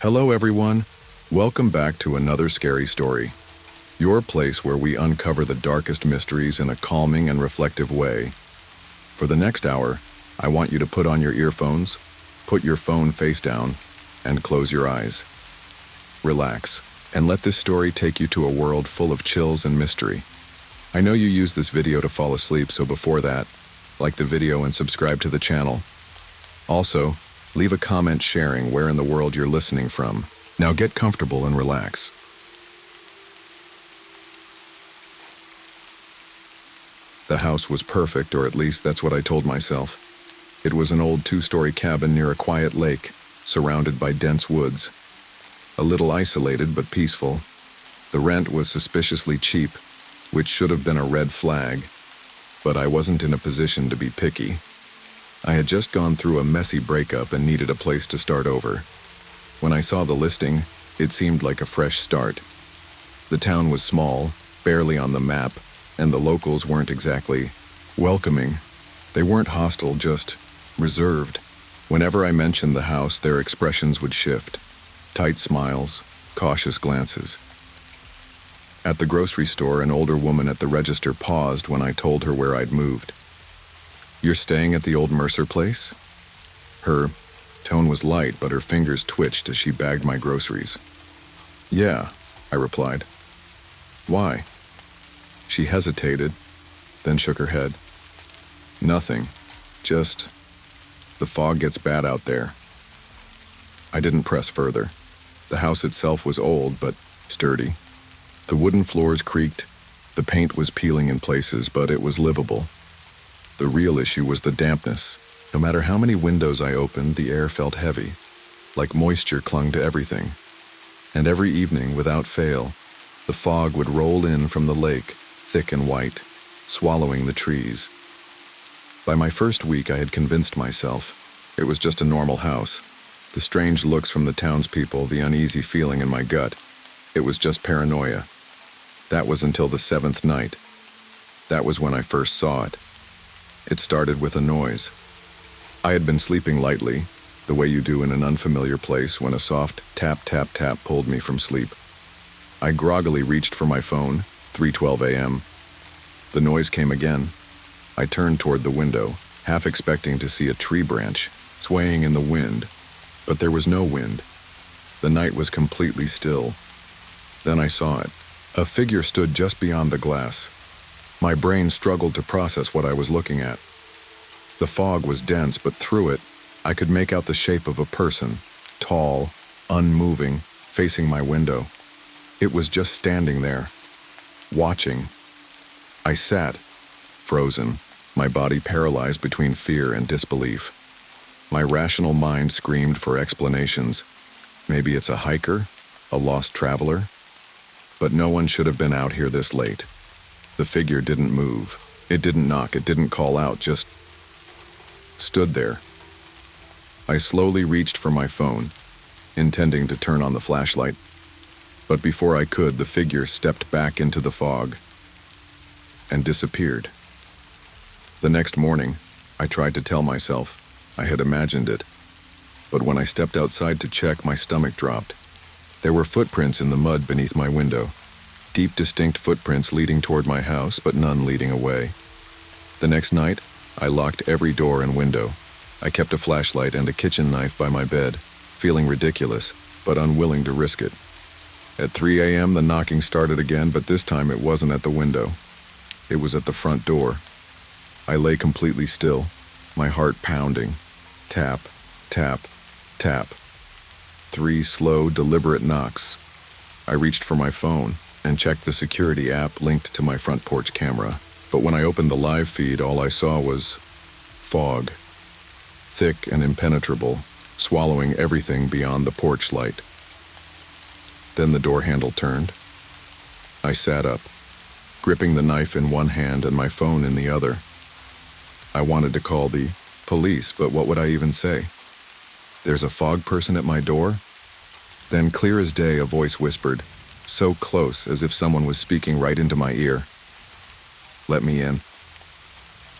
Hello, everyone. Welcome back to another scary story. Your place where we uncover the darkest mysteries in a calming and reflective way. For the next hour, I want you to put on your earphones, put your phone face down, and close your eyes. Relax, and let this story take you to a world full of chills and mystery. I know you use this video to fall asleep, so before that, like the video and subscribe to the channel. Also, leave a comment sharing where in the world you're listening from. Now get comfortable and relax. The house was perfect, or at least that's what I told myself. It was an old two-story cabin near a quiet lake, surrounded by dense woods. A little isolated but peaceful. The rent was suspiciously cheap, which should have been a red flag, but I wasn't in a position to be picky. I had just gone through a messy breakup and needed a place to start over. When I saw the listing, it seemed like a fresh start. The town was small, barely on the map, and the locals weren't exactly welcoming. They weren't hostile, just reserved. Whenever I mentioned the house, their expressions would shift. Tight smiles, cautious glances. At the grocery store, an older woman at the register paused when I told her where I'd moved. "You're staying at the old Mercer place?" Her tone was light, but her fingers twitched as she bagged my groceries. "Yeah," I replied. "Why?" She hesitated, then shook her head. "Nothing. Just the fog gets bad out there." I didn't press further. The house itself was old, but sturdy. The wooden floors creaked, the paint was peeling in places, but it was livable. The real issue was the dampness. No matter how many windows I opened, the air felt heavy, like moisture clung to everything. And every evening, without fail, the fog would roll in from the lake, thick and white, swallowing the trees. By my first week, I had convinced myself it was just a normal house. The strange looks from the townspeople, the uneasy feeling in my gut, it was just paranoia. That was until the 7th night. That was when I first saw it. It started with a noise. I had been sleeping lightly, the way you do in an unfamiliar place, when a soft tap, tap, tap pulled me from sleep. I groggily reached for my phone, 3:12 a.m. The noise came again. I turned toward the window, half expecting to see a tree branch swaying in the wind, but there was no wind. The night was completely still. Then I saw it. A figure stood just beyond the glass. My brain struggled to process what I was looking at. The fog was dense, but through it, I could make out the shape of a person, tall, unmoving, facing my window. It was just standing there, watching. I sat, frozen, my body paralyzed between fear and disbelief. My rational mind screamed for explanations. Maybe it's a hiker, a lost traveler. But no one should have been out here this late. The figure didn't move. It didn't knock. It didn't call out, just stood there. I slowly reached for my phone, intending to turn on the flashlight. But before I could, the figure stepped back into the fog and disappeared. The next morning, I tried to tell myself I had imagined it. But when I stepped outside to check, my stomach dropped. There were footprints in the mud beneath my window. Deep, distinct footprints leading toward my house, but none leading away. The next night, I locked every door and window. I kept a flashlight and a kitchen knife by my bed, feeling ridiculous, but unwilling to risk it. At 3 a.m., the knocking started again, but this time it wasn't at the window. It was at the front door. I lay completely still, my heart pounding. Tap, tap, tap. 3 slow, deliberate knocks. I reached for my phone and checked the security app linked to my front porch camera. But when I opened the live feed, all I saw was fog, thick and impenetrable, swallowing everything beyond the porch light. Then the door handle turned. I sat up, gripping the knife in one hand and my phone in the other. I wanted to call the police, but what would I even say? "There's a fog person at my door?" Then, clear as day, a voice whispered, so close as if someone was speaking right into my ear. "Let me in."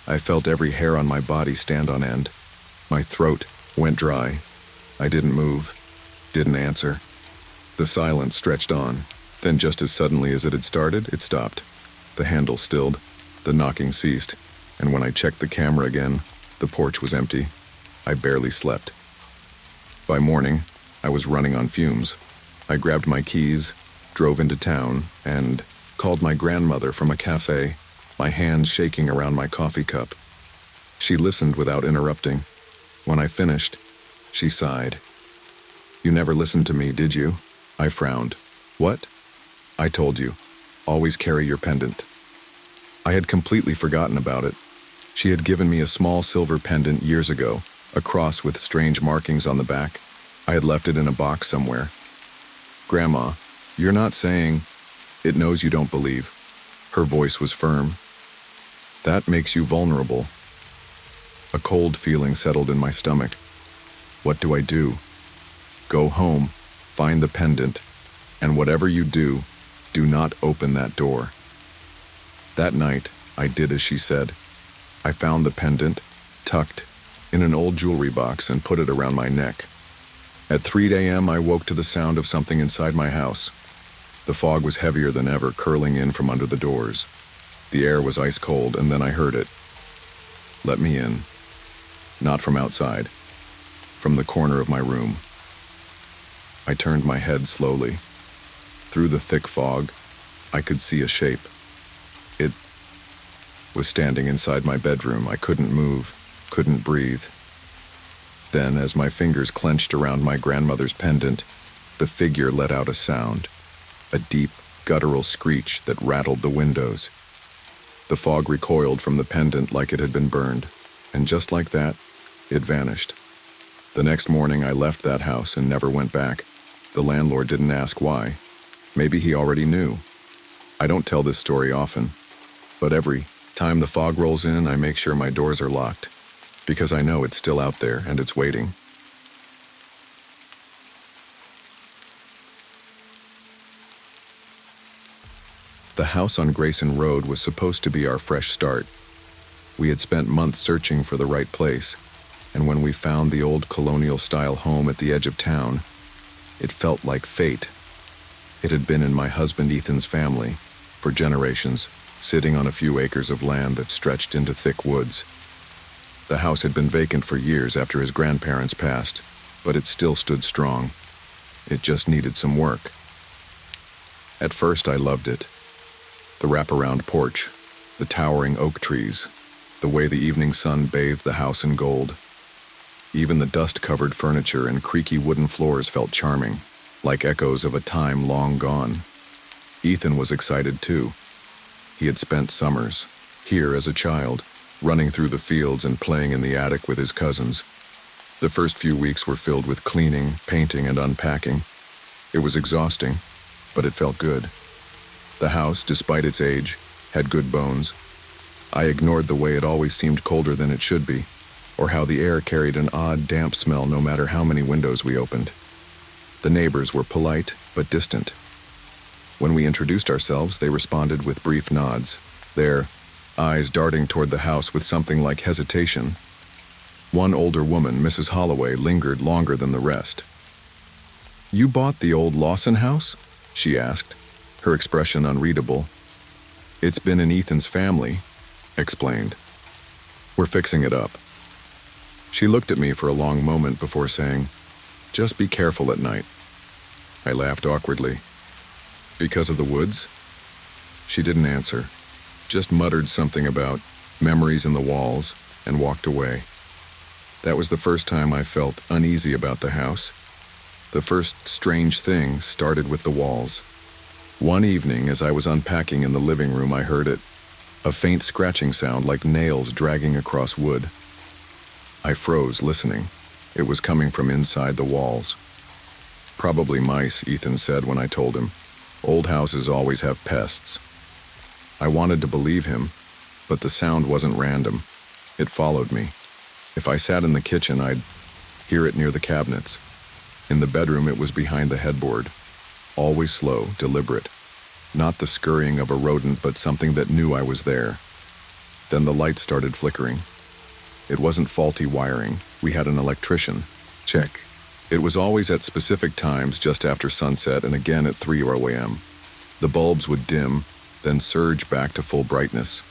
I felt every hair on my body stand on end. My throat went dry. I didn't move. Didn't answer. The silence stretched on. Then just as suddenly as it had started, it stopped. The handle stilled. The knocking ceased. And when I checked the camera again, the porch was empty. I barely slept. By morning, I was running on fumes. I grabbed my keys, drove into town, and called my grandmother from a cafe, my hands shaking around my coffee cup. She listened without interrupting. When I finished, she sighed. "You never listened to me, did you?" I frowned. "What?" "I told you. Always carry your pendant." I had completely forgotten about it. She had given me a small silver pendant years ago, a cross with strange markings on the back. I had left it in a box somewhere. "Grandma, you're not saying—" "It knows you don't believe." Her voice was firm. "That makes you vulnerable." A cold feeling settled in my stomach. What do I do? Go home, find the pendant, and whatever you do, do not open that door. That night, I did as she said. I found the pendant, tucked in an old jewelry box, and put it around my neck. At 3 a.m., I woke to the sound of something inside my house. The fog was heavier than ever, curling in from under the doors. The air was ice cold, and then I heard it. Let me in. Not from outside. From the corner of my room. I turned my head slowly. Through the thick fog, I could see a shape. It was standing inside my bedroom. I couldn't move, couldn't breathe. Then, as my fingers clenched around my grandmother's pendant, the figure let out a sound, a deep, guttural screech that rattled the windows. The fog recoiled from the pendant like it had been burned, and just like that, it vanished. The next morning, I left that house and never went back. The landlord didn't ask why. Maybe he already knew. I don't tell this story often, but every time the fog rolls in, I make sure my doors are locked, because I know it's still out there and it's waiting. The house on Grayson Road was supposed to be our fresh start. We had spent months searching for the right place, and when we found the old colonial-style home at the edge of town, it felt like fate. It had been in my husband Ethan's family for generations, sitting on a few acres of land that stretched into thick woods. The house had been vacant for years after his grandparents passed, but it still stood strong. It just needed some work. At first, I loved it. The wraparound porch, the towering oak trees, the way the evening sun bathed the house in gold. Even the dust-covered furniture and creaky wooden floors felt charming, like echoes of a time long gone. Ethan was excited too. He had spent summers here as a child, running through the fields and playing in the attic with his cousins. The first few weeks were filled with cleaning, painting, and unpacking. It was exhausting, but it felt good. The house, despite its age, had good bones. I ignored the way it always seemed colder than it should be, or how the air carried an odd, damp smell no matter how many windows we opened. The neighbors were polite, but distant. When we introduced ourselves, they responded with brief nods, their eyes darting toward the house with something like hesitation. One older woman, Mrs. Holloway, lingered longer than the rest. "You bought the old Lawson house?" she asked, her expression unreadable. "It's been in Ethan's family," explained. "We're fixing it up." She looked at me for a long moment before saying, "Just be careful at night." I laughed awkwardly. "Because of the woods?" She didn't answer, just muttered something about memories in the walls and walked away. That was the first time I felt uneasy about the house. The first strange thing started with the walls. One evening, as I was unpacking in the living room, I heard it, a faint scratching sound like nails dragging across wood. I froze, listening. It was coming from inside the walls. "Probably mice," Ethan said when I told him. "Old houses always have pests." I wanted to believe him, but the sound wasn't random. It followed me. If I sat in the kitchen, I'd hear it near the cabinets. In the bedroom, it was behind the headboard. Always slow, deliberate. Not the scurrying of a rodent, but something that knew I was there. Then the light started flickering. It wasn't faulty wiring. We had an electrician. Check. It was always at specific times just after sunset and again at 3 a.m. The bulbs would dim, then surge back to full brightness.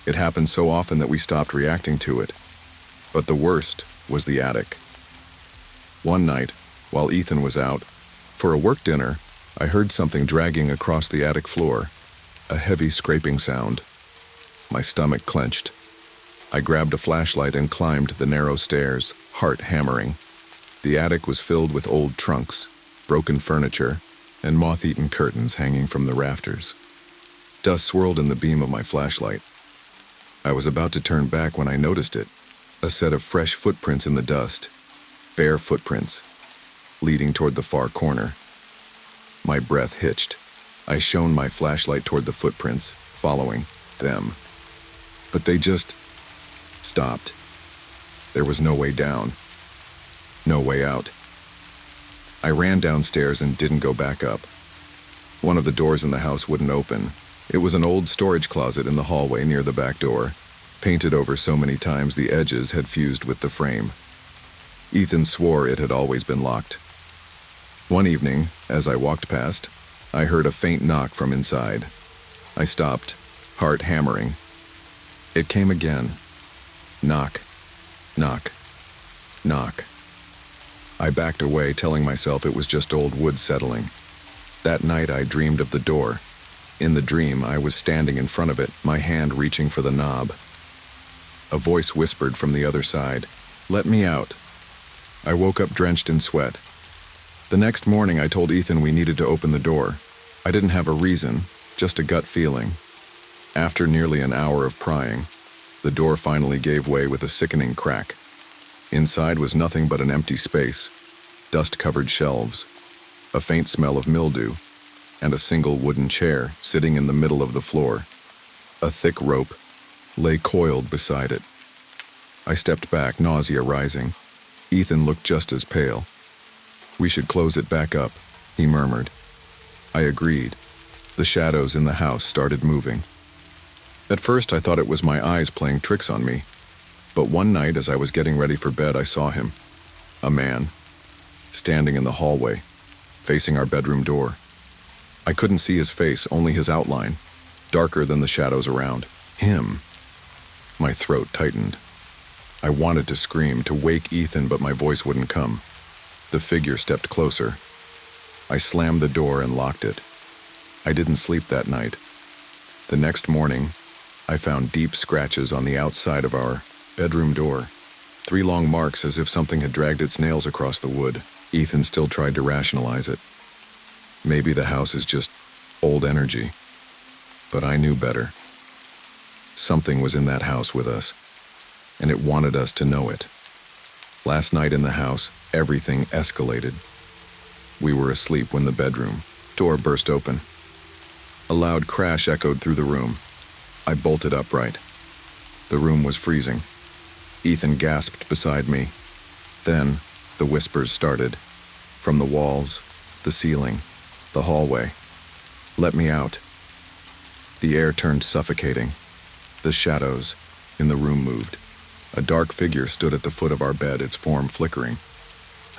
It happened so often that we stopped reacting to it. But the worst was the attic. One night, while Ethan was out for a work dinner, I heard something dragging across the attic floor, a heavy scraping sound. My stomach clenched. I grabbed a flashlight and climbed the narrow stairs, heart hammering. The attic was filled with old trunks, broken furniture, and moth-eaten curtains hanging from the rafters. Dust swirled in the beam of my flashlight. I was about to turn back when I noticed it, a set of fresh footprints in the dust, bare footprints, leading toward the far corner. My breath hitched. I shone my flashlight toward the footprints, following them. But they just stopped. There was no way down, no way out. I ran downstairs and didn't go back up. One of the doors in the house wouldn't open. It was an old storage closet in the hallway near the back door, painted over so many times the edges had fused with the frame. Ethan swore it had always been locked. One evening, as I walked past, I heard a faint knock from inside. I stopped, heart hammering. It came again. Knock, knock, knock. I backed away, telling myself it was just old wood settling. That night I dreamed of the door. In the dream, I was standing in front of it, my hand reaching for the knob. A voice whispered from the other side, "Let me out." I woke up drenched in sweat. The next morning I told Ethan we needed to open the door. I didn't have a reason, just a gut feeling. After nearly an hour of prying, the door finally gave way with a sickening crack. Inside was nothing but an empty space, dust-covered shelves, a faint smell of mildew, and a single wooden chair sitting in the middle of the floor. A thick rope lay coiled beside it. I stepped back, nausea rising. Ethan looked just as pale. "We should close it back up," he murmured. I agreed. The shadows in the house started moving. At first I thought it was my eyes playing tricks on me, but one night as I was getting ready for bed I saw him. A man, standing in the hallway, facing our bedroom door. I couldn't see his face, only his outline, darker than the shadows around. Him. My throat tightened. I wanted to scream, to wake Ethan, but my voice wouldn't come. The figure stepped closer. I slammed the door and locked it. I didn't sleep that night. The next morning, I found deep scratches on the outside of our bedroom door. 3 long marks as if something had dragged its nails across the wood. Ethan still tried to rationalize it. Maybe the house is just old energy. But I knew better. Something was in that house with us, and it wanted us to know it. Last night in the house, everything escalated. We were asleep when the bedroom door burst open. A loud crash echoed through the room. I bolted upright. The room was freezing. Ethan gasped beside me. Then, the whispers started. From the walls, the ceiling, the hallway. "Let me out." The air turned suffocating. The shadows in the room moved. A dark figure stood at the foot of our bed, its form flickering.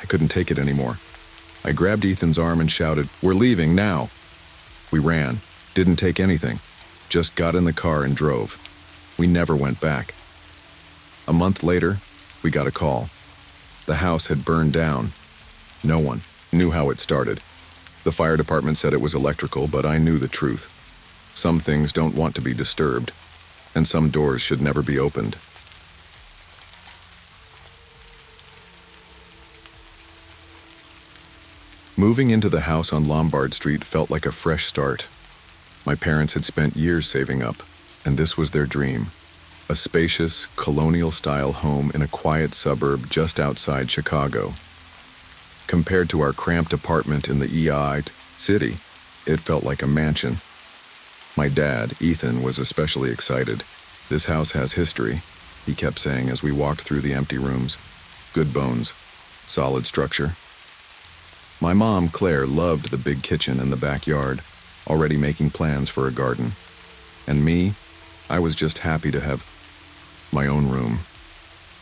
I couldn't take it anymore. I grabbed Ethan's arm and shouted, "We're leaving now!" We ran, didn't take anything, just got in the car and drove. We never went back. A month later, we got a call. The house had burned down. No one knew how it started. The fire department said it was electrical, but I knew the truth. Some things don't want to be disturbed, and some doors should never be opened. Moving into the house on Lombard Street felt like a fresh start. My parents had spent years saving up, and this was their dream. A spacious, colonial-style home in a quiet suburb just outside Chicago. Compared to our cramped apartment in the EI city, it felt like a mansion. My dad, Ethan, was especially excited. "This house has history," he kept saying as we walked through the empty rooms. "Good bones, solid structure." My mom, Claire, loved the big kitchen and the backyard, already making plans for a garden. And me, I was just happy to have my own room.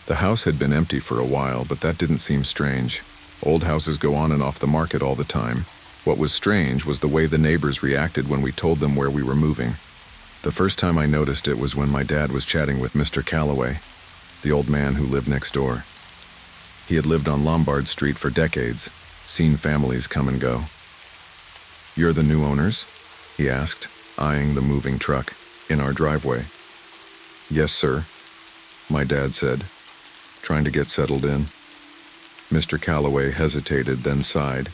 The house had been empty for a while, but that didn't seem strange. Old houses go on and off the market all the time. What was strange was the way the neighbors reacted when we told them where we were moving. The first time I noticed it was when my dad was chatting with Mr. Calloway, the old man who lived next door. He had lived on Lombard Street for decades, seen families come and go. "You're the new owners?" he asked, eyeing the moving truck in our driveway. "Yes, sir," my dad said, trying to get settled in. Mr. Calloway hesitated, then sighed.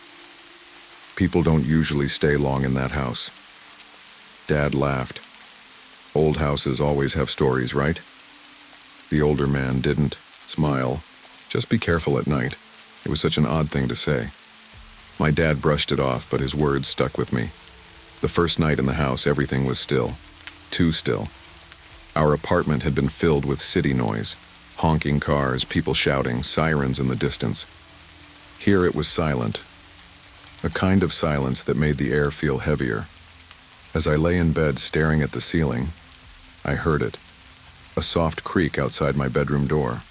"People don't usually stay long in that house." Dad laughed. "Old houses always have stories, right?" The older man didn't smile. "Just be careful at night." It was such an odd thing to say. My dad brushed it off, but his words stuck with me. The first night in the house, everything was still. Too still. Our apartment had been filled with city noise. Honking cars, people shouting, sirens in the distance. Here it was silent. A kind of silence that made the air feel heavier. As I lay in bed staring at the ceiling, I heard it. A soft creak outside my bedroom door.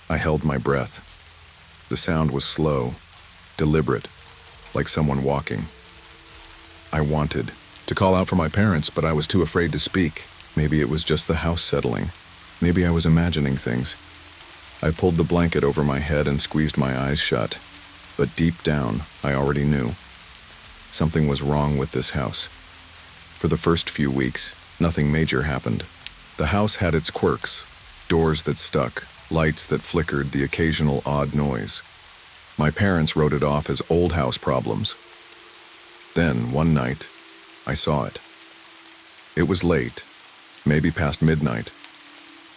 I held my breath. The sound was slow, deliberate, like someone walking. I wanted to call out for my parents, but I was too afraid to speak. Maybe it was just the house settling. Maybe I was imagining things. I pulled the blanket over my head and squeezed my eyes shut. But deep down, I already knew. Something was wrong with this house. For the first few weeks, nothing major happened. The house had its quirks. Doors that stuck, lights that flickered, the occasional odd noise. My parents wrote it off as old house problems. Then, one night, I saw it. It was late, maybe past midnight.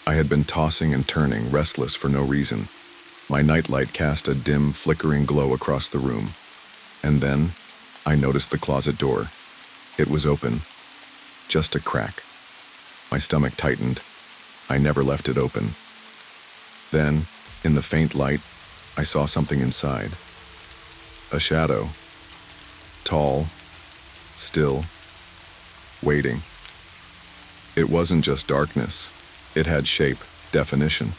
I had been tossing and turning, restless for no reason. My nightlight cast a dim, flickering glow across the room. And then, I noticed the closet door. It was open. Just a crack. My stomach tightened. I never left it open. Then, in the faint light, I saw something inside. A shadow. Tall, still, waiting. It wasn't just darkness. It had shape, definition.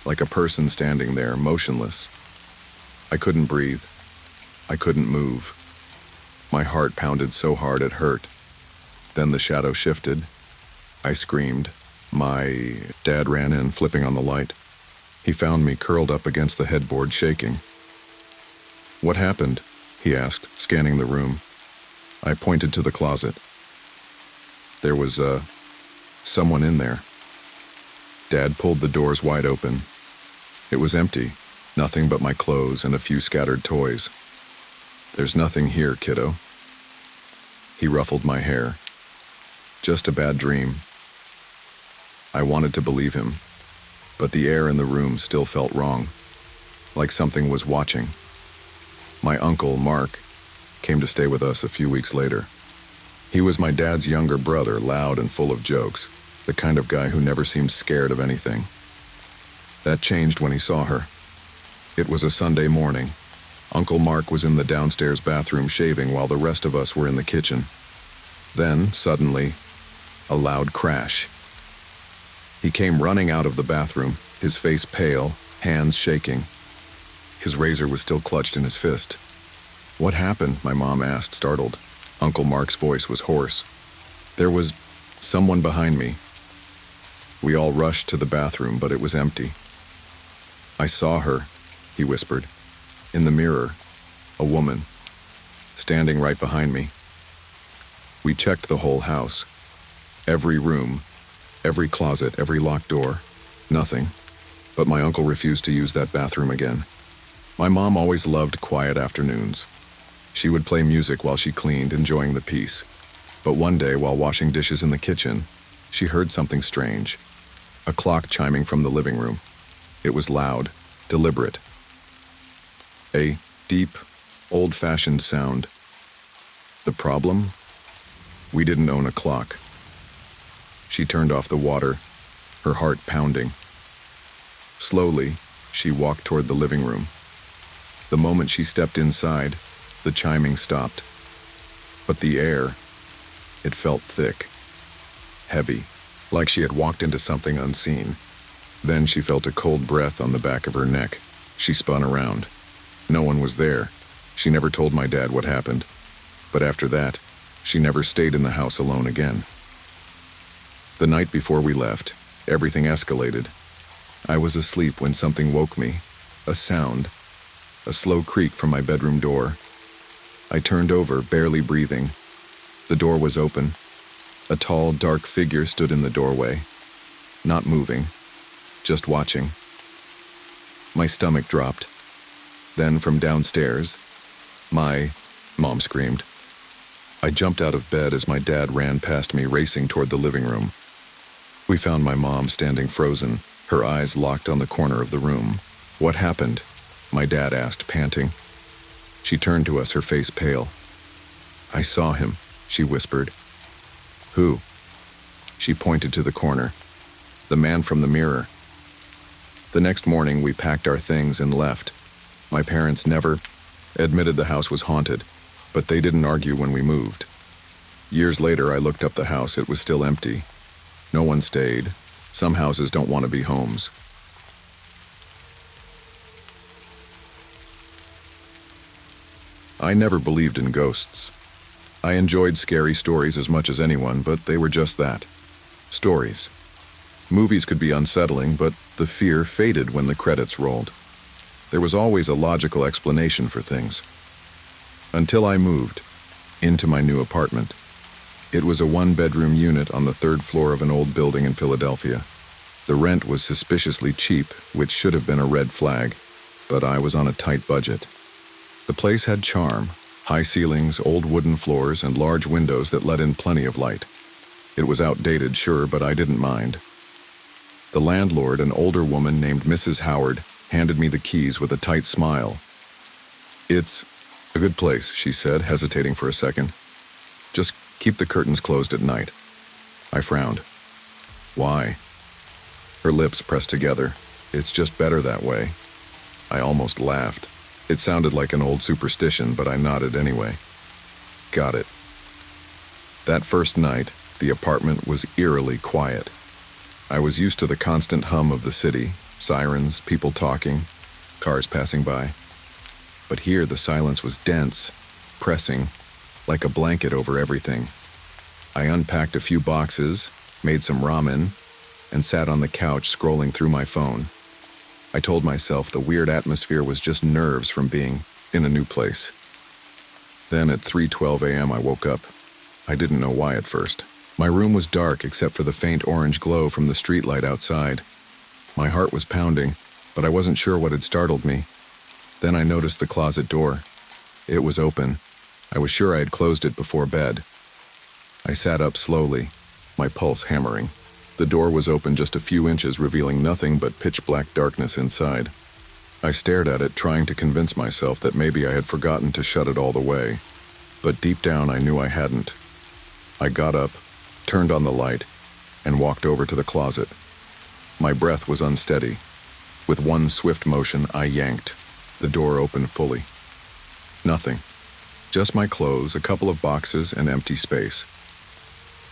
Like a person standing there, motionless. I couldn't breathe. I couldn't move. My heart pounded so hard it hurt. Then the shadow shifted. I screamed. My dad ran in, flipping on the light. He found me curled up against the headboard, shaking. "What happened?" he asked, scanning the room. I pointed to the closet. There was, someone in there. Dad pulled the doors wide open. It was empty, nothing but my clothes and a few scattered toys. "There's nothing here, kiddo." He ruffled my hair. "Just a bad dream." I wanted to believe him, but the air in the room still felt wrong, like something was watching. My uncle, Mark, came to stay with us a few weeks later. He was my dad's younger brother, loud and full of jokes, the kind of guy who never seemed scared of anything. That changed when he saw her. It was a Sunday morning. Uncle Mark was in the downstairs bathroom shaving while the rest of us were in the kitchen. Then, suddenly, a loud crash. He came running out of the bathroom, his face pale, hands shaking. His razor was still clutched in his fist. "What happened?" my mom asked, startled. Uncle Mark's voice was hoarse. "There was someone behind me." We all rushed to the bathroom, but it was empty. "I saw her," he whispered. "In the mirror, a woman, standing right behind me." We checked the whole house. Every room, every closet, every locked door. Nothing. But my uncle refused to use that bathroom again. My mom always loved quiet afternoons. She would play music while she cleaned, enjoying the peace. But one day, while washing dishes in the kitchen, she heard something strange. A clock chiming from the living room. It was loud, deliberate. A deep, old-fashioned sound. The problem? We didn't own a clock. She turned off the water, her heart pounding. Slowly, she walked toward the living room. The moment she stepped inside, the chiming stopped. But the air, it felt thick, heavy, like she had walked into something unseen. Then she felt a cold breath on the back of her neck. She spun around. No one was there. She never told my dad what happened. But after that, she never stayed in the house alone again. The night before we left, everything escalated. I was asleep when something woke me. A sound. A slow creak from my bedroom door. I turned over, barely breathing. The door was open. A tall, dark figure stood in the doorway. Not moving. Just watching. My stomach dropped. Then from downstairs, my mom screamed. I jumped out of bed as my dad ran past me, racing toward the living room. We found my mom standing frozen, her eyes locked on the corner of the room. "What happened?" my dad asked, panting. She turned to us, her face pale. "I saw him," she whispered. "Who?" She pointed to the corner. "The man from the mirror." The next morning, we packed our things and left. My parents never admitted the house was haunted, but they didn't argue when we moved. Years later, I looked up the house. It was still empty. No one stayed. Some houses don't want to be homes. I never believed in ghosts. I enjoyed scary stories as much as anyone, but they were just that. Stories. Movies could be unsettling, but the fear faded when the credits rolled. There was always a logical explanation for things. Until I moved into my new apartment. It was a one-bedroom unit on the third floor of an old building in Philadelphia. The rent was suspiciously cheap, which should have been a red flag, but I was on a tight budget. The place had charm, high ceilings, old wooden floors, and large windows that let in plenty of light. It was outdated, sure, but I didn't mind. The landlord, an older woman named Mrs. Howard, handed me the keys with a tight smile. "It's a good place," she said, hesitating for a second. "Just keep the curtains closed at night." I frowned. "Why?" Her lips pressed together. "It's just better that way." I almost laughed. It sounded like an old superstition, but I nodded anyway. Got it. That first night, the apartment was eerily quiet. I was used to the constant hum of the city, sirens, people talking, cars passing by. But here the silence was dense, pressing, like a blanket over everything. I unpacked a few boxes, made some ramen, and sat on the couch scrolling through my phone. I told myself the weird atmosphere was just nerves from being in a new place. Then at 3:12 a.m. I woke up. I didn't know why at first. My room was dark except for the faint orange glow from the streetlight outside. My heart was pounding, but I wasn't sure what had startled me. Then I noticed the closet door. It was open. I was sure I had closed it before bed. I sat up slowly, my pulse hammering. The door was open just a few inches, revealing nothing but pitch-black darkness inside. I stared at it, trying to convince myself that maybe I had forgotten to shut it all the way. But deep down, I knew I hadn't. I got up, turned on the light, and walked over to the closet. My breath was unsteady. With one swift motion, I yanked. The door opened fully. Nothing. Just my clothes, a couple of boxes, and empty space.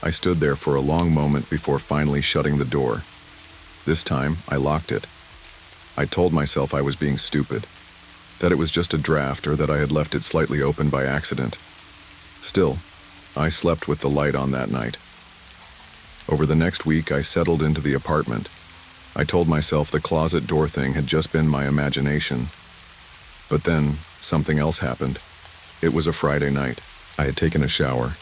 I stood there for a long moment before finally shutting the door. This time, I locked it. I told myself I was being stupid, that it was just a draft or that I had left it slightly open by accident. Still, I slept with the light on that night. Over the next week, I settled into the apartment. I told myself the closet door thing had just been my imagination. But then, something else happened. It was a Friday night. I had taken a shower,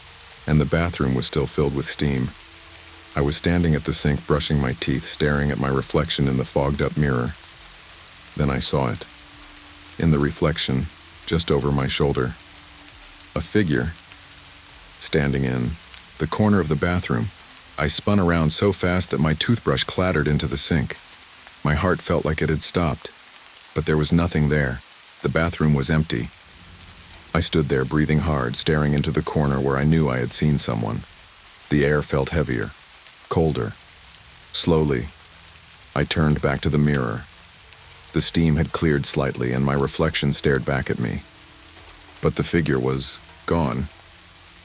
and the bathroom was still filled with steam. I was standing at the sink brushing my teeth, staring at my reflection in the fogged-up mirror. Then I saw it. In the reflection, just over my shoulder. A figure, standing in the corner of the bathroom. I spun around so fast that my toothbrush clattered into the sink. My heart felt like it had stopped, but there was nothing there. The bathroom was empty. I stood there, breathing hard, staring into the corner where I knew I had seen someone. The air felt heavier, colder. Slowly, I turned back to the mirror. The steam had cleared slightly, and my reflection stared back at me. But the figure was gone.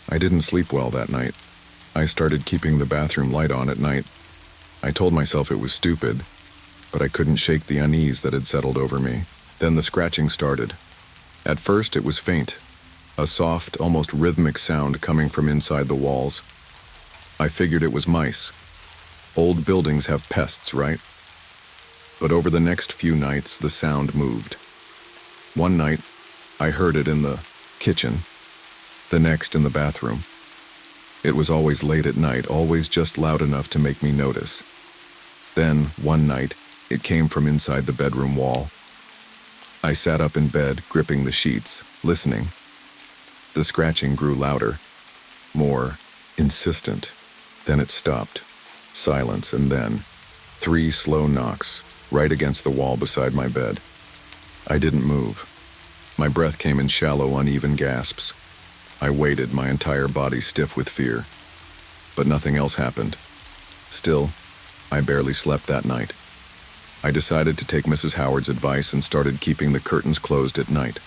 I didn't sleep well that night. I started keeping the bathroom light on at night. I told myself it was stupid, but I couldn't shake the unease that had settled over me. Then the scratching started. At first it was faint, a soft, almost rhythmic sound coming from inside the walls. I figured it was mice. Old buildings have pests, right? But over the next few nights, the sound moved. One night, I heard it in the kitchen, the next in the bathroom. It was always late at night, always just loud enough to make me notice. Then, one night, it came from inside the bedroom wall. I sat up in bed, gripping the sheets, listening. The scratching grew louder, more insistent. Then it stopped. Silence, and then 3 slow knocks, right against the wall beside my bed. I didn't move. My breath came in shallow, uneven gasps. I waited, my entire body stiff with fear. But nothing else happened. Still, I barely slept that night. I decided to take Mrs. Howard's advice and started keeping the curtains closed at night.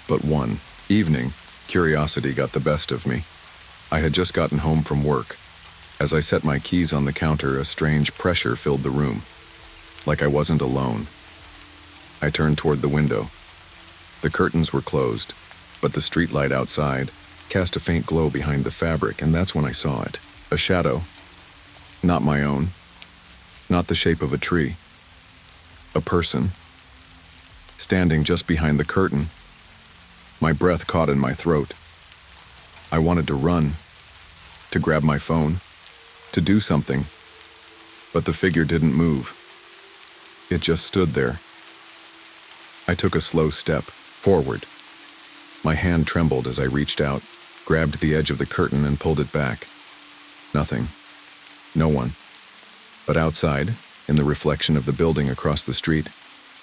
But one evening, curiosity got the best of me. I had just gotten home from work. As I set my keys on the counter, a strange pressure filled the room, like I wasn't alone. I turned toward the window. The curtains were closed, but the streetlight outside cast a faint glow behind the fabric, and that's when I saw it. A shadow. Not my own. Not the shape of a tree. A person. Standing just behind the curtain. My breath caught in my throat. I wanted to run, to grab my phone, to do something, but the figure didn't move. It just stood there. I took a slow step forward. My hand trembled as I reached out, grabbed the edge of the curtain and pulled it back. Nothing. No one. But outside, in the reflection of the building across the street,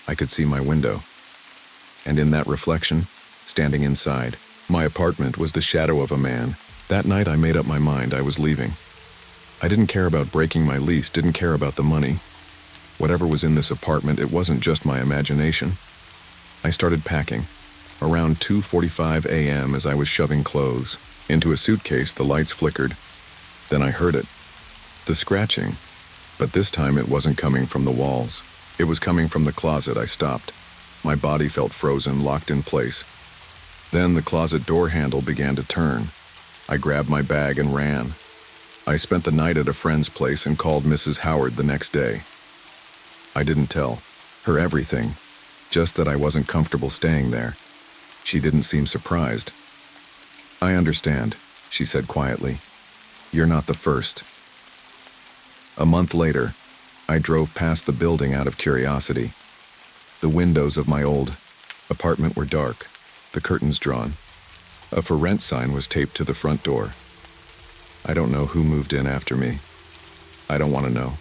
I could see my window. And in that reflection, standing inside, my apartment was the shadow of a man. That night I made up my mind I was leaving. I didn't care about breaking my lease, didn't care about the money. Whatever was in this apartment, it wasn't just my imagination. I started packing. Around 2:45 a.m. as I was shoving clothes into a suitcase, the lights flickered. Then I heard it. The scratching. But this time it wasn't coming from the walls. It was coming from the closet. I stopped. My body felt frozen, locked in place. Then the closet door handle began to turn. I grabbed my bag and ran. I spent the night at a friend's place and called Mrs. Howard the next day. I didn't tell her everything, just that I wasn't comfortable staying there. She didn't seem surprised. "I understand," she said quietly. "You're not the first." A month later, I drove past the building out of curiosity. The windows of my old apartment were dark, the curtains drawn. A for rent sign was taped to the front door. I don't know who moved in after me. I don't want to know.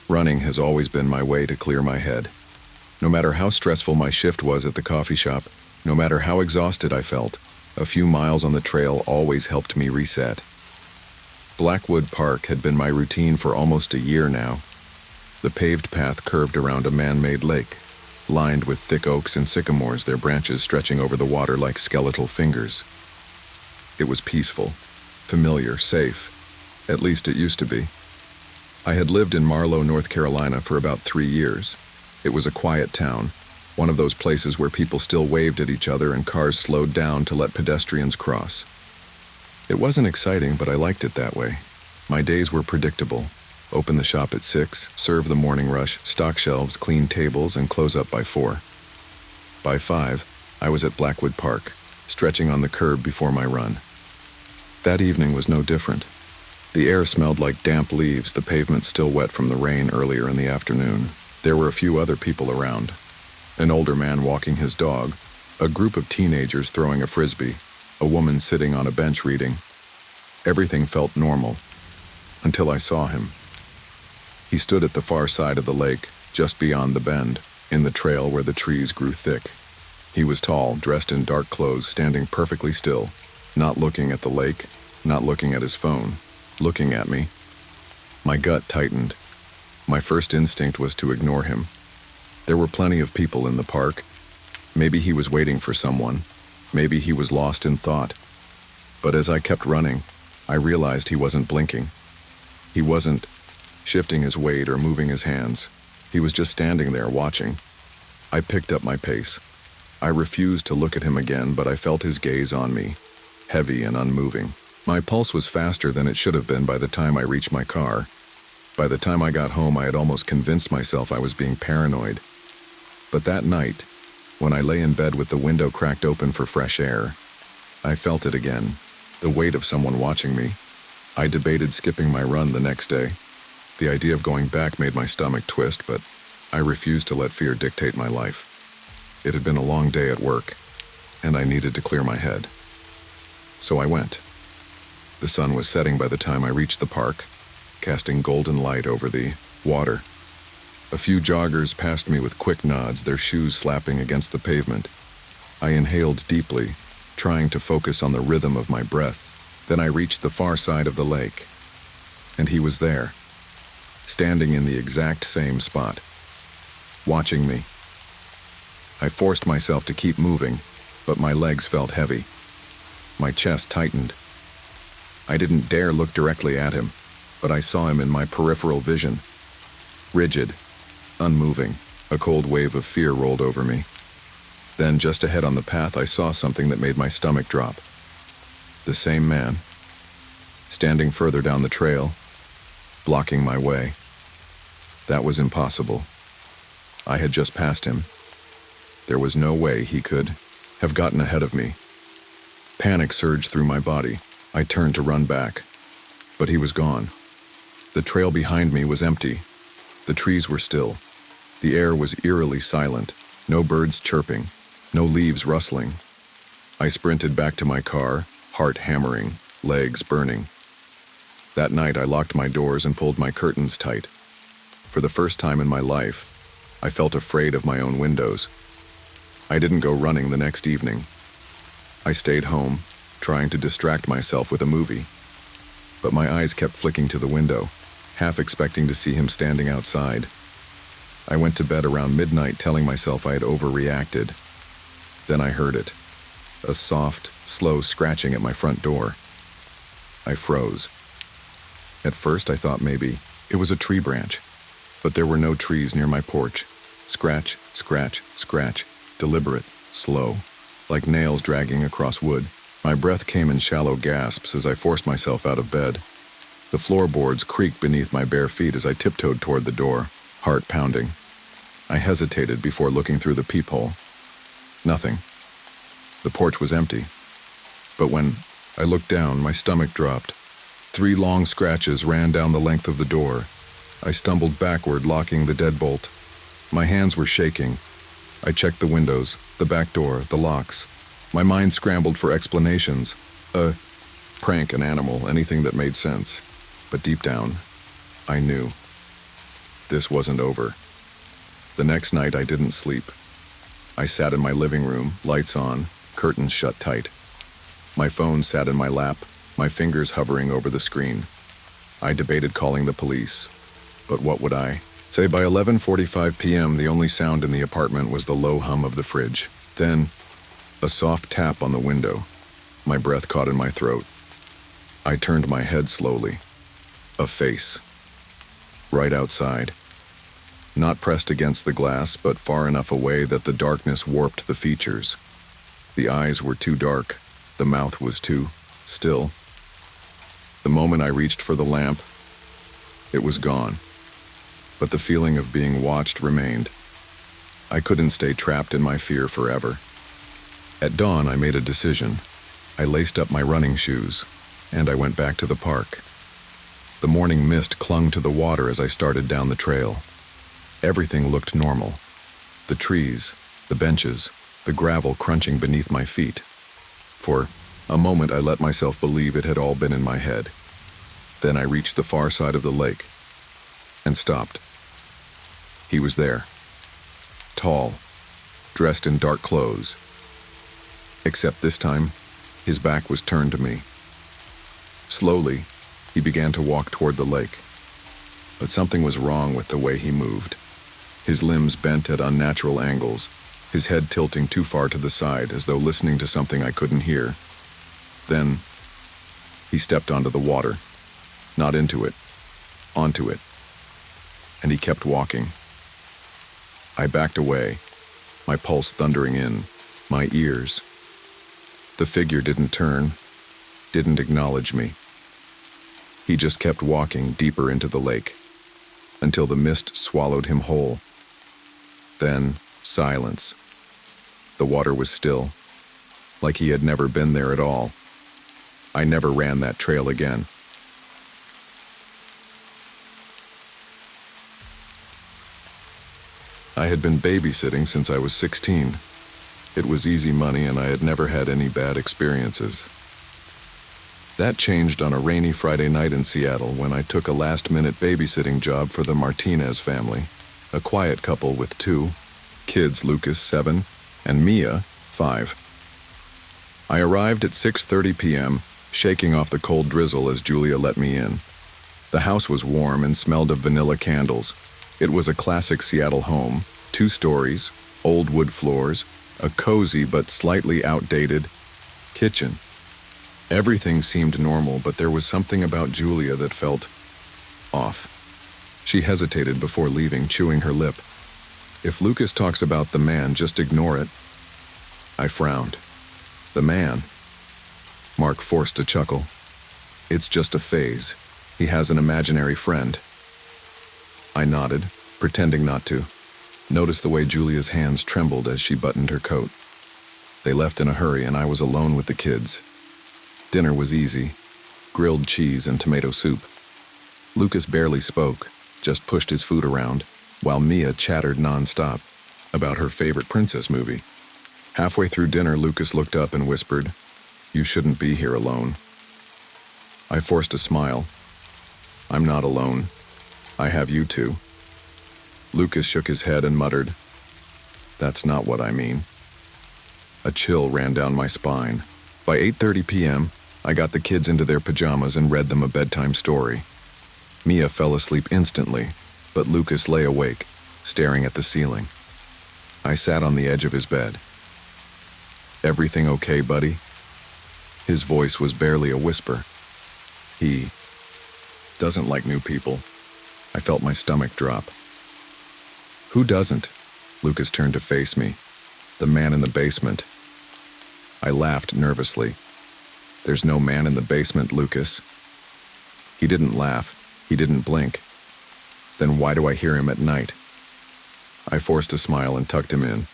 Running has always been my way to clear my head. No matter how stressful my shift was at the coffee shop, no matter how exhausted I felt, a few miles on the trail always helped me reset. Blackwood Park had been my routine for almost a year now. The paved path curved around a man-made lake, lined with thick oaks and sycamores, their branches stretching over the water like skeletal fingers. It was peaceful, familiar, safe. At least it used to be. I had lived in Marlow, North Carolina for about 3 years. It was a quiet town, one of those places where people still waved at each other and cars slowed down to let pedestrians cross. It wasn't exciting, but I liked it that way. My days were predictable. Open the shop at 6, serve the morning rush, stock shelves, clean tables, and close up by 4. By 5, I was at Blackwood Park, stretching on the curb before my run. That evening was no different. The air smelled like damp leaves, the pavement still wet from the rain earlier in the afternoon. There were a few other people around. An older man walking his dog, a group of teenagers throwing a frisbee, a woman sitting on a bench reading. Everything felt normal, until I saw him. He stood at the far side of the lake, just beyond the bend, in the trail where the trees grew thick. He was tall, dressed in dark clothes, standing perfectly still, not looking at the lake, not looking at his phone, looking at me. My gut tightened. My first instinct was to ignore him. There were plenty of people in the park. Maybe he was waiting for someone. Maybe he was lost in thought. But as I kept running, I realized he wasn't blinking. He wasn't shifting his weight or moving his hands. He was just standing there watching. I picked up my pace. I refused to look at him again, but I felt his gaze on me, heavy and unmoving. My pulse was faster than it should have been by the time I reached my car. By the time I got home, I had almost convinced myself I was being paranoid. But that night, when I lay in bed with the window cracked open for fresh air, I felt it again, the weight of someone watching me. I debated skipping my run the next day. The idea of going back made my stomach twist, but I refused to let fear dictate my life. It had been a long day at work, and I needed to clear my head. So I went. The sun was setting by the time I reached the park, casting golden light over the water. A few joggers passed me with quick nods, their shoes slapping against the pavement. I inhaled deeply, trying to focus on the rhythm of my breath. Then I reached the far side of the lake, and he was there, standing in the exact same spot, watching me. I forced myself to keep moving, but my legs felt heavy. My chest tightened. I didn't dare look directly at him, but I saw him in my peripheral vision. Rigid, unmoving, a cold wave of fear rolled over me. Then, just ahead on the path, I saw something that made my stomach drop. The same man, standing further down the trail, blocking my way. That was impossible. I had just passed him. There was no way he could have gotten ahead of me. Panic surged through my body. I turned to run back, but he was gone. The trail behind me was empty. The trees were still. The air was eerily silent, no birds chirping, no leaves rustling. I sprinted back to my car, heart hammering, legs burning. That night I locked my doors and pulled my curtains tight. For the first time in my life, I felt afraid of my own windows. I didn't go running the next evening. I stayed home, trying to distract myself with a movie. But my eyes kept flicking to the window, half expecting to see him standing outside. I went to bed around midnight telling myself I had overreacted. Then I heard it, a soft, slow scratching at my front door. I froze. At first I thought maybe it was a tree branch, but there were no trees near my porch. Scratch, scratch, scratch, deliberate, slow, like nails dragging across wood. My breath came in shallow gasps as I forced myself out of bed. The floorboards creaked beneath my bare feet as I tiptoed toward the door, heart pounding. I hesitated before looking through the peephole. Nothing. The porch was empty. But when I looked down, my stomach dropped. 3 long scratches ran down the length of the door. I stumbled backward, locking the deadbolt. My hands were shaking. I checked the windows, the back door, the locks. My mind scrambled for explanations. A prank, an animal, anything that made sense. But deep down, I knew. This wasn't over. The next night I didn't sleep. I sat in my living room, lights on, curtains shut tight. My phone sat in my lap, my fingers hovering over the screen. I debated calling the police, but what would I say? By 11:45 p.m., the only sound in the apartment was the low hum of the fridge. Then, a soft tap on the window. My breath caught in my throat. I turned my head slowly. A face. Right outside. Not pressed against the glass, but far enough away that the darkness warped the features. The eyes were too dark. The mouth was too still. The moment I reached for the lamp, it was gone. But the feeling of being watched remained. I couldn't stay trapped in my fear forever. At dawn, I made a decision. I laced up my running shoes, and I went back to the park. The morning mist clung to the water as I started down the trail. Everything looked normal. The trees, the benches, the gravel crunching beneath my feet. For a moment, I let myself believe it had all been in my head. Then I reached the far side of the lake and stopped. He was there. Tall, dressed in dark clothes. Except this time, his back was turned to me. Slowly, he began to walk toward the lake. But something was wrong with the way he moved. His limbs bent at unnatural angles, his head tilting too far to the side as though listening to something I couldn't hear. Then, he stepped onto the water. Not into it, onto it. and he kept walking. I backed away, my pulse thundering in my ears. The figure didn't turn, didn't acknowledge me. He just kept walking deeper into the lake, until the mist swallowed him whole. Then, silence. The water was still, like he had never been there at all. I never ran that trail again. I had been babysitting since I was 16. It was easy money and I had never had any bad experiences. That changed on a rainy Friday night in Seattle when I took a last-minute babysitting job for the Martinez family, a quiet couple with 2 kids, Lucas, 7, and Mia, 5. I arrived at 6:30 p.m., shaking off the cold drizzle as Julia let me in. The house was warm and smelled of vanilla candles. It was a classic Seattle home, 2 stories, old wood floors, a cozy but slightly outdated kitchen. Everything seemed normal, but there was something about Julia that felt off. She hesitated before leaving, chewing her lip. If Lucas talks about the man, just ignore it. I frowned. The man? Mark forced a chuckle. It's just a phase. He has an imaginary friend. I nodded, pretending not to. Noticed the way Julia's hands trembled as she buttoned her coat. They left in a hurry and I was alone with the kids. Dinner was easy. Grilled cheese and tomato soup. Lucas barely spoke, just pushed his food around, while Mia chattered nonstop about her favorite princess movie. Halfway through dinner, Lucas looked up and whispered, "You shouldn't be here alone." I forced a smile. "I'm not alone. I have you two." Lucas shook his head and muttered, "That's not what I mean." A chill ran down my spine. By 8:30 p.m., I got the kids into their pajamas and read them a bedtime story. Mia fell asleep instantly, but Lucas lay awake, staring at the ceiling. I sat on the edge of his bed. "Everything okay, buddy?" His voice was barely a whisper. He doesn't like new people. I felt my stomach drop. "Who doesn't?" Lucas turned to face me. "The man in the basement." I laughed nervously. "There's no man in the basement, Lucas." He didn't laugh. He didn't blink. Then why do I hear him at night? I forced a smile and tucked him in.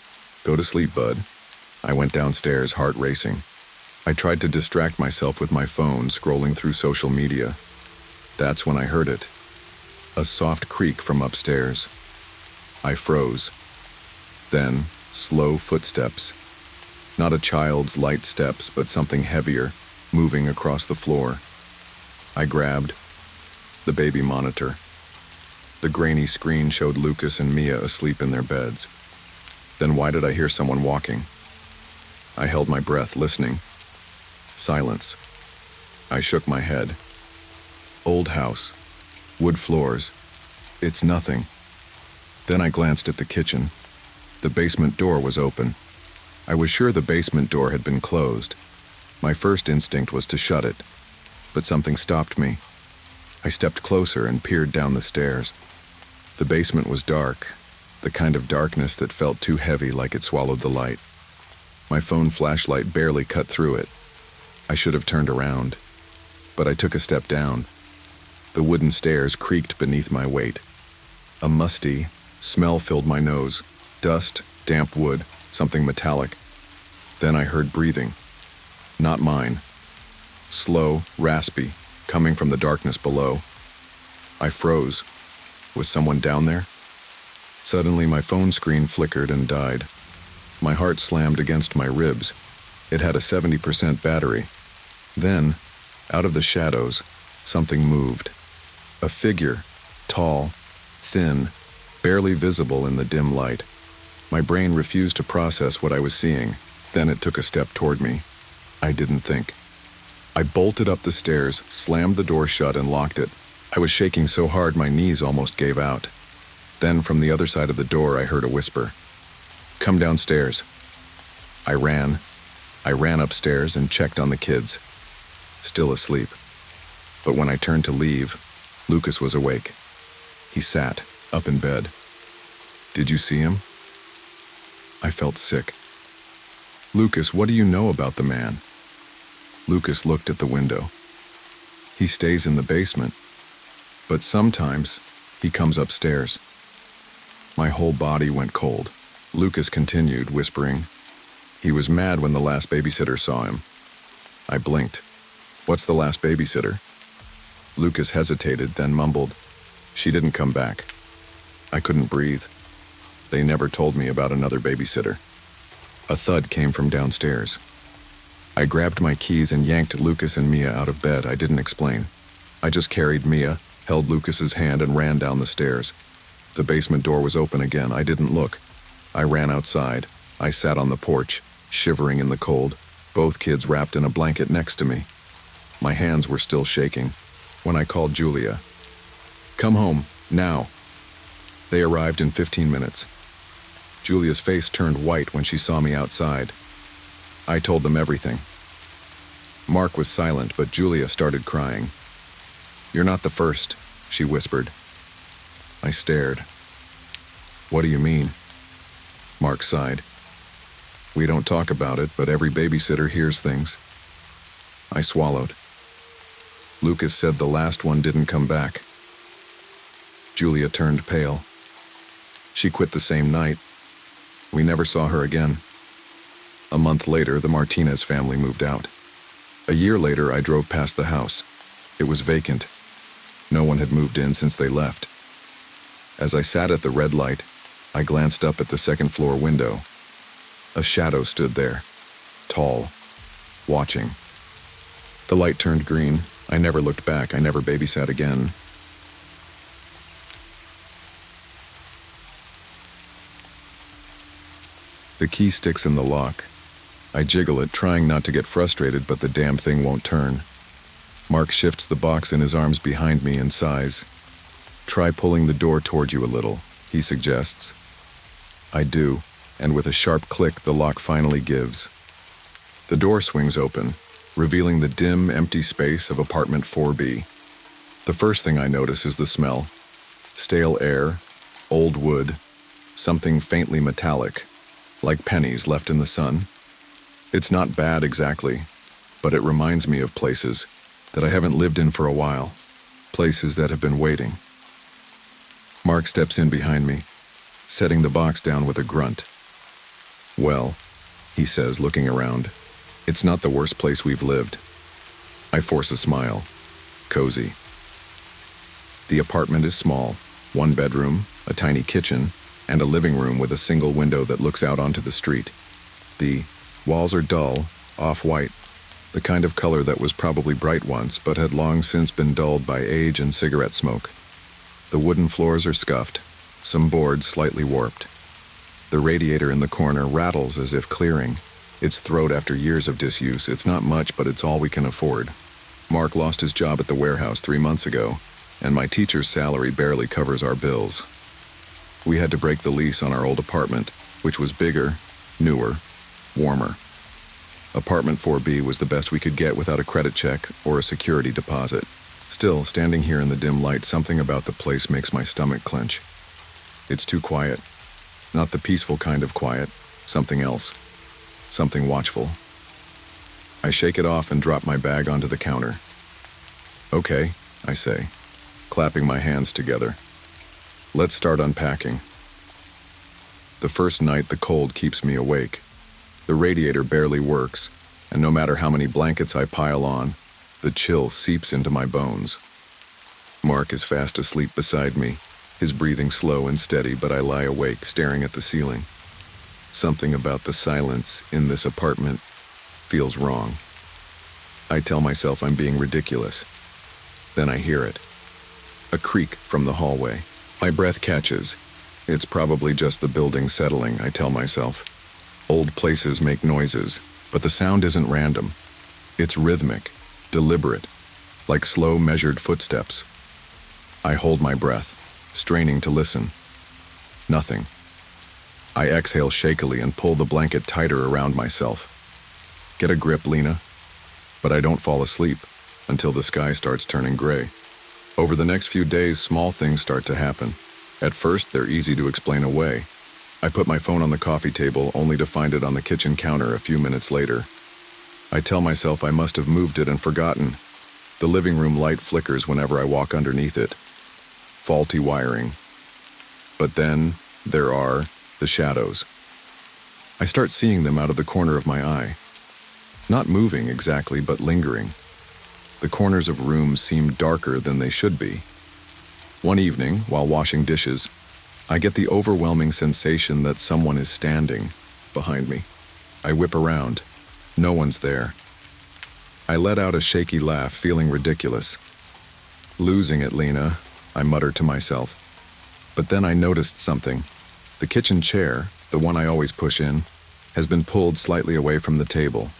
"Go to sleep, bud." I went downstairs, heart racing. I tried to distract myself with my phone, scrolling through social media. That's when I heard it. A soft creak from upstairs. I froze. Then, slow footsteps. Not a child's light steps, but something heavier, moving across the floor. I grabbed the baby monitor. The grainy screen showed Lucas and Mia asleep in their beds. Then why did I hear someone walking? I held my breath, listening. Silence. I shook my head. Old house. Wood floors. It's nothing. Then I glanced at the kitchen. The basement door was open. I was sure the basement door had been closed. My first instinct was to shut it, but something stopped me. I stepped closer and peered down the stairs. The basement was dark, the kind of darkness that felt too heavy, like it swallowed the light. My phone flashlight barely cut through it. I should have turned around, but I took a step down. The wooden stairs creaked beneath my weight. A musty smell filled my nose. Dust, damp wood, something metallic. Then I heard breathing. Not mine. Slow, raspy, coming from the darkness below. I froze. Was someone down there? Suddenly my phone screen flickered and died. My heart slammed against my ribs. It had a 70% battery. Then, out of the shadows, something moved. A figure, tall, thin, barely visible in the dim light. My brain refused to process what I was seeing. Then it took a step toward me. I didn't think. I bolted up the stairs, slammed the door shut, and locked it. I was shaking so hard my knees almost gave out. Then from the other side of the door I heard a whisper. "Come downstairs." I ran. I ran upstairs and checked on the kids. Still asleep. But when I turned to leave, Lucas was awake. He sat, up in bed. Did you see him? I felt sick. Lucas, what do you know about the man? Lucas looked at the window. He stays in the basement, but sometimes he comes upstairs. My whole body went cold. Lucas continued, whispering, he was mad when the last babysitter saw him. I blinked. What's the last babysitter? Lucas hesitated, then mumbled, she didn't come back. I couldn't breathe. They never told me about another babysitter. A thud came from downstairs. I grabbed my keys and yanked Lucas and Mia out of bed. I didn't explain. I just carried Mia, held Lucas's hand, and ran down the stairs. The basement door was open again. I didn't look. I ran outside. I sat on the porch, shivering in the cold, both kids wrapped in a blanket next to me. My hands were still shaking when I called Julia. Come home, now. They arrived in 15 minutes. Julia's face turned white when she saw me outside. I told them everything. Mark was silent, but Julia started crying. You're not the first, she whispered. I stared. What do you mean? Mark sighed. We don't talk about it, but every babysitter hears things. I swallowed. Lucas said the last one didn't come back. Julia turned pale. She quit the same night. We never saw her again. A month later, the Martinez family moved out. A year later, I drove past the house. It was vacant. No one had moved in since they left. As I sat at the red light, I glanced up at the second-floor window. A shadow stood there, tall, watching. The light turned green. I never looked back. I never babysat again. The key sticks in the lock. I jiggle it, trying not to get frustrated, but the damn thing won't turn. Mark shifts the box in his arms behind me and sighs. Try pulling the door toward you a little, he suggests. I do, and with a sharp click, the lock finally gives. The door swings open, revealing the dim, empty space of apartment 4B. The first thing I notice is the smell. Stale air, old wood, something faintly metallic, like pennies left in the sun. It's not bad exactly, but it reminds me of places that I haven't lived in for a while, places that have been waiting. Mark steps in behind me, setting the box down with a grunt. Well, he says, looking around, it's not the worst place we've lived. I force a smile. Cozy. The apartment is small, one bedroom, a tiny kitchen, and a living room with a single window that looks out onto the street. The walls are dull, off-white, the kind of color that was probably bright once but had long since been dulled by age and cigarette smoke. The wooden floors are scuffed, some boards slightly warped. The radiator in the corner rattles as if clearing its throat after years of disuse. It's not much, but it's all we can afford. Mark lost his job at the warehouse 3 months ago, and my teacher's salary barely covers our bills. We had to break the lease on our old apartment, which was bigger, newer, warmer. Apartment 4B was the best we could get without a credit check or a security deposit. Still, standing here in the dim light, something about the place makes my stomach clench. It's too quiet. Not the peaceful kind of quiet, something else. Something watchful. I shake it off and drop my bag onto the counter. Okay, I say, clapping my hands together. Let's start unpacking. The first night, the cold keeps me awake. The radiator barely works, and no matter how many blankets I pile on, the chill seeps into my bones. Mark is fast asleep beside me, his breathing slow and steady, but I lie awake, staring at the ceiling. Something about the silence in this apartment feels wrong. I tell myself I'm being ridiculous. Then I hear it. A creak from the hallway. My breath catches. It's probably just the building settling, I tell myself. Old places make noises, but the sound isn't random. It's rhythmic, deliberate, like slow, measured footsteps. I hold my breath, straining to listen. Nothing. I exhale shakily and pull the blanket tighter around myself. Get a grip, Lena. But I don't fall asleep until the sky starts turning gray. Over the next few days, small things start to happen. At first, they're easy to explain away. I put my phone on the coffee table only to find it on the kitchen counter a few minutes later. I tell myself I must have moved it and forgotten. The living room light flickers whenever I walk underneath it. Faulty wiring. But then, there are the shadows. I start seeing them out of the corner of my eye. Not moving exactly, but lingering. The corners of rooms seem darker than they should be. One evening, while washing dishes, I get the overwhelming sensation that someone is standing behind me. I whip around. No one's there. I let out a shaky laugh, feeling ridiculous. Losing it, Lena, I mutter to myself. But then I noticed something. The kitchen chair, the one I always push in, has been pulled slightly away from the table.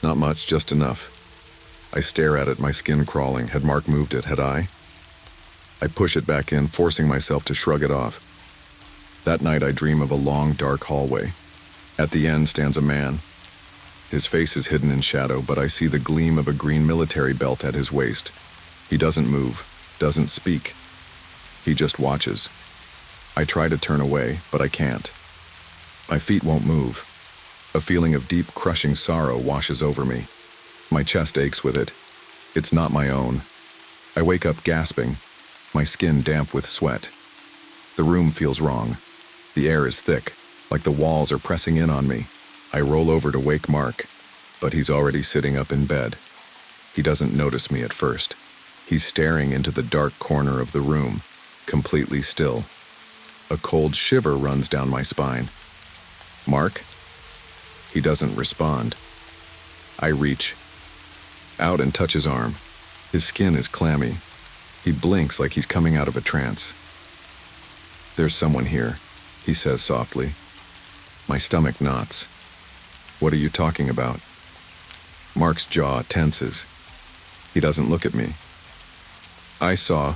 Not much, just enough. I stare at it, my skin crawling. Had Mark moved it, had I? I push it back in, forcing myself to shrug it off. That night I dream of a long, dark hallway. At the end stands a man. His face is hidden in shadow, but I see the gleam of a green military belt at his waist. He doesn't move, doesn't speak. He just watches. I try to turn away, but I can't. My feet won't move. A feeling of deep, crushing sorrow washes over me. My chest aches with it. It's not my own. I wake up gasping, my skin damp with sweat. The room feels wrong. The air is thick, like the walls are pressing in on me. I roll over to wake Mark, but he's already sitting up in bed. He doesn't notice me at first. He's staring into the dark corner of the room, completely still. A cold shiver runs down my spine. Mark? He doesn't respond. I reach out and touch his arm. His skin is clammy. He blinks like he's coming out of a trance. There's someone here, he says softly. My stomach knots. What are you talking about? Mark's jaw tenses. He doesn't look at me. I saw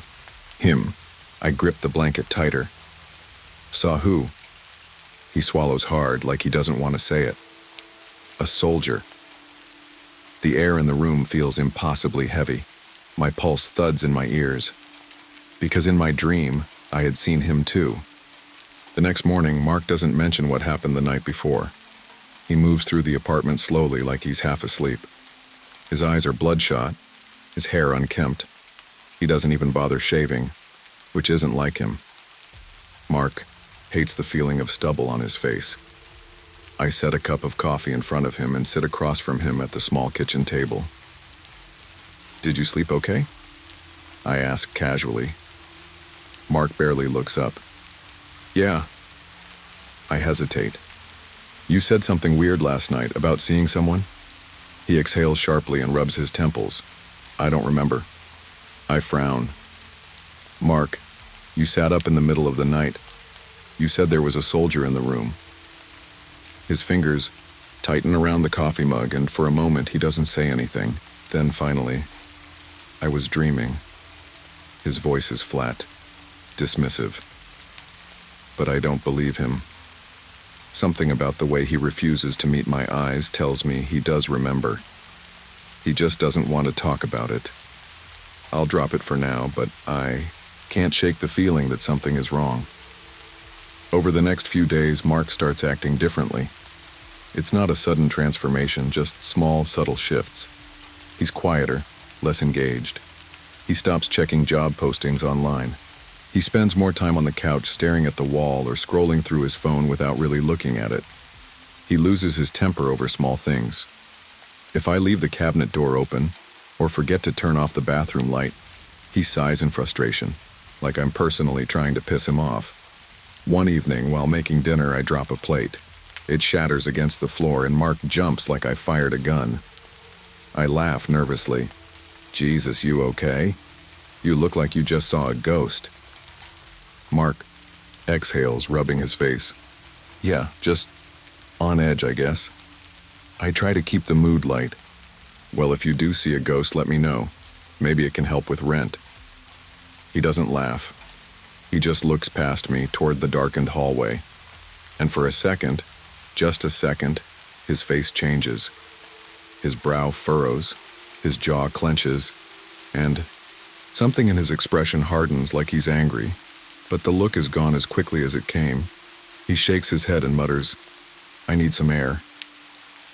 him. I grip the blanket tighter. Saw who? He swallows hard, like he doesn't want to say it. A soldier. The air in the room feels impossibly heavy. My pulse thuds in my ears. Because in my dream, I had seen him too. The next morning, Mark doesn't mention what happened the night before. He moves through the apartment slowly, like he's half asleep. His eyes are bloodshot, his hair unkempt. He doesn't even bother shaving, which isn't like him. Mark hates the feeling of stubble on his face. I set a cup of coffee in front of him and sit across from him at the small kitchen table. Did you sleep okay? I ask casually. Mark barely looks up. Yeah. I hesitate. You said something weird last night about seeing someone? He exhales sharply and rubs his temples. I don't remember. I frown. Mark, you sat up in the middle of the night. You said there was a soldier in the room. His fingers tighten around the coffee mug, and for a moment he doesn't say anything. Then finally, I was dreaming. His voice is flat, dismissive. But I don't believe him. Something about the way he refuses to meet my eyes tells me he does remember. He just doesn't want to talk about it. I'll drop it for now, but I can't shake the feeling that something is wrong. Over the next few days, Mark starts acting differently. It's not a sudden transformation, just small, subtle shifts. He's quieter, less engaged. He stops checking job postings online. He spends more time on the couch staring at the wall or scrolling through his phone without really looking at it. He loses his temper over small things. If I leave the cabinet door open or forget to turn off the bathroom light, he sighs in frustration, like I'm personally trying to piss him off. One evening, while making dinner, I drop a plate. It shatters against the floor and Mark jumps like I fired a gun. I laugh nervously. Jesus, you okay? You look like you just saw a ghost. Mark exhales, rubbing his face. Yeah, just on edge, I guess. I try to keep the mood light. Well, if you do see a ghost, let me know. Maybe it can help with rent. He doesn't laugh. He just looks past me toward the darkened hallway. And for a second, just a second, his face changes. His brow furrows, his jaw clenches, and something in his expression hardens like he's angry, but the look is gone as quickly as it came. He shakes his head and mutters, "I need some air."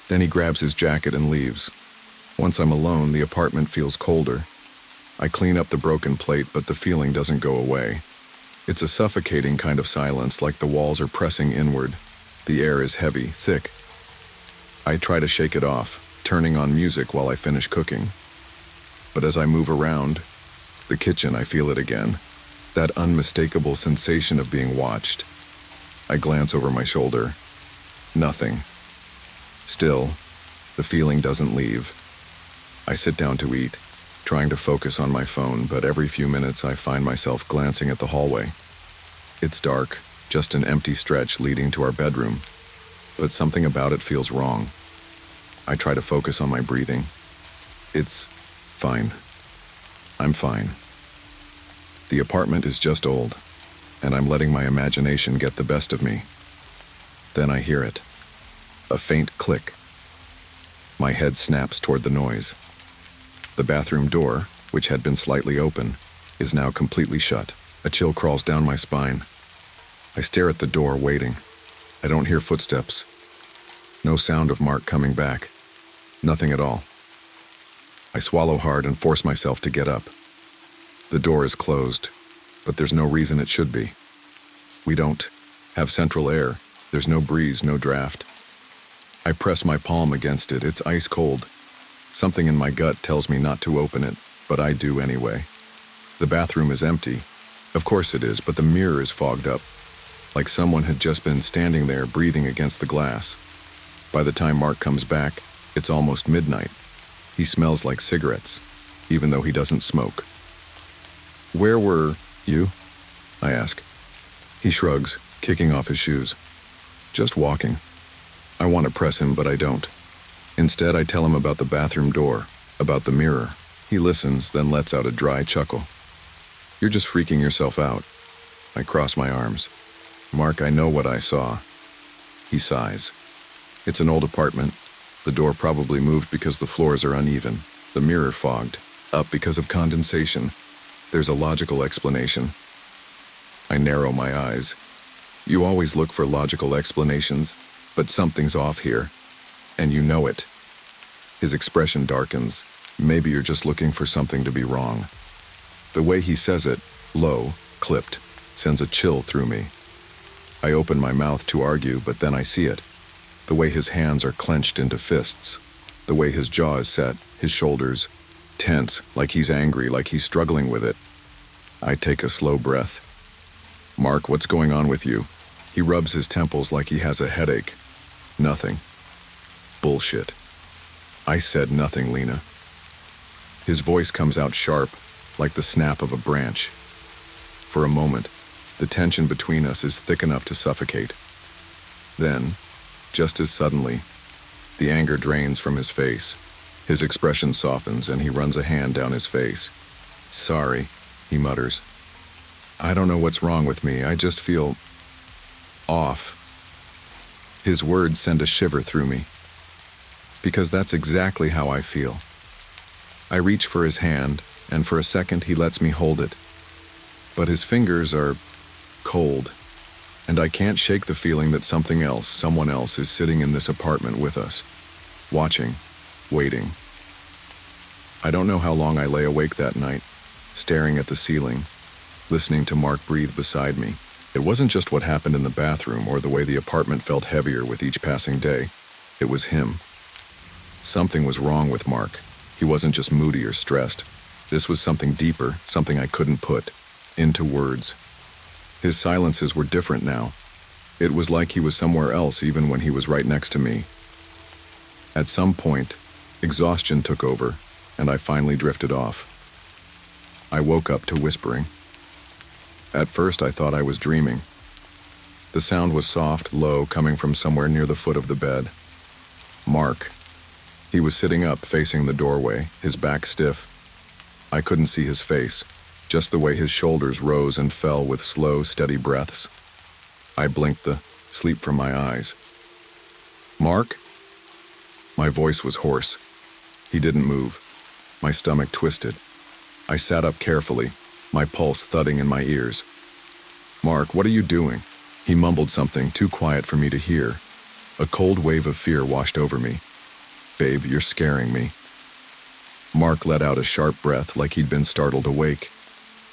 Then he grabs his jacket and leaves. Once I'm alone, the apartment feels colder. I clean up the broken plate, but the feeling doesn't go away. It's a suffocating kind of silence, like the walls are pressing inward. The air is heavy, thick. I try to shake it off, turning on music while I finish cooking. But as I move around the kitchen, I feel it again. That unmistakable sensation of being watched. I glance over my shoulder. Nothing. Still, the feeling doesn't leave. I sit down to eat, trying to focus on my phone, but every few minutes I find myself glancing at the hallway. It's dark, just an empty stretch leading to our bedroom, but something about it feels wrong. I try to focus on my breathing. It's fine. I'm fine. The apartment is just old, and I'm letting my imagination get the best of me. Then I hear it. A faint click. My head snaps toward the noise. The bathroom door, which had been slightly open, is now completely shut. A chill crawls down my spine. I stare at the door, waiting. I don't hear footsteps. No sound of Mark coming back. Nothing at all. I swallow hard and force myself to get up. The door is closed, but there's no reason it should be. We don't have central air. There's no breeze, no draft. I press my palm against it. It's ice cold. Something in my gut tells me not to open it, but I do anyway. The bathroom is empty. Of course it is, but the mirror is fogged up, like someone had just been standing there breathing against the glass. By the time Mark comes back, it's almost midnight. He smells like cigarettes, even though he doesn't smoke. "Where were you?" I ask. He shrugs, kicking off his shoes. "Just walking." I want to press him, but I don't. Instead, I tell him about the bathroom door, about the mirror. He listens, then lets out a dry chuckle. "You're just freaking yourself out." I cross my arms. "Mark, I know what I saw." He sighs. "It's an old apartment. The door probably moved because the floors are uneven. The mirror fogged up because of condensation. There's a logical explanation." I narrow my eyes. "You always look for logical explanations, but something's off here, and you know it." His expression darkens. "Maybe you're just looking for something to be wrong." The way he says it, low, clipped, sends a chill through me. I open my mouth to argue, but then I see it. The way his hands are clenched into fists. The way his jaw is set, his shoulders tense, like he's angry, like he's struggling with it. I take a slow breath. "Mark, what's going on with you?" He rubs his temples like he has a headache. "Nothing." "Bullshit." "I said nothing, Lena." His voice comes out sharp, like the snap of a branch. For a moment, the tension between us is thick enough to suffocate. Then, just as suddenly, the anger drains from his face. His expression softens and he runs a hand down his face. "Sorry," he mutters. "I don't know what's wrong with me. I just feel off." His words send a shiver through me, because that's exactly how I feel. I reach for his hand, and for a second he lets me hold it. But his fingers are cold, and I can't shake the feeling that something else, someone else, is sitting in this apartment with us, watching, waiting. I don't know how long I lay awake that night, staring at the ceiling, listening to Mark breathe beside me. It wasn't just what happened in the bathroom or the way the apartment felt heavier with each passing day. It was him. Something was wrong with Mark. He wasn't just moody or stressed. This was something deeper, something I couldn't put into words. His silences were different now. It was like he was somewhere else even when he was right next to me. At some point, exhaustion took over, and I finally drifted off. I woke up to whispering. At first, I thought I was dreaming. The sound was soft, low, coming from somewhere near the foot of the bed. Mark. He was sitting up, facing the doorway, his back stiff. I couldn't see his face, just the way his shoulders rose and fell with slow, steady breaths. I blinked the sleep from my eyes. "Mark?" My voice was hoarse. He didn't move. My stomach twisted. I sat up carefully, my pulse thudding in my ears. "Mark, what are you doing?" He mumbled something too quiet for me to hear. A cold wave of fear washed over me. "Babe, you're scaring me." Mark let out a sharp breath like he'd been startled awake.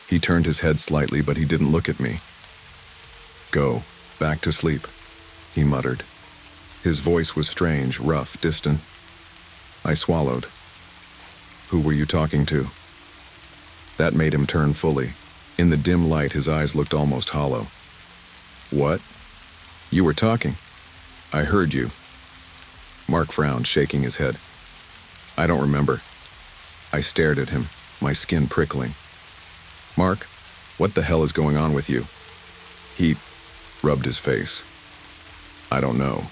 He turned his head slightly, but he didn't look at me. "Go, back to sleep," he muttered. His voice was strange, rough, distant. I swallowed. "Who were you talking to?" That made him turn fully. In the dim light, his eyes looked almost hollow. "What? You were talking. I heard you." Mark frowned, shaking his head. "I don't remember." I stared at him, my skin prickling. "Mark, what the hell is going on with you?" He rubbed his face. "I don't know."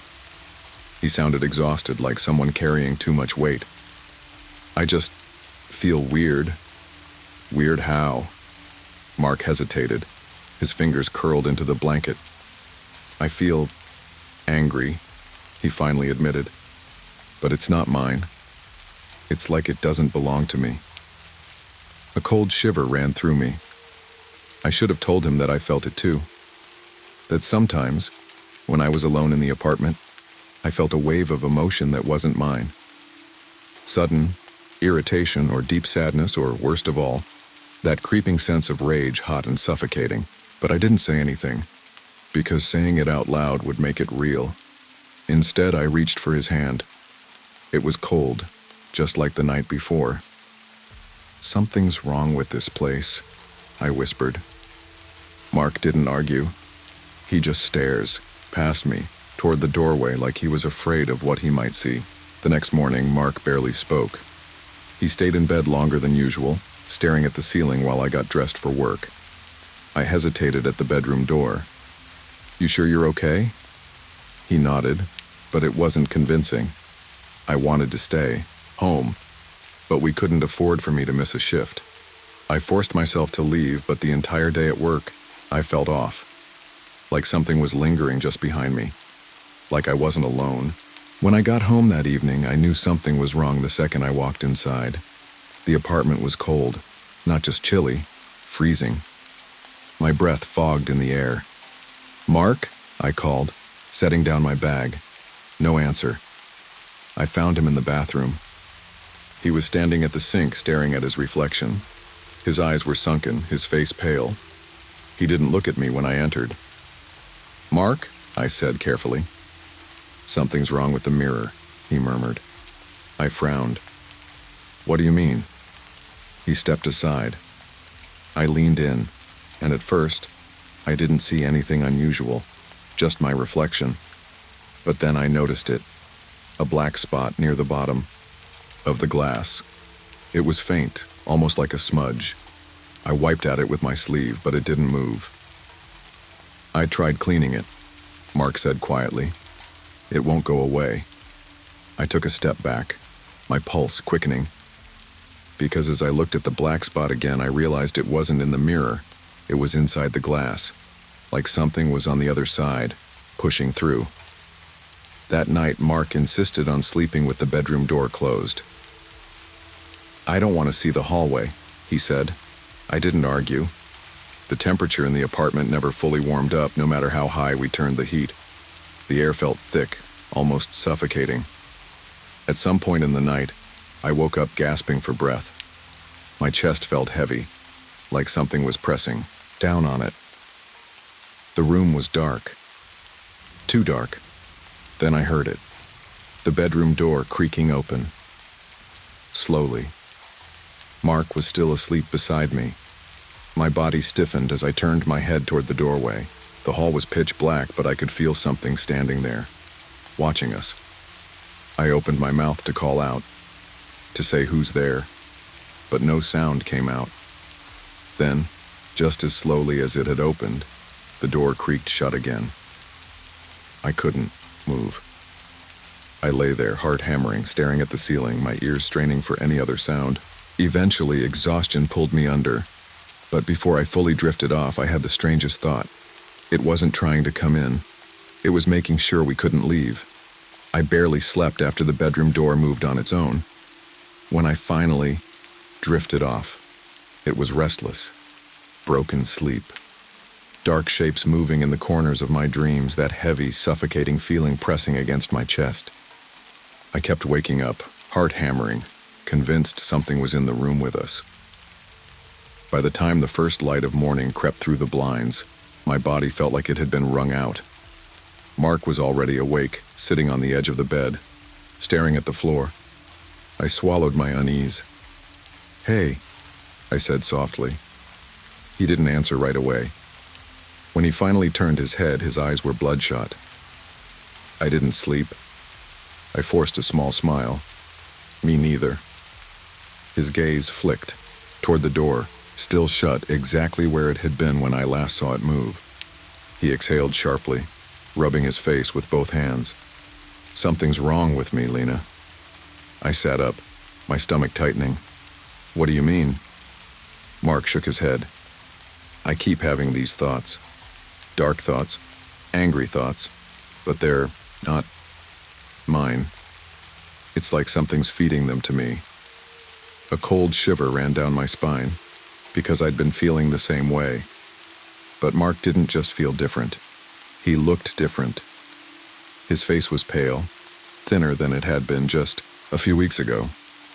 He sounded exhausted, like someone carrying too much weight. "I just feel weird." "Weird how?" Mark hesitated. His fingers curled into the blanket. "I feel angry," he finally admitted. "But it's not mine. It's like it doesn't belong to me." A cold shiver ran through me. I should have told him that I felt it too. That sometimes, when I was alone in the apartment, I felt a wave of emotion that wasn't mine. Sudden irritation or deep sadness, or worst of all, that creeping sense of rage, hot and suffocating. But I didn't say anything, because saying it out loud would make it real. Instead, I reached for his hand. It was cold, just like the night before. "Something's wrong with this place," I whispered. Mark didn't argue. He just stares, past me, toward the doorway like he was afraid of what he might see. The next morning, Mark barely spoke. He stayed in bed longer than usual, staring at the ceiling while I got dressed for work. I hesitated at the bedroom door. "You sure you're okay?" He nodded, but it wasn't convincing. I wanted to stay, home, but we couldn't afford for me to miss a shift. I forced myself to leave, but the entire day at work, I felt off. Like something was lingering just behind me. Like I wasn't alone. When I got home that evening, I knew something was wrong the second I walked inside. The apartment was cold, not just chilly, freezing. My breath fogged in the air. "Mark?" I called, setting down my bag. No answer. I found him in the bathroom. He was standing at the sink, staring at his reflection. His eyes were sunken, his face pale. He didn't look at me when I entered. "Mark?" I said carefully. "Something's wrong with the mirror," he murmured. I frowned. "What do you mean?" He stepped aside. I leaned in, and at first, I didn't see anything unusual, just my reflection. But then I noticed it, a black spot near the bottom of the glass. It was faint, almost like a smudge. I wiped at it with my sleeve, but it didn't move. "I tried cleaning it," Mark said quietly. "It won't go away." I took a step back, my pulse quickening. Because as I looked at the black spot again, I realized it wasn't in the mirror. It was inside the glass, like something was on the other side, pushing through. That night, Mark insisted on sleeping with the bedroom door closed. "I don't want to see the hallway," he said. I didn't argue. The temperature in the apartment never fully warmed up, no matter how high we turned the heat. The air felt thick, almost suffocating. At some point in the night, I woke up gasping for breath. My chest felt heavy, like something was pressing down on it. The room was dark. Too dark. Then I heard it. The bedroom door creaking open. Slowly. Mark was still asleep beside me. My body stiffened as I turned my head toward the doorway. The hall was pitch black, but I could feel something standing there, watching us. I opened my mouth to call out, to say who's there, but no sound came out. Then, just as slowly as it had opened, the door creaked shut again. I couldn't move. I lay there, heart hammering, staring at the ceiling, my ears straining for any other sound. Eventually, exhaustion pulled me under, but before I fully drifted off, I had the strangest thought. It wasn't trying to come in. It was making sure we couldn't leave. I barely slept after the bedroom door moved on its own. When I finally drifted off, it was restless, broken sleep. dark shapes moving in the corners of my dreams, that heavy, suffocating feeling pressing against my chest. I kept waking up, heart hammering, convinced something was in the room with us. By the time the first light of morning crept through the blinds, my body felt like it had been wrung out. Mark was already awake, sitting on the edge of the bed, staring at the floor. I swallowed my unease. "Hey," I said softly. He didn't answer right away. When he finally turned his head, his eyes were bloodshot. "I didn't sleep." I forced a small smile. "Me neither." His gaze flicked toward the door, still shut exactly where it had been when I last saw it move. He exhaled sharply, rubbing his face with both hands. "Something's wrong with me, Lena." I sat up, my stomach tightening. "What do you mean?" Mark shook his head. "I keep having these thoughts. Dark thoughts, angry thoughts, but they're not mine. It's like something's feeding them to me." A cold shiver ran down my spine, because I'd been feeling the same way. But Mark didn't just feel different. He looked different. His face was pale, thinner than it had been just a few weeks ago.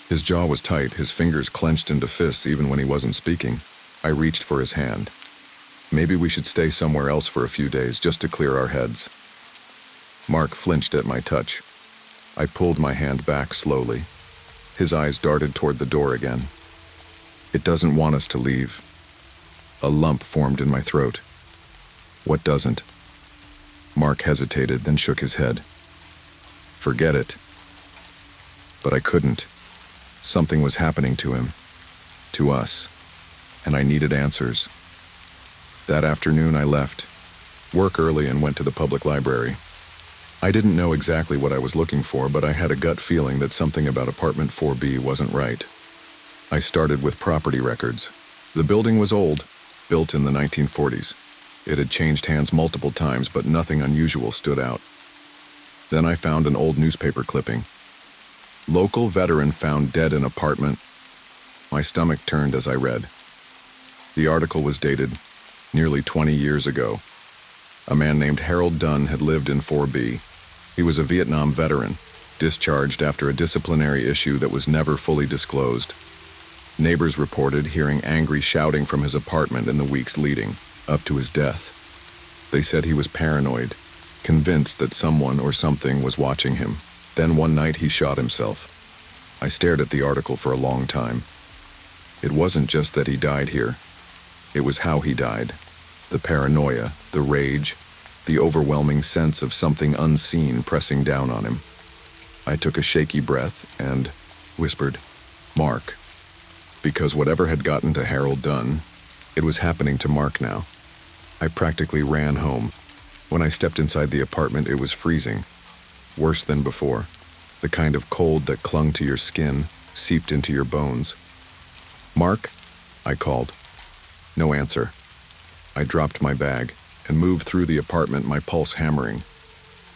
His jaw was tight, his fingers clenched into fists even when he wasn't speaking. I reached for his hand. "Maybe we should stay somewhere else for a few days, just to clear our heads." Mark flinched at my touch. I pulled my hand back slowly. His eyes darted toward the door again. "It doesn't want us to leave." A lump formed in my throat. "What doesn't?" Mark hesitated, then shook his head. "Forget it." But I couldn't. Something was happening to him, to us, and I needed answers. That afternoon I left work early and went to the public library. I didn't know exactly what I was looking for, but I had a gut feeling that something about apartment 4B wasn't right. I started with property records. The building was old, built in the 1940s. It had changed hands multiple times, but nothing unusual stood out. Then I found an old newspaper clipping. "Local veteran found dead in apartment." My stomach turned as I read. The article was dated nearly 20 years ago. A man named Harold Dunn had lived in 4B. He was a Vietnam veteran, discharged after a disciplinary issue that was never fully disclosed. Neighbors reported hearing angry shouting from his apartment in the weeks leading up to his death. They said he was paranoid, convinced that someone or something was watching him. Then one night he shot himself. I stared at the article for a long time. It wasn't just that he died here. It was how he died. The paranoia, the rage, the overwhelming sense of something unseen pressing down on him. I took a shaky breath and whispered, "Mark." Because whatever had gotten to Harold Dunn, it was happening to Mark now. I practically ran home. When I stepped inside the apartment, it was freezing. Worse than before. The kind of cold that clung to your skin, seeped into your bones. "Mark?" I called. No answer. I dropped my bag and moved through the apartment, my pulse hammering.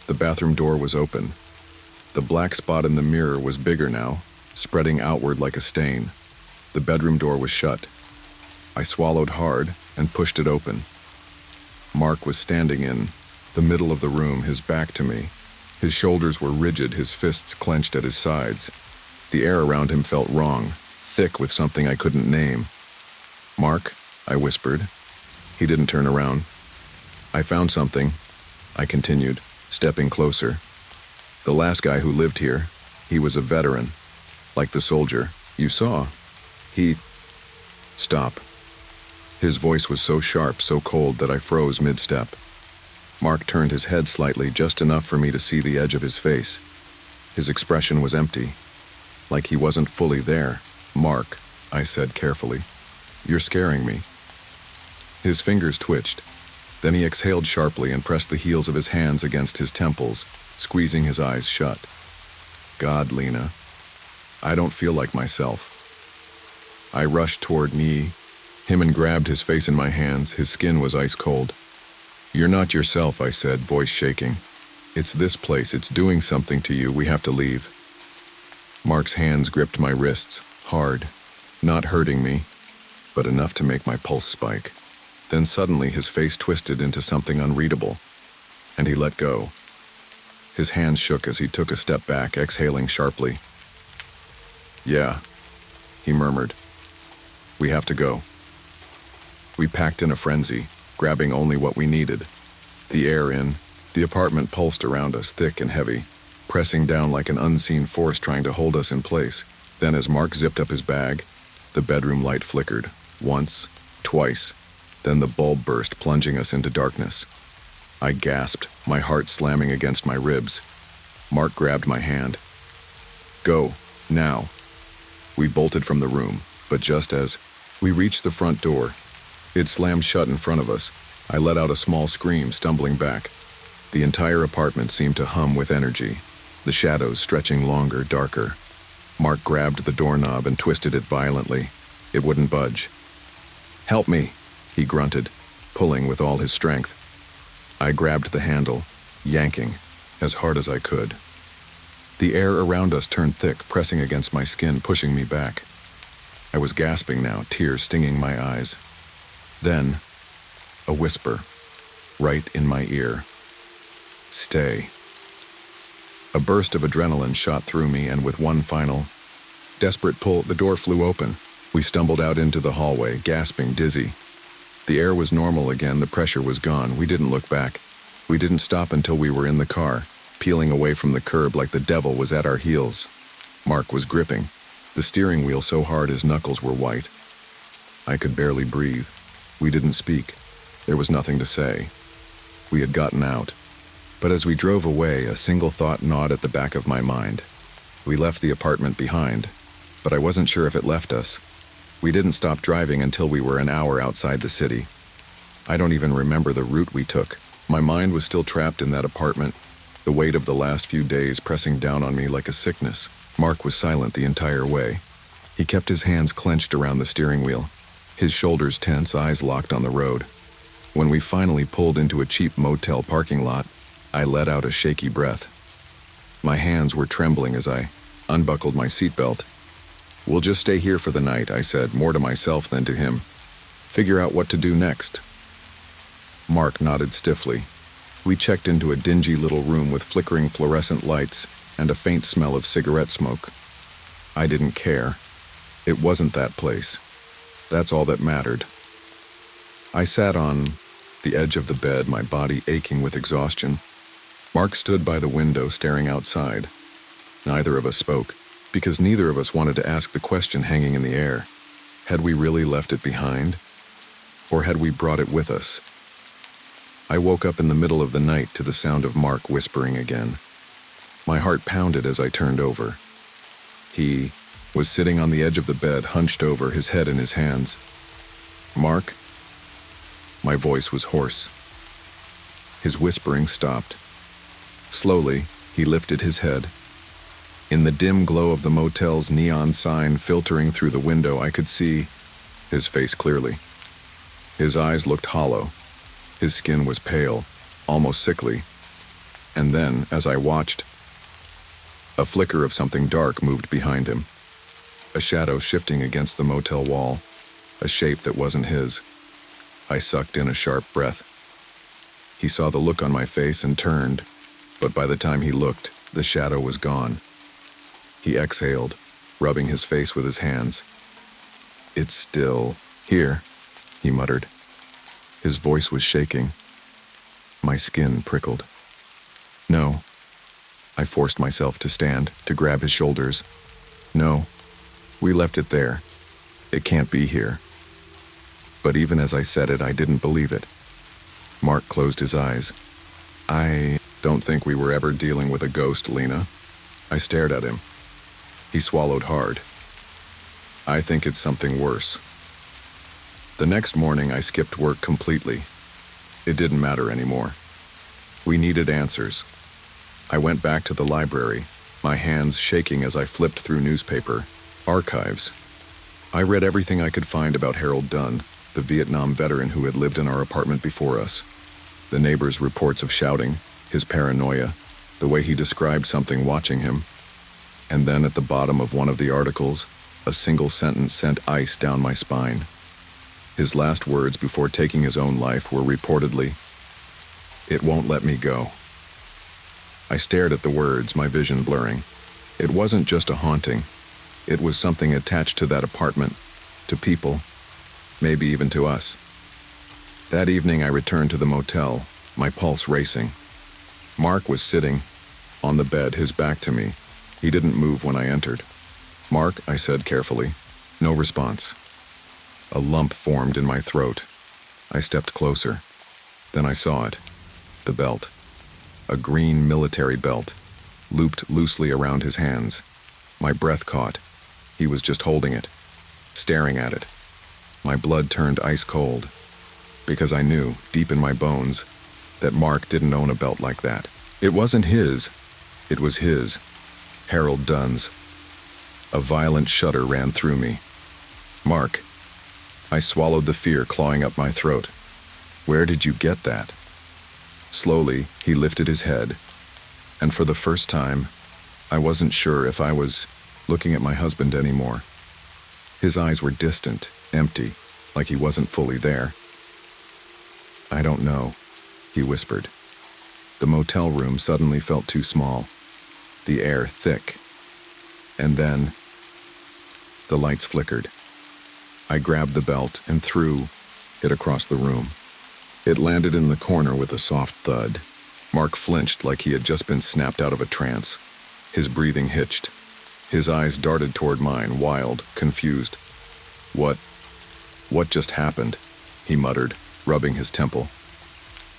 The bathroom door was open. The black spot in the mirror was bigger now, spreading outward like a stain. The bedroom door was shut. I swallowed hard and pushed it open. Mark was standing in the middle of the room, his back to me. His shoulders were rigid, his fists clenched at his sides. The air around him felt wrong, thick with something I couldn't name. "Mark?" I whispered. He didn't turn around. "I found something," I continued, stepping closer. "The last guy who lived here, he was a veteran, like the soldier you saw. He..." "Stop." His voice was so sharp, so cold that I froze mid-step. Mark turned his head slightly, just enough for me to see the edge of his face. His expression was empty, like he wasn't fully there. "Mark," I said carefully, "you're scaring me." His fingers twitched. Then he exhaled sharply and pressed the heels of his hands against his temples, squeezing his eyes shut. "God, Lena, I don't feel like myself." I rushed toward him and grabbed his face in my hands. His skin was ice cold. "You're not yourself," I said, voice shaking. "It's this place. It's doing something to you. We have to leave." Mark's hands gripped my wrists, hard, not hurting me, but enough to make my pulse spike. Then suddenly his face twisted into something unreadable, and he let go. His hands shook as he took a step back, exhaling sharply. "Yeah," he murmured. "We have to go." We packed in a frenzy, grabbing only what we needed. The air in the apartment pulsed around us, thick and heavy, pressing down like an unseen force trying to hold us in place. Then as Mark zipped up his bag, the bedroom light flickered, once, twice, then the bulb burst, plunging us into darkness. I gasped, my heart slamming against my ribs. Mark grabbed my hand. "Go, now." We bolted from the room, but just as we reached the front door, it slammed shut in front of us. I let out a small scream, stumbling back. The entire apartment seemed to hum with energy, the shadows stretching longer, darker. Mark grabbed the doorknob and twisted it violently. It wouldn't budge. "Help me," he grunted, pulling with all his strength. I grabbed the handle, yanking as hard as I could. The air around us turned thick, pressing against my skin, pushing me back. I was gasping now, tears stinging my eyes. Then, a whisper, right in my ear. "Stay." A burst of adrenaline shot through me, and with one final, desperate pull, the door flew open. We stumbled out into the hallway, gasping, dizzy. The air was normal again, the pressure was gone. We didn't look back. We didn't stop until we were in the car, peeling away from the curb like the devil was at our heels. Mark was gripping the steering wheel so hard his knuckles were white. I could barely breathe. We didn't speak. There was nothing to say. We had gotten out. But as we drove away, a single thought gnawed at the back of my mind. We left the apartment behind, but I wasn't sure if it left us. We didn't stop driving until we were an hour outside the city. I don't even remember the route we took. My mind was still trapped in that apartment, the weight of the last few days pressing down on me like a sickness. Mark was silent the entire way. He kept his hands clenched around the steering wheel, his shoulders tense, eyes locked on the road. When we finally pulled into a cheap motel parking lot, I let out a shaky breath. My hands were trembling as I unbuckled my seatbelt. "We'll just stay here for the night," I said, more to myself than to him. "Figure out what to do next." Mark nodded stiffly. We checked into a dingy little room with flickering fluorescent lights and a faint smell of cigarette smoke. I didn't care. It wasn't that place. That's all that mattered. I sat on the edge of the bed, my body aching with exhaustion. Mark stood by the window, staring outside. Neither of us spoke, because neither of us wanted to ask the question hanging in the air. Had we really left it behind? Or had we brought it with us? I woke up in the middle of the night to the sound of Mark whispering again. My heart pounded as I turned over. He was sitting on the edge of the bed, hunched over, his head in his hands. "Mark?" My voice was hoarse. His whispering stopped. Slowly, he lifted his head. In the dim glow of the motel's neon sign filtering through the window, I could see his face clearly. His eyes looked hollow. His skin was pale, almost sickly. And then, as I watched, a flicker of something dark moved behind him. A shadow shifting against the motel wall, a shape that wasn't his. I sucked in a sharp breath. He saw the look on my face and turned, but by the time he looked, the shadow was gone. He exhaled, rubbing his face with his hands. "It's still here," he muttered. His voice was shaking. My skin prickled. "No." I forced myself to stand, to grab his shoulders. "No, we left it there. It can't be here." But even as I said it, I didn't believe it. Mark closed his eyes. "I don't think we were ever dealing with a ghost, Lena." I stared at him. He swallowed hard. "I think it's something worse." The next morning, I skipped work completely. It didn't matter anymore. We needed answers. I went back to the library, my hands shaking as I flipped through newspaper, archives. I read everything I could find about Harold Dunn, the Vietnam veteran who had lived in our apartment before us. The neighbors' reports of shouting, his paranoia, the way he described something watching him. And then at the bottom of one of the articles, a single sentence sent ice down my spine. His last words before taking his own life were reportedly, "It won't let me go." I stared at the words, my vision blurring. It wasn't just a haunting. It was something attached to that apartment, to people, maybe even to us. That evening I returned to the motel, my pulse racing. Mark was sitting on the bed, his back to me. He didn't move when I entered. "Mark," I said carefully. No response. A lump formed in my throat. I stepped closer. Then I saw it. The belt. A green military belt, looped loosely around his hands. My breath caught. He was just holding it, staring at it. My blood turned ice cold, because I knew, deep in my bones, that Mark didn't own a belt like that. It wasn't his. It was his. Harold Dunn's. A violent shudder ran through me. "Mark." I swallowed the fear clawing up my throat. "Where did you get that?" Slowly, he lifted his head, and for the first time, I wasn't sure if I was looking at my husband anymore. His eyes were distant, empty, like he wasn't fully there. "I don't know," he whispered. The motel room suddenly felt too small, the air thick. And then, the lights flickered. I grabbed the belt and threw it across the room. It landed in the corner with a soft thud. Mark flinched like he had just been snapped out of a trance. His breathing hitched. His eyes darted toward mine, wild, confused. What just happened?" he muttered, rubbing his temple.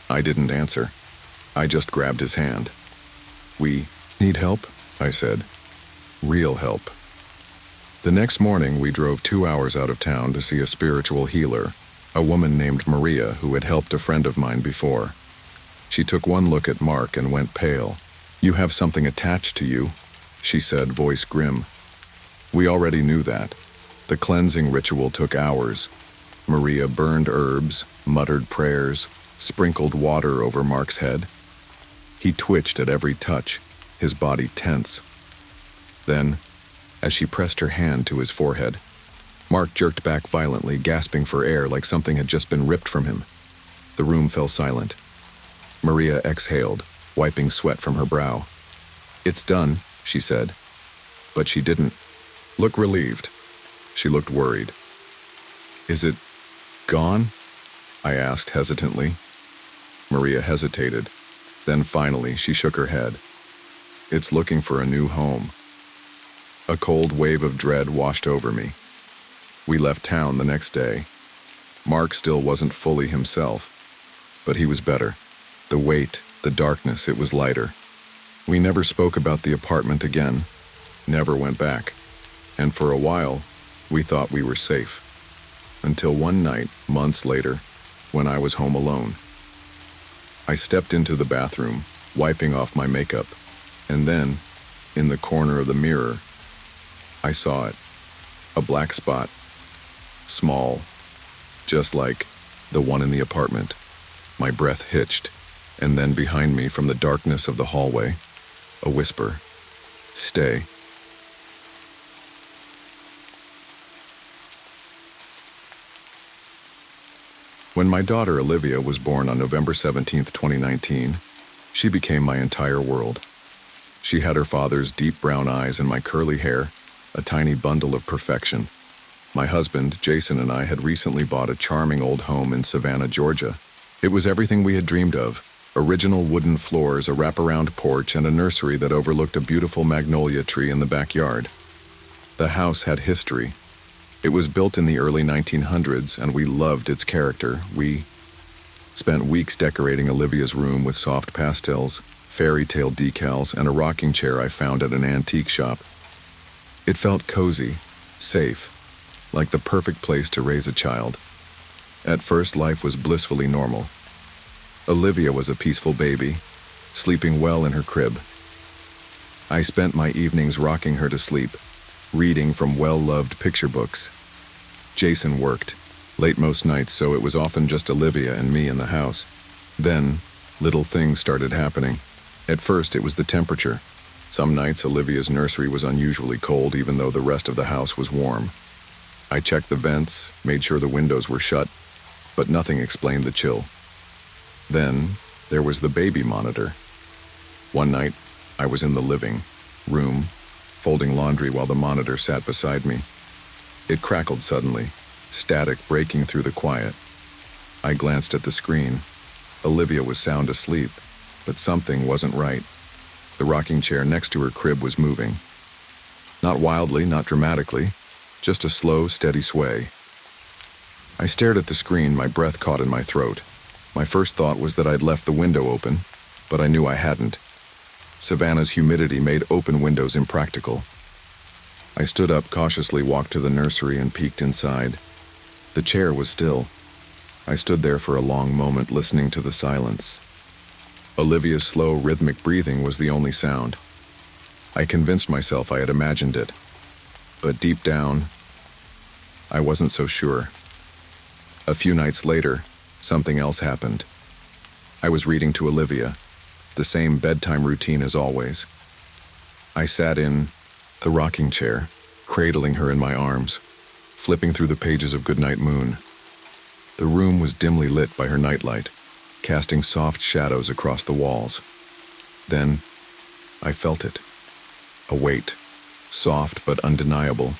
I didn't answer. I just grabbed his hand. "We need help?" I said. "Real help." The next morning, we drove 2 hours out of town to see a spiritual healer, a woman named Maria who had helped a friend of mine before. She took one look at Mark and went pale. "You have something attached to you," she said, voice grim. We already knew that. The cleansing ritual took hours. Maria burned herbs, muttered prayers, sprinkled water over Mark's head. He twitched at every touch, his body tense. Then, as she pressed her hand to his forehead, Mark jerked back violently, gasping for air like something had just been ripped from him. The room fell silent. Maria exhaled, wiping sweat from her brow. "It's done," she said. But she didn't look relieved. She looked worried. "Is it gone?" I asked hesitantly. Maria hesitated. Then finally she shook her head. "It's looking for a new home." A cold wave of dread washed over me. We left town the next day. Mark still wasn't fully himself, but he was better. The weight, the darkness, it was lighter. We never spoke about the apartment again, never went back, and for a while, we thought we were safe. Until one night, months later, when I was home alone. I stepped into the bathroom, wiping off my makeup, and then, in the corner of the mirror, I saw it. A black spot. Small, just like the one in the apartment. My breath hitched, and then behind me from the darkness of the hallway, a whisper, "Stay." When my daughter Olivia was born on November 17th, 2019, she became my entire world. She had her father's deep brown eyes and my curly hair, a tiny bundle of perfection. My husband, Jason, and I had recently bought a charming old home in Savannah, Georgia. It was everything we had dreamed of: original wooden floors, a wraparound porch, and a nursery that overlooked a beautiful magnolia tree in the backyard. The house had history. It was built in the early 1900s, and we loved its character. We spent weeks decorating Olivia's room with soft pastels, fairy tale decals, and a rocking chair I found at an antique shop. It felt cozy, safe, like the perfect place to raise a child. At first, life was blissfully normal. Olivia was a peaceful baby, sleeping well in her crib. I spent my evenings rocking her to sleep, reading from well-loved picture books. Jason worked, late most nights, so it was often just Olivia and me in the house. Then, little things started happening. At first, it was the temperature. Some nights, Olivia's nursery was unusually cold, even though the rest of the house was warm. I checked the vents, made sure the windows were shut, but nothing explained the chill. Then, there was the baby monitor. One night, I was in the living room, folding laundry while the monitor sat beside me. It crackled suddenly, static breaking through the quiet. I glanced at the screen. Olivia was sound asleep, but something wasn't right. The rocking chair next to her crib was moving. Not wildly, not dramatically, just a slow, steady sway. I stared at the screen, my breath caught in my throat. My first thought was that I'd left the window open, but I knew I hadn't. Savannah's humidity made open windows impractical. I stood up, cautiously walked to the nursery and peeked inside. The chair was still. I stood there for a long moment, listening to the silence. Olivia's slow, rhythmic breathing was the only sound. I convinced myself I had imagined it. But deep down, I wasn't so sure. A few nights later, something else happened. I was reading to Olivia, the same bedtime routine as always. I sat in the rocking chair, cradling her in my arms, flipping through the pages of Goodnight Moon. The room was dimly lit by her nightlight, casting soft shadows across the walls. Then, I felt it. A weight, soft but undeniable,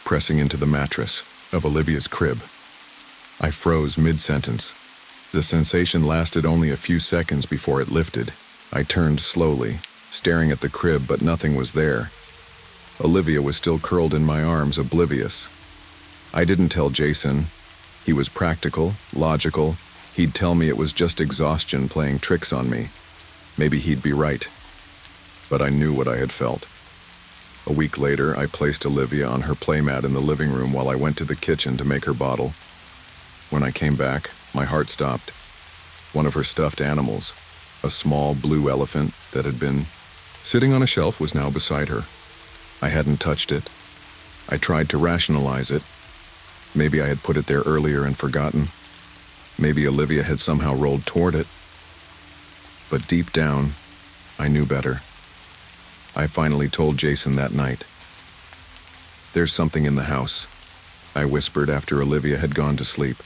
pressing into the mattress of Olivia's crib. I froze mid-sentence. The sensation lasted only a few seconds before it lifted. I turned slowly, staring at the crib, but nothing was there. Olivia was still curled in my arms, oblivious. I didn't tell Jason. He was practical, logical. He'd tell me it was just exhaustion playing tricks on me. Maybe he'd be right. But I knew what I had felt. A week later, I placed Olivia on her playmat in the living room while I went to the kitchen to make her bottle. When I came back, my heart stopped. One of her stuffed animals, a small blue elephant that had been sitting on a shelf, was now beside her. I hadn't touched it. I tried to rationalize it. Maybe I had put it there earlier and forgotten. Maybe Olivia had somehow rolled toward it. But deep down, I knew better. I finally told Jason that night. "There's something in the house," I whispered after Olivia had gone to sleep.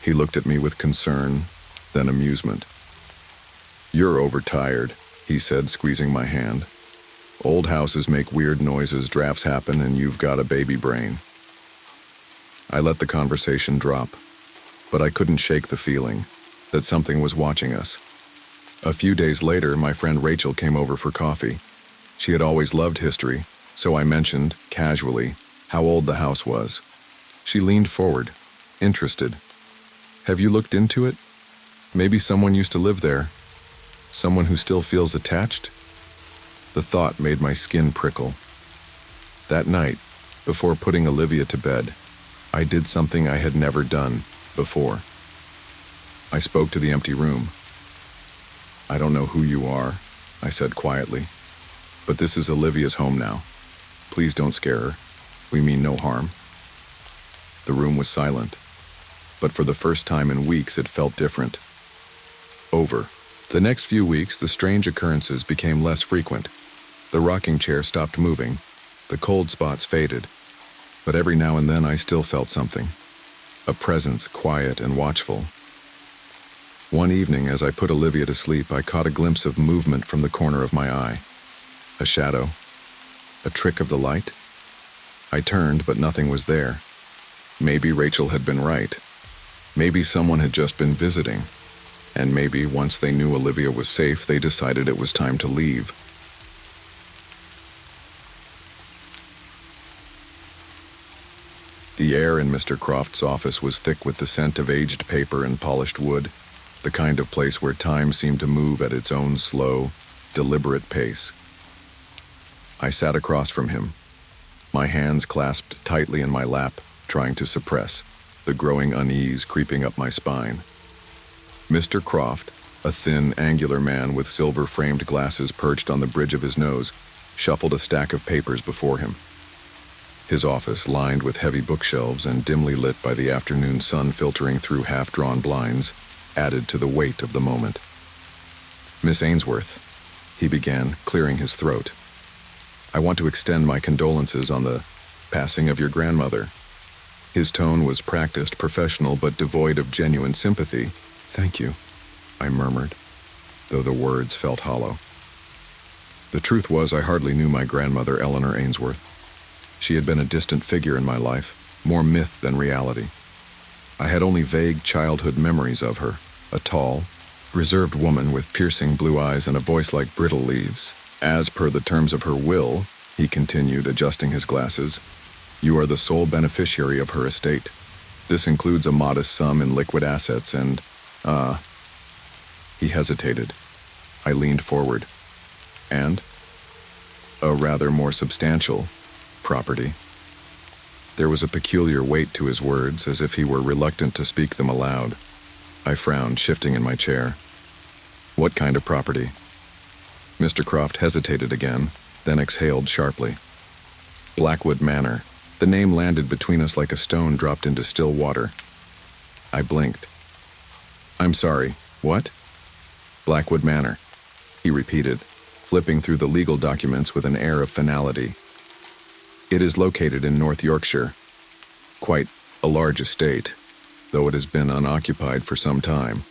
He looked at me with concern, then amusement. "You're overtired," he said, squeezing my hand. "Old houses make weird noises, drafts happen, and you've got a baby brain." I let the conversation drop, but I couldn't shake the feeling that something was watching us. A few days later, my friend Rachel came over for coffee. She had always loved history, so I mentioned, casually, how old the house was. She leaned forward, interested. "Have you looked into it? Maybe someone used to live there. Someone who still feels attached?" The thought made my skin prickle. That night, before putting Olivia to bed, I did something I had never done before. I spoke to the empty room. "I don't know who you are," I said quietly, "but this is Olivia's home now. Please don't scare her. We mean no harm." The room was silent, but for the first time in weeks it felt different. Over the next few weeks, the strange occurrences became less frequent. The rocking chair stopped moving, the cold spots faded, but every now and then I still felt something. A presence, quiet and watchful. One evening, as I put Olivia to sleep, I caught a glimpse of movement from the corner of my eye. A shadow. A trick of the light. I turned, but nothing was there. Maybe Rachel had been right. Maybe someone had just been visiting. And maybe, once they knew Olivia was safe, they decided it was time to leave. The air in Mr. Croft's office was thick with the scent of aged paper and polished wood, the kind of place where time seemed to move at its own slow, deliberate pace. I sat across from him, my hands clasped tightly in my lap, trying to suppress the growing unease creeping up my spine. Mr. Croft, a thin, angular man with silver-framed glasses perched on the bridge of his nose, shuffled a stack of papers before him. His office, lined with heavy bookshelves and dimly lit by the afternoon sun filtering through half-drawn blinds, added to the weight of the moment. "Miss Ainsworth," he began, clearing his throat, "I want to extend my condolences on the passing of your grandmother. His tone was practiced, professional, but devoid of genuine sympathy. "Thank you," I murmured, though the words felt hollow. The truth was, I hardly knew my grandmother, Eleanor Ainsworth. She had been a distant figure in my life, more myth than reality. I had only vague childhood memories of her, a tall, reserved woman with piercing blue eyes and a voice like brittle leaves. "As per the terms of her will," he continued, adjusting his glasses, "you are the sole beneficiary of her estate. This includes a modest sum in liquid assets and, He hesitated. I leaned forward. "And?" "A rather more substantial property." There was a peculiar weight to his words, as if he were reluctant to speak them aloud. I frowned, shifting in my chair. "What kind of property?" Mr. Croft hesitated again, then exhaled sharply. "Blackwood Manor." The name landed between us like a stone dropped into still water. I blinked. "I'm sorry, what?" "Blackwood Manor," he repeated, flipping through the legal documents with an air of finality. "It is located in North Yorkshire. Quite a large estate, though it has been unoccupied for some time."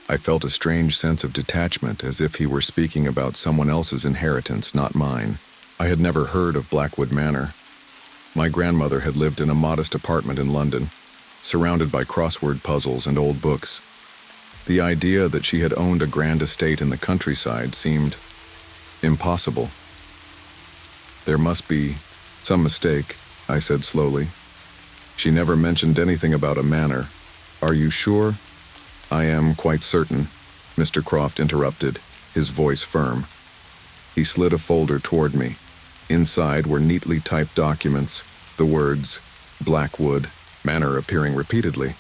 I felt a strange sense of detachment, as if he were speaking about someone else's inheritance, not mine. I had never heard of Blackwood Manor. My grandmother had lived in a modest apartment in London, surrounded by crossword puzzles and old books. The idea that she had owned a grand estate in the countryside seemed impossible. "There must be some mistake," I said slowly. "She never mentioned anything about a manor. Are you sure?" "I am quite certain," Mr. Croft interrupted, his voice firm. He slid a folder toward me. Inside were neatly typed documents, the words Blackwood Manor appearing repeatedly,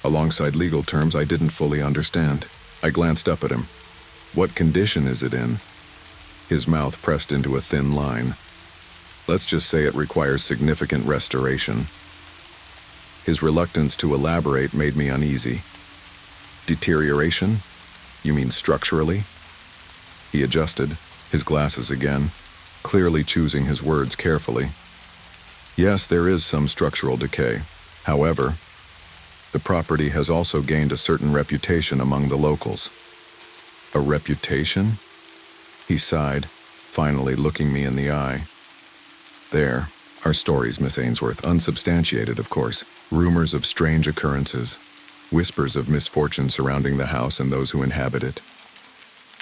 alongside legal terms I didn't fully understand. I glanced up at him. "What condition is it in?" His mouth pressed into a thin line. "Let's just say it requires significant restoration." His reluctance to elaborate made me uneasy. "Deterioration? You mean structurally?" He adjusted, his glasses again, clearly choosing his words carefully. "Yes, there is some structural decay. However, the property has also gained a certain reputation among the locals." "A reputation?" He sighed, finally looking me in the eye. "There are stories, Miss Ainsworth, unsubstantiated, of course, rumors of strange occurrences, whispers of misfortune surrounding the house and those who inhabit it."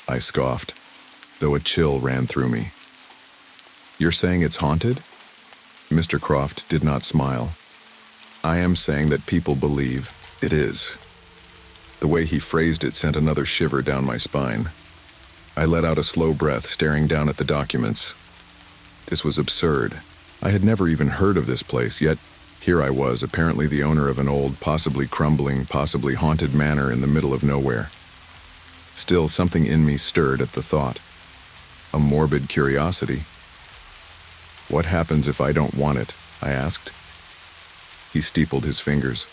I scoffed, though a chill ran through me. "You're saying it's haunted?" Mr. Croft did not smile. "I am saying that people believe it is." The way he phrased it sent another shiver down my spine. I let out a slow breath, staring down at the documents. This was absurd. I had never even heard of this place, yet here I was, apparently the owner of an old, possibly crumbling, possibly haunted manor in the middle of nowhere. Still, something in me stirred at the thought. A morbid curiosity. "What happens if I don't want it?" I asked. He steepled his fingers.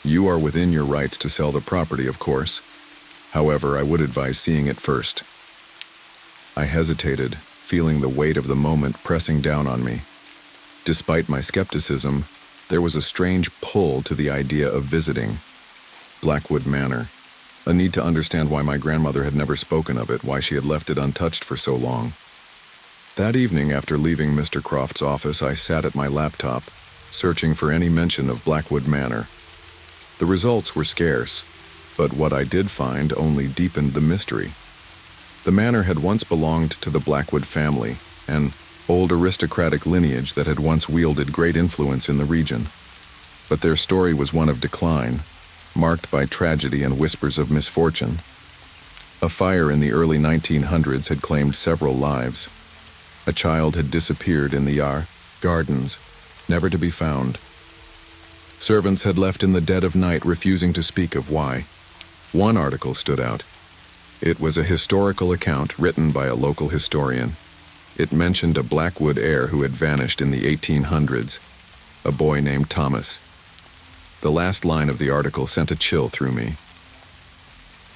"You are within your rights to sell the property, of course. However, I would advise seeing it first." I hesitated, feeling the weight of the moment pressing down on me. Despite my skepticism, there was a strange pull to the idea of visiting Blackwood Manor, a need to understand why my grandmother had never spoken of it, why she had left it untouched for so long. That evening, after leaving Mr. Croft's office, I sat at my laptop, searching for any mention of Blackwood Manor. The results were scarce, but what I did find only deepened the mystery. The manor had once belonged to the Blackwood family, an old aristocratic lineage that had once wielded great influence in the region. But their story was one of decline, marked by tragedy and whispers of misfortune. A fire in the early 1900s had claimed several lives. A child had disappeared in the Yar Gardens, never to be found. Servants had left in the dead of night, refusing to speak of why. One article stood out. It was a historical account written by a local historian. It mentioned a Blackwood heir who had vanished in the 1800s, a boy named Thomas. The last line of the article sent a chill through me.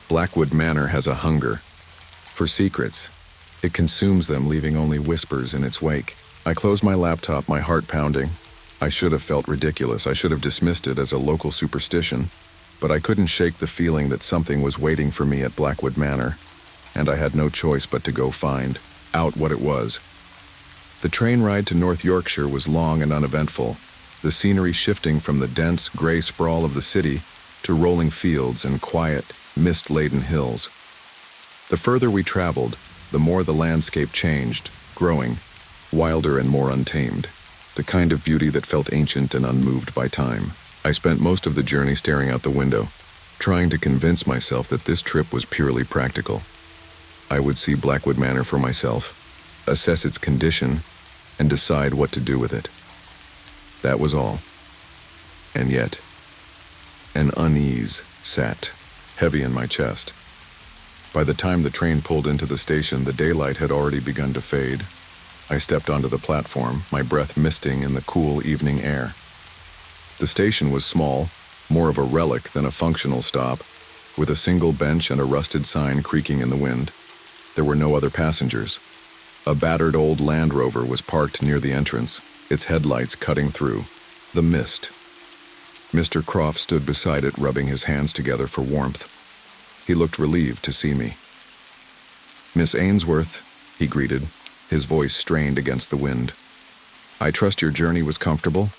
Blackwood Manor has a hunger for secrets. It consumes them, leaving only whispers in its wake. I closed my laptop, my heart pounding. I should have felt ridiculous. I should have dismissed it as a local superstition, but I couldn't shake the feeling that something was waiting for me at Blackwood Manor, and I had no choice but to go find out what it was. The train ride to North Yorkshire was long and uneventful, the scenery shifting from the dense, gray sprawl of the city to rolling fields and quiet, mist-laden hills. The further we traveled, the more the landscape changed, growing, wilder and more untamed, the kind of beauty that felt ancient and unmoved by time. I spent most of the journey staring out the window, trying to convince myself that this trip was purely practical. I would see Blackwood Manor for myself, assess its condition, and decide what to do with it. That was all. And yet, an unease sat heavy in my chest. By the time the train pulled into the station, the daylight had already begun to fade. I stepped onto the platform, my breath misting in the cool evening air. The station was small, more of a relic than a functional stop, with a single bench and a rusted sign creaking in the wind. There were no other passengers. A battered old Land Rover was parked near the entrance, its headlights cutting through the mist. Mr. Croft stood beside it, rubbing his hands together for warmth. He looked relieved to see me. "Miss Ainsworth," he greeted, his voice strained against the wind. "I trust your journey was comfortable?"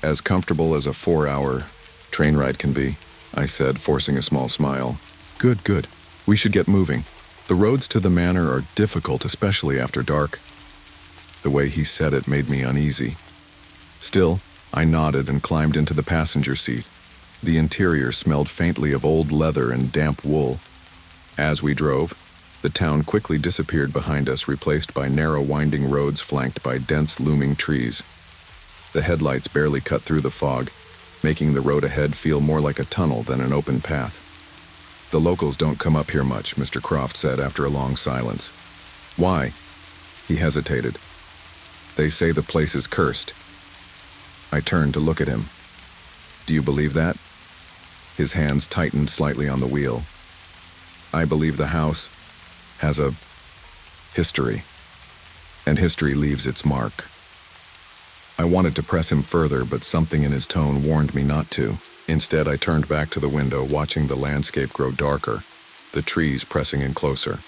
"As comfortable as a 4-hour train ride can be," I said, forcing a small smile. Good. We should get moving. The roads to the manor are difficult, especially after dark." The way he said it made me uneasy. Still, I nodded and climbed into the passenger seat. The interior smelled faintly of old leather and damp wool. As we drove, the town quickly disappeared behind us, replaced by narrow winding roads flanked by dense looming trees. The headlights barely cut through the fog, making the road ahead feel more like a tunnel than an open path. "The locals don't come up here much," Mr. Croft said after a long silence. "Why?" He hesitated. "They say the place is cursed." I turned to look at him. "Do you believe that?" His hands tightened slightly on the wheel. "I believe the house has a history, and history leaves its mark." I wanted to press him further, but something in his tone warned me not to. Instead, I turned back to the window, watching the landscape grow darker, the trees pressing in closer.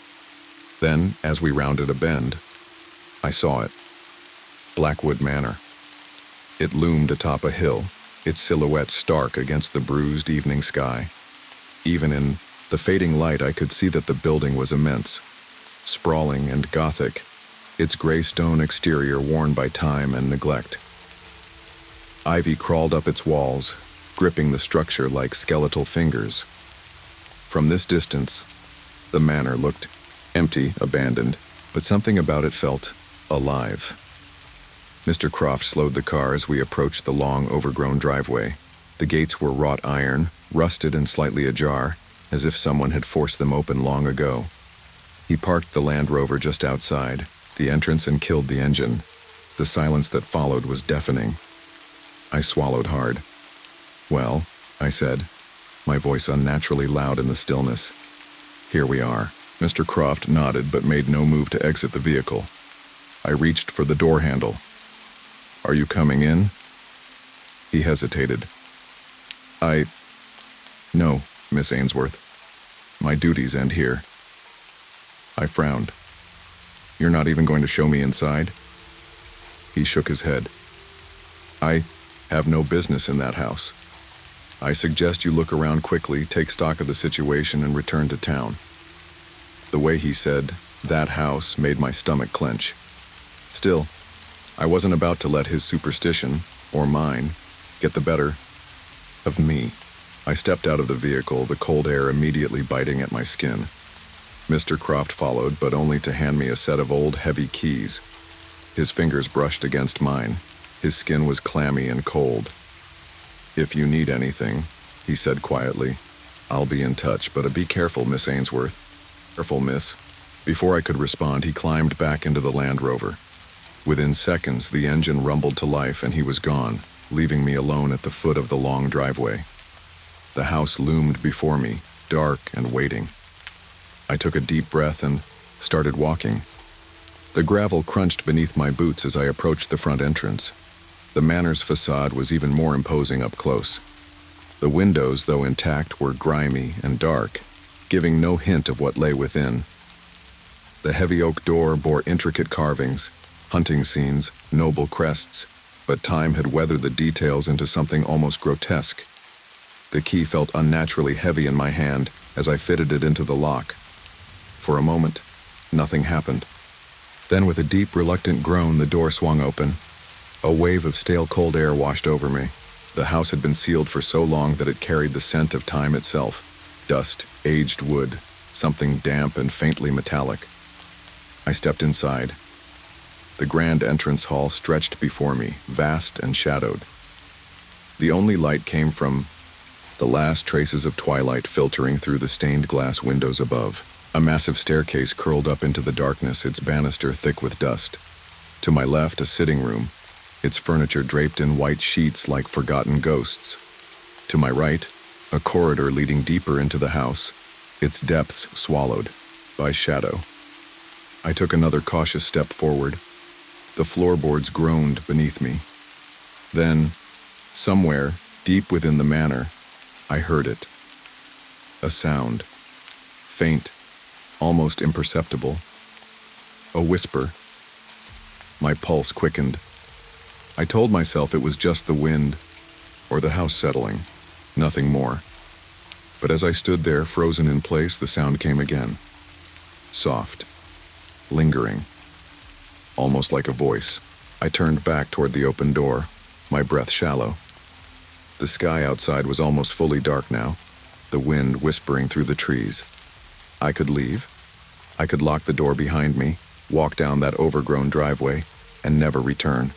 Then, as we rounded a bend, I saw it. Blackwood Manor. It loomed atop a hill, its silhouette stark against the bruised evening sky. Even in the fading light, I could see that the building was immense, sprawling and Gothic, its gray stone exterior worn by time and neglect. Ivy crawled up its walls, gripping the structure like skeletal fingers. From this distance, the manor looked empty, abandoned, but something about it felt alive. Mr. Croft slowed the car as we approached the long, overgrown driveway. The gates were wrought iron, rusted and slightly ajar, as if someone had forced them open long ago. He parked the Land Rover just outside the entrance and killed the engine. The silence that followed was deafening. I swallowed hard. "Well," I said, my voice unnaturally loud in the stillness. "Here we are." Mr. Croft nodded but made no move to exit the vehicle. I reached for the door handle. "Are you coming in?" He hesitated. No, Miss Ainsworth. My duties end here." I frowned. "You're not even going to show me inside?" He shook his head. "I have no business in that house. I suggest you look around quickly, take stock of the situation, and return to town." The way he said, "that house," made my stomach clench. Still, I wasn't about to let his superstition, or mine, get the better of me. I stepped out of the vehicle, the cold air immediately biting at my skin. Mr. Croft followed, but only to hand me a set of old, heavy keys. His fingers brushed against mine. His skin was clammy and cold. "If you need anything," he said quietly, "I'll be in touch, but be careful, Miss Ainsworth." "Careful, miss." Before I could respond, he climbed back into the Land Rover. Within seconds, the engine rumbled to life and he was gone, leaving me alone at the foot of the long driveway. The house loomed before me, dark and waiting. I took a deep breath and started walking. The gravel crunched beneath my boots as I approached the front entrance. The manor's facade was even more imposing up close. The windows, though intact, were grimy and dark, giving no hint of what lay within. The heavy oak door bore intricate carvings, hunting scenes, noble crests, but time had weathered the details into something almost grotesque. The key felt unnaturally heavy in my hand as I fitted it into the lock. For a moment, nothing happened. Then, with a deep, reluctant groan, the door swung open. A wave of stale cold air washed over me. The house had been sealed for so long that it carried the scent of time itself. Dust, aged wood, something damp and faintly metallic. I stepped inside. The grand entrance hall stretched before me, vast and shadowed. The only light came from the last traces of twilight filtering through the stained glass windows above. A massive staircase curled up into the darkness, its banister thick with dust. To my left, a sitting room, its furniture draped in white sheets like forgotten ghosts. To my right, a corridor leading deeper into the house, its depths swallowed by shadow. I took another cautious step forward. The floorboards groaned beneath me. Then, somewhere, deep within the manor, I heard it. A sound. Faint, almost imperceptible. A whisper. My pulse quickened. I told myself it was just the wind, or the house settling, nothing more. But as I stood there, frozen in place, the sound came again. Soft. Lingering. Almost like a voice. I turned back toward the open door, my breath shallow. The sky outside was almost fully dark now, the wind whispering through the trees. I could leave. I could lock the door behind me, walk down that overgrown driveway, and never return.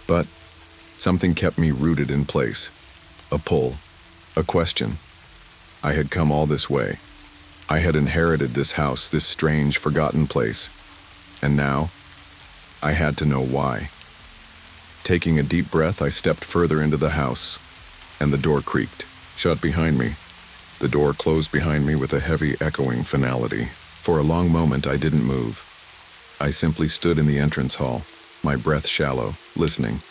But something kept me rooted in place. A pull. A question. I had come all this way. I had inherited this house, this strange, forgotten place. And now, I had to know why. Taking a deep breath, I stepped further into the house, and the door creaked, shut behind me. The door closed behind me with a heavy, echoing finality. For a long moment, I didn't move. I simply stood in the entrance hall, my breath shallow, listening.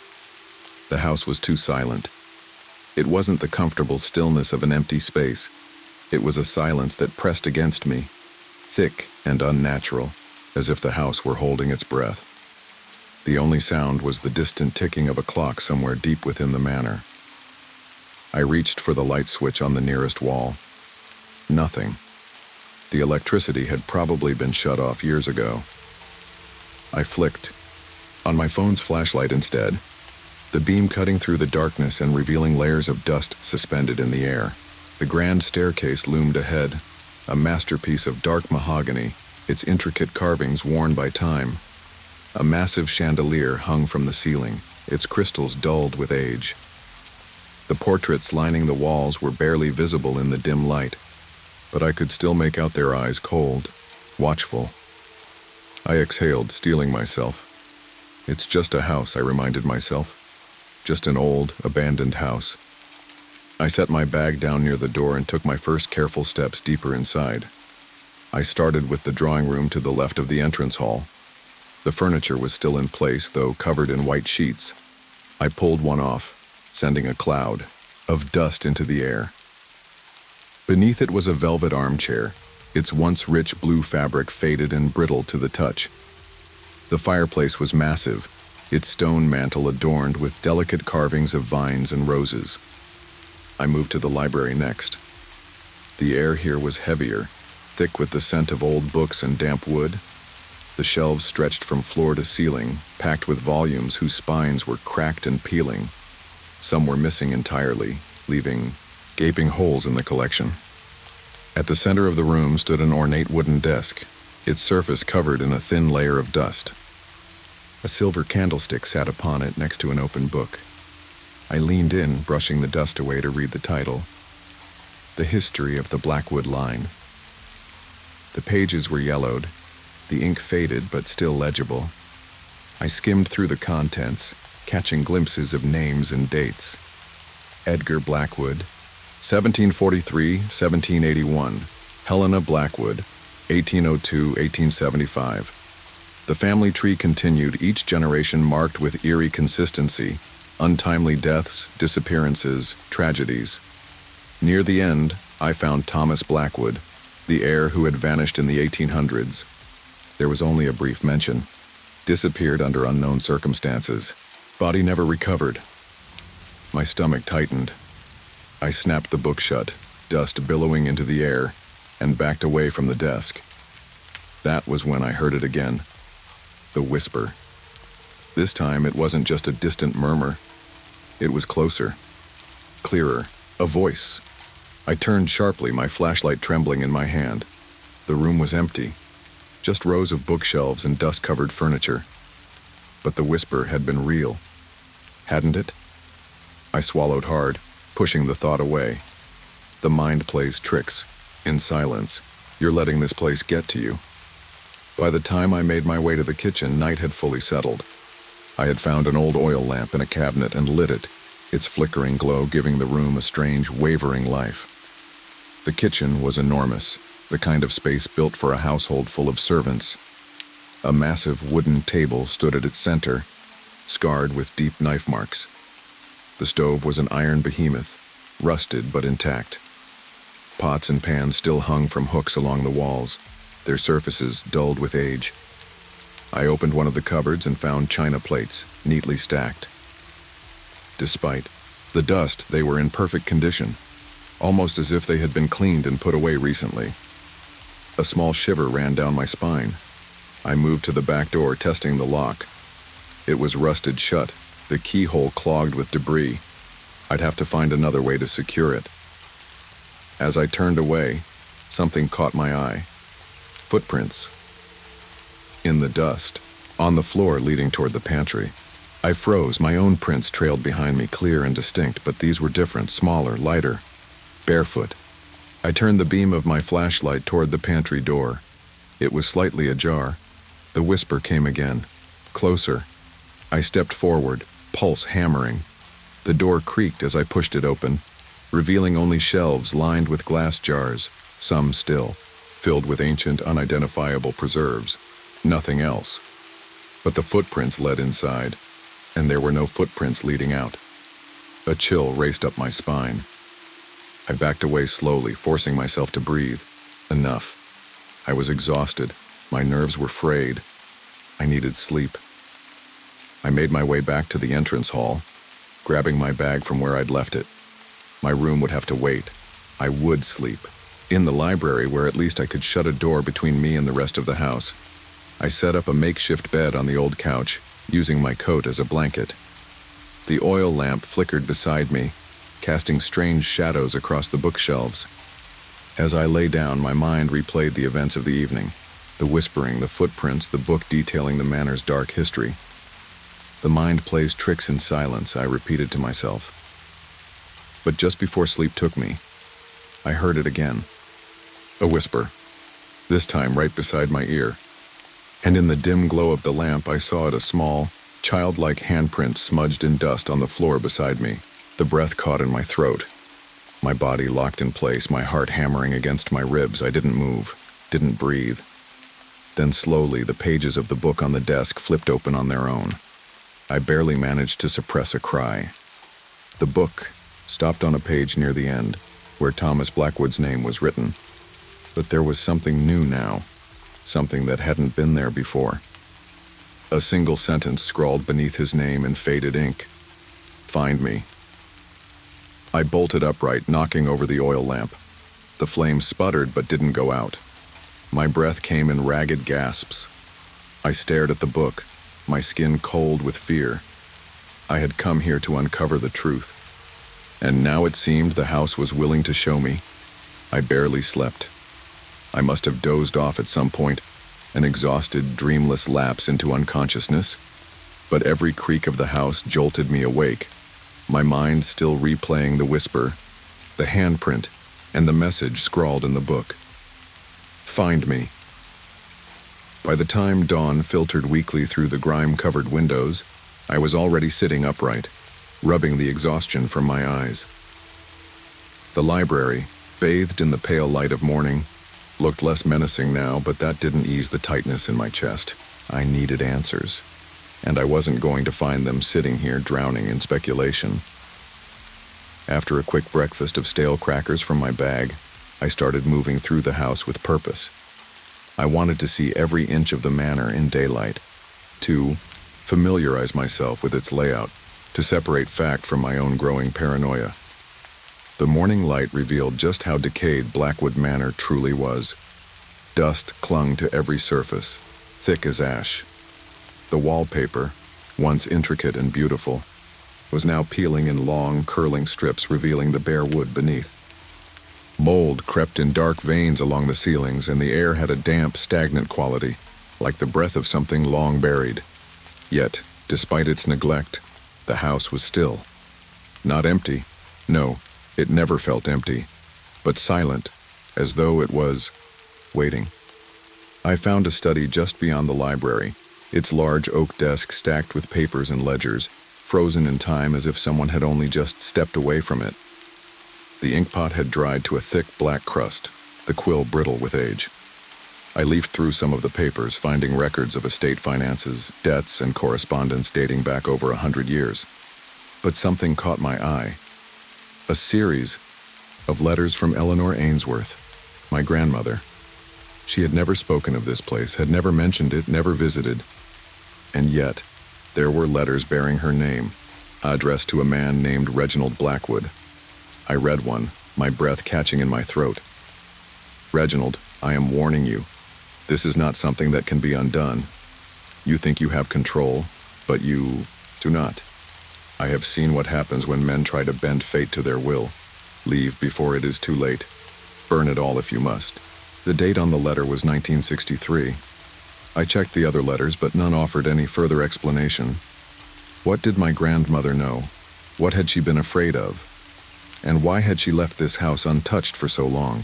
The house was too silent. It wasn't the comfortable stillness of an empty space. It was a silence that pressed against me, thick and unnatural, as if the house were holding its breath. The only sound was the distant ticking of a clock somewhere deep within the manor. I reached for the light switch on the nearest wall. Nothing. The electricity had probably been shut off years ago. I flicked. On my phone's flashlight instead, the beam cutting through the darkness and revealing layers of dust suspended in the air. The grand staircase loomed ahead, a masterpiece of dark mahogany, its intricate carvings worn by time. A massive chandelier hung from the ceiling, its crystals dulled with age. The portraits lining the walls were barely visible in the dim light, but I could still make out their eyes cold, watchful. I exhaled, steeling myself. It's just a house, I reminded myself. Just an old, abandoned house. I set my bag down near the door and took my first careful steps deeper inside. I started with the drawing room to the left of the entrance hall. The furniture was still in place, though covered in white sheets. I pulled one off, sending a cloud of dust into the air. Beneath it was a velvet armchair, its once rich blue fabric faded and brittle to the touch. The fireplace was massive, its stone mantel adorned with delicate carvings of vines and roses. I moved to the library next. The air here was heavier, thick with the scent of old books and damp wood. The shelves stretched from floor to ceiling, packed with volumes whose spines were cracked and peeling. Some were missing entirely, leaving gaping holes in the collection. At the center of the room stood an ornate wooden desk, its surface covered in a thin layer of dust. A silver candlestick sat upon it next to an open book. I leaned in, brushing the dust away to read the title, The History of the Blackwood Line. The pages were yellowed, the ink faded but still legible. I skimmed through the contents, catching glimpses of names and dates. Edgar Blackwood, 1743-1781. Helena Blackwood, 1802-1875. The family tree continued, each generation marked with eerie consistency, Untimely deaths, disappearances, tragedies. Near the end, I found Thomas Blackwood, the heir who had vanished in the 1800s. There was only a brief mention. Disappeared under unknown circumstances. Body never recovered. My stomach tightened. I snapped the book shut, dust billowing into the air, and backed away from the desk. That was when I heard it again. The whisper. This time it wasn't just a distant murmur. It was closer. Clearer. A voice. I turned sharply, my flashlight trembling in my hand. The room was empty. Just rows of bookshelves and dust-covered furniture. But the whisper had been real. Hadn't it? I swallowed hard, pushing the thought away. The mind plays tricks. In silence. You're letting this place get to you. By the time I made my way to the kitchen, night had fully settled. I had found an old oil lamp in a cabinet and lit it, its flickering glow giving the room a strange, wavering life. The kitchen was enormous, the kind of space built for a household full of servants. A massive wooden table stood at its center, scarred with deep knife marks. The stove was an iron behemoth, rusted but intact. Pots and pans still hung from hooks along the walls, their surfaces dulled with age. I opened one of the cupboards and found china plates, neatly stacked. Despite the dust, they were in perfect condition, almost as if they had been cleaned and put away recently. A small shiver ran down my spine. I moved to the back door, testing the lock. It was rusted shut, the keyhole clogged with debris. I'd have to find another way to secure it. As I turned away, something caught my eye. Footprints. In the dust, on the floor leading toward the pantry. I froze. My own prints trailed behind me, clear and distinct, but these were different, smaller, lighter. Barefoot. I turned the beam of my flashlight toward the pantry door. It was slightly ajar. The whisper came again. Closer. I stepped forward, pulse hammering. The door creaked as I pushed it open, revealing only shelves lined with glass jars, some still, filled with ancient, unidentifiable preserves. Nothing else. But the footprints led inside, and there were no footprints leading out. A chill raced up my spine. I backed away slowly, forcing myself to breathe. Enough. I was exhausted. My nerves were frayed. I needed sleep. I made my way back to the entrance hall, grabbing my bag from where I'd left it. My room would have to wait. I would sleep. In the library, where at least I could shut a door between me and the rest of the house. I set up a makeshift bed on the old couch, using my coat as a blanket. The oil lamp flickered beside me, casting strange shadows across the bookshelves. As I lay down, my mind replayed the events of the evening. The whispering, the footprints, the book detailing the manor's dark history. The mind plays tricks in silence, I repeated to myself. But just before sleep took me, I heard it again. A whisper, this time right beside my ear. And in the dim glow of the lamp, I saw it, a small, childlike handprint smudged in dust on the floor beside me. The breath caught in my throat. My body locked in place, my heart hammering against my ribs. I didn't move, didn't breathe. Then slowly, the pages of the book on the desk flipped open on their own. I barely managed to suppress a cry. The book stopped on a page near the end, where Thomas Blackwood's name was written. But there was something new now, something that hadn't been there before. A single sentence scrawled beneath his name in faded ink. Find me. I bolted upright, knocking over the oil lamp. The flame sputtered but didn't go out. My breath came in ragged gasps. I stared at the book, my skin cold with fear. I had come here to uncover the truth. And now it seemed the house was willing to show me. I barely slept. I must have dozed off at some point, an exhausted, dreamless lapse into unconsciousness. But every creak of the house jolted me awake, my mind still replaying the whisper, the handprint, and the message scrawled in the book. Find me. By the time dawn filtered weakly through the grime-covered windows, I was already sitting upright, rubbing the exhaustion from my eyes. The library, bathed in the pale light of morning, looked less menacing now, but that didn't ease the tightness in my chest. I needed answers. and I wasn't going to find them sitting here drowning in speculation. After a quick breakfast of stale crackers from my bag, I started moving through the house with purpose. I wanted to see every inch of the manor in daylight, to familiarize myself with its layout, to separate fact from my own growing paranoia. The morning light revealed just how decayed Blackwood Manor truly was. Dust clung to every surface, thick as ash. The wallpaper, once intricate and beautiful, was now peeling in long, curling strips, revealing the bare wood beneath. Mold crept in dark veins along the ceilings, and the air had a damp, stagnant quality, like the breath of something long buried. Yet, despite its neglect, the house was still. Not empty. No, it never felt empty, but silent, as though it was waiting. I found a study just beyond the library, its large oak desk stacked with papers and ledgers, frozen in time as if someone had only just stepped away from it. The inkpot had dried to a thick black crust, the quill brittle with age. I leafed through some of the papers, finding records of estate finances, debts, and correspondence dating back over 100 years. But something caught my eye. A series of letters from Eleanor Ainsworth, my grandmother. She had never spoken of this place, had never mentioned it, never visited. And yet, there were letters bearing her name, addressed to a man named Reginald Blackwood. I read one, my breath catching in my throat. Reginald, I am warning you. This is not something that can be undone. You think you have control, but you do not. I have seen what happens when men try to bend fate to their will. Leave before it is too late. Burn it all if you must. The date on the letter was 1963. I checked the other letters, but none offered any further explanation. What did my grandmother know? What had she been afraid of? And why had she left this house untouched for so long?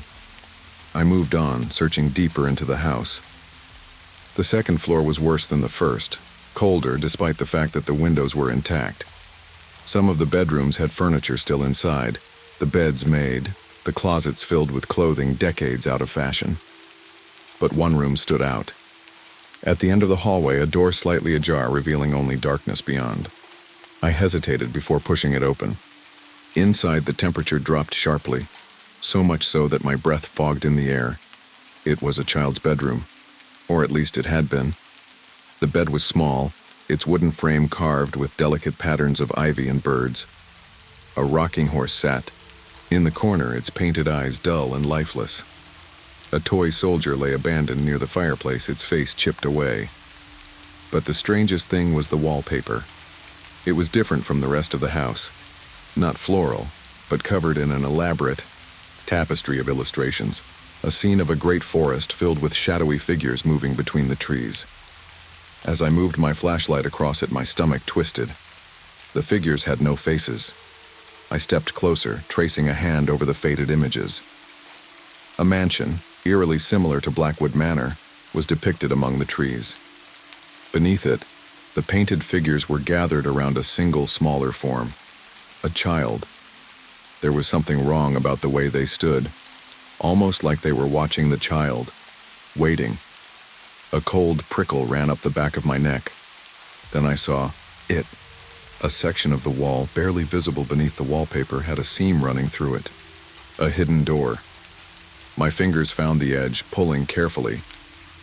I moved on, searching deeper into the house. The second floor was worse than the first, colder despite the fact that the windows were intact. Some of the bedrooms had furniture still inside, the beds made, the closets filled with clothing decades out of fashion. But one room stood out. At the end of the hallway, a door slightly ajar, revealing only darkness beyond. I hesitated before pushing it open. Inside, the temperature dropped sharply, so much so that my breath fogged in the air. It was a child's bedroom, or at least it had been. The bed was small, its wooden frame carved with delicate patterns of ivy and birds. A rocking horse sat. In the corner, its painted eyes dull and lifeless. A toy soldier lay abandoned near the fireplace, its face chipped away. But the strangest thing was the wallpaper. It was different from the rest of the house. Not floral, but covered in an elaborate tapestry of illustrations, a scene of a great forest filled with shadowy figures moving between the trees. As I moved my flashlight across it, my stomach twisted. The figures had no faces. I stepped closer, tracing a hand over the faded images. A mansion, eerily similar to Blackwood Manor, was depicted among the trees. Beneath it, the painted figures were gathered around a single smaller form, a child. There was something wrong about the way they stood, almost like they were watching the child, waiting. A cold prickle ran up the back of my neck. Then I saw it. A section of the wall, barely visible beneath the wallpaper, had a seam running through it. A hidden door. My fingers found the edge, pulling carefully.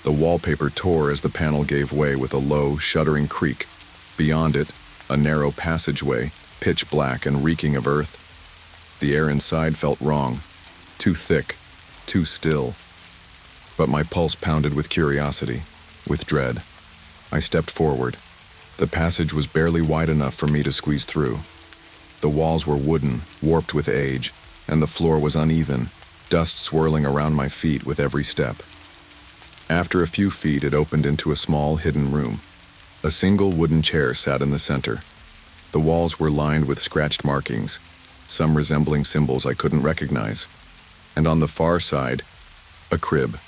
The wallpaper tore as the panel gave way with a low, shuddering creak. Beyond it, a narrow passageway, pitch black and reeking of earth. The air inside felt wrong, too thick, too still. But my pulse pounded with curiosity, with dread. I stepped forward. The passage was barely wide enough for me to squeeze through. The walls were wooden, warped with age, and the floor was uneven, dust swirling around my feet with every step. After a few feet, it opened into a small, hidden room. A single wooden chair sat in the center. The walls were lined with scratched markings, some resembling symbols I couldn't recognize. And on the far side, a crib.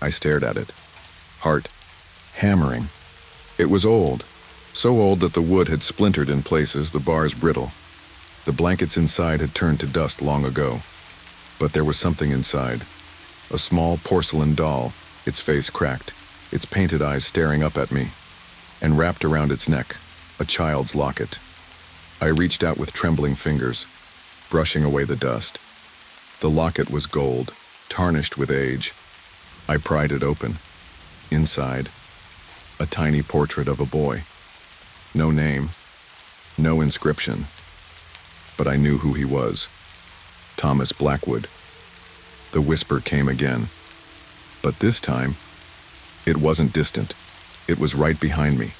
I stared at it, heart hammering. It was old, so old that the wood had splintered in places, the bars brittle. The blankets inside had turned to dust long ago. But there was something inside, a small porcelain doll, its face cracked, its painted eyes staring up at me. and wrapped around its neck, a child's locket. I reached out with trembling fingers, brushing away the dust. The locket was gold, tarnished with age. I pried it open. Inside, a tiny portrait of a boy. No name, no inscription, but I knew who he was. Thomas Blackwood. The whisper came again, but this time, it wasn't distant. It was right behind me.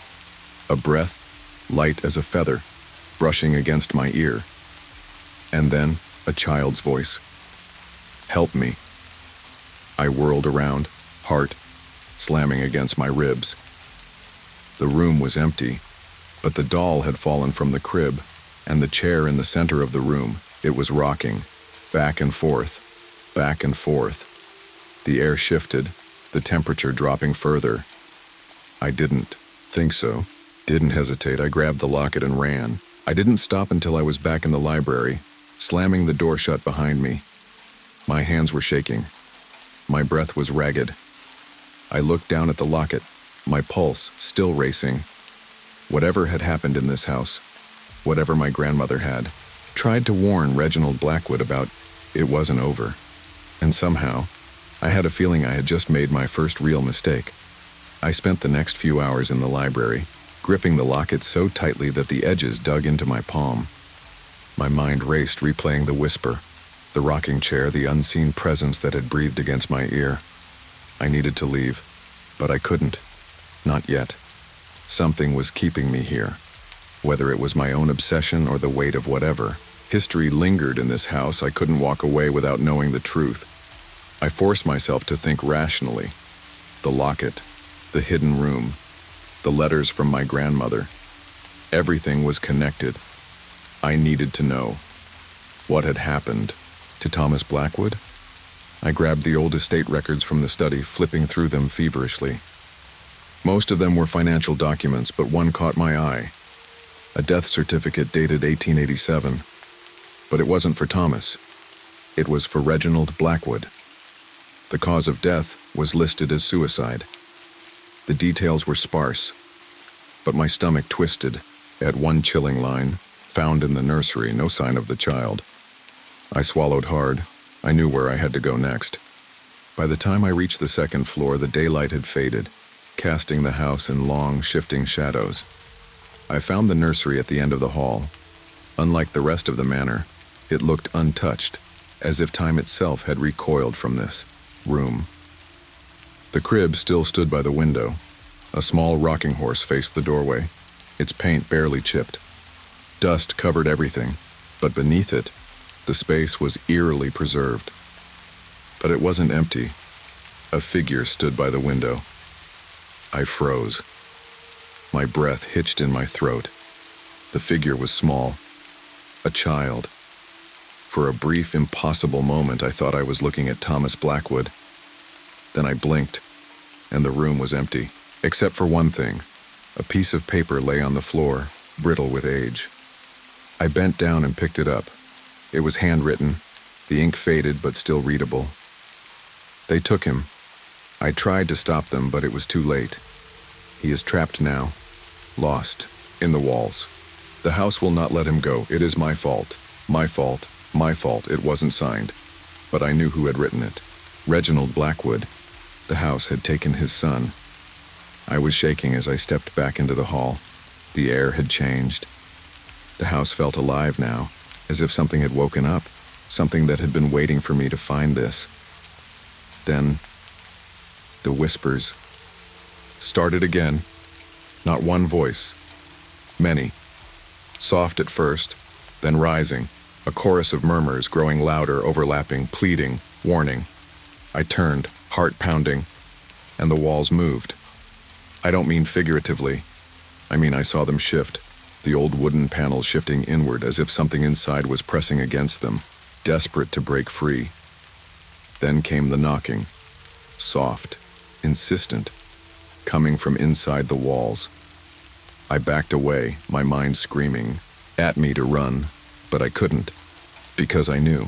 A breath, light as a feather, brushing against my ear. And then, a child's voice. "Help me." I whirled around, heart slamming against my ribs. The room was empty, but the doll had fallen from the crib, and the chair in the center of the room, it was rocking, back and forth, back and forth. The air shifted, the temperature dropping further. I didn't think so. Didn't hesitate. I grabbed the locket and ran. I didn't stop until I was back in the library, slamming the door shut behind me. My hands were shaking. My breath was ragged. I looked down at the locket, my pulse still racing. Whatever had happened in this house, whatever my grandmother had tried to warn Reginald Blackwood about, it wasn't over. And somehow, I had a feeling I had just made my first real mistake. I spent the next few hours in the library, gripping the locket so tightly that the edges dug into my palm. My mind raced, replaying the whisper, the rocking chair, the unseen presence that had breathed against my ear. I needed to leave, but I couldn't. Not yet. Something was keeping me here. Whether it was my own obsession or the weight of whatever, history lingered in this house. I couldn't walk away without knowing the truth. I forced myself to think rationally. The locket, the hidden room, the letters from my grandmother. Everything was connected. I needed to know. What had happened to Thomas Blackwood? I grabbed the old estate records from the study, flipping through them feverishly. Most of them were financial documents, but one caught my eye. A death certificate dated 1887. But it wasn't for Thomas. It was for Reginald Blackwood. The cause of death was listed as suicide. The details were sparse, but my stomach twisted at one chilling line, found in the nursery, no sign of the child. I swallowed hard. I knew where I had to go next. By the time I reached the second floor, the daylight had faded, casting the house in long, shifting shadows. I found the nursery at the end of the hall. Unlike the rest of the manor, it looked untouched, as if time itself had recoiled from this room. The crib still stood by the window. A small rocking horse faced the doorway, its paint barely chipped. Dust covered everything, but beneath it, the space was eerily preserved. But it wasn't empty. A figure stood by the window. I froze. My breath hitched in my throat. The figure was small. A child. For a brief, impossible moment, I thought I was looking at Thomas Blackwood. Then I blinked, and the room was empty, except for one thing. A piece of paper lay on the floor, brittle with age. I bent down and picked it up. It was handwritten, the ink faded but still readable. They took him. I tried to stop them, but it was too late. He is trapped now, lost, in the walls. The house will not let him go. It is my fault. My fault. My fault. It wasn't signed. But I knew who had written it. Reginald Blackwood. The house had taken his son. I was shaking as I stepped back into the hall. The air had changed. The house felt alive now, as if something had woken up, something that had been waiting for me to find this. Then, the whispers started again. Not one voice. Many. Soft at first, then rising. A chorus of murmurs growing louder, overlapping, pleading, warning. I turned, heart pounding, and the walls moved. I don't mean figuratively. I mean I saw them shift, the old wooden panels shifting inward as if something inside was pressing against them, desperate to break free. Then came the knocking, soft, insistent, coming from inside the walls. I backed away, my mind screaming at me to run, but I couldn't, because I knew.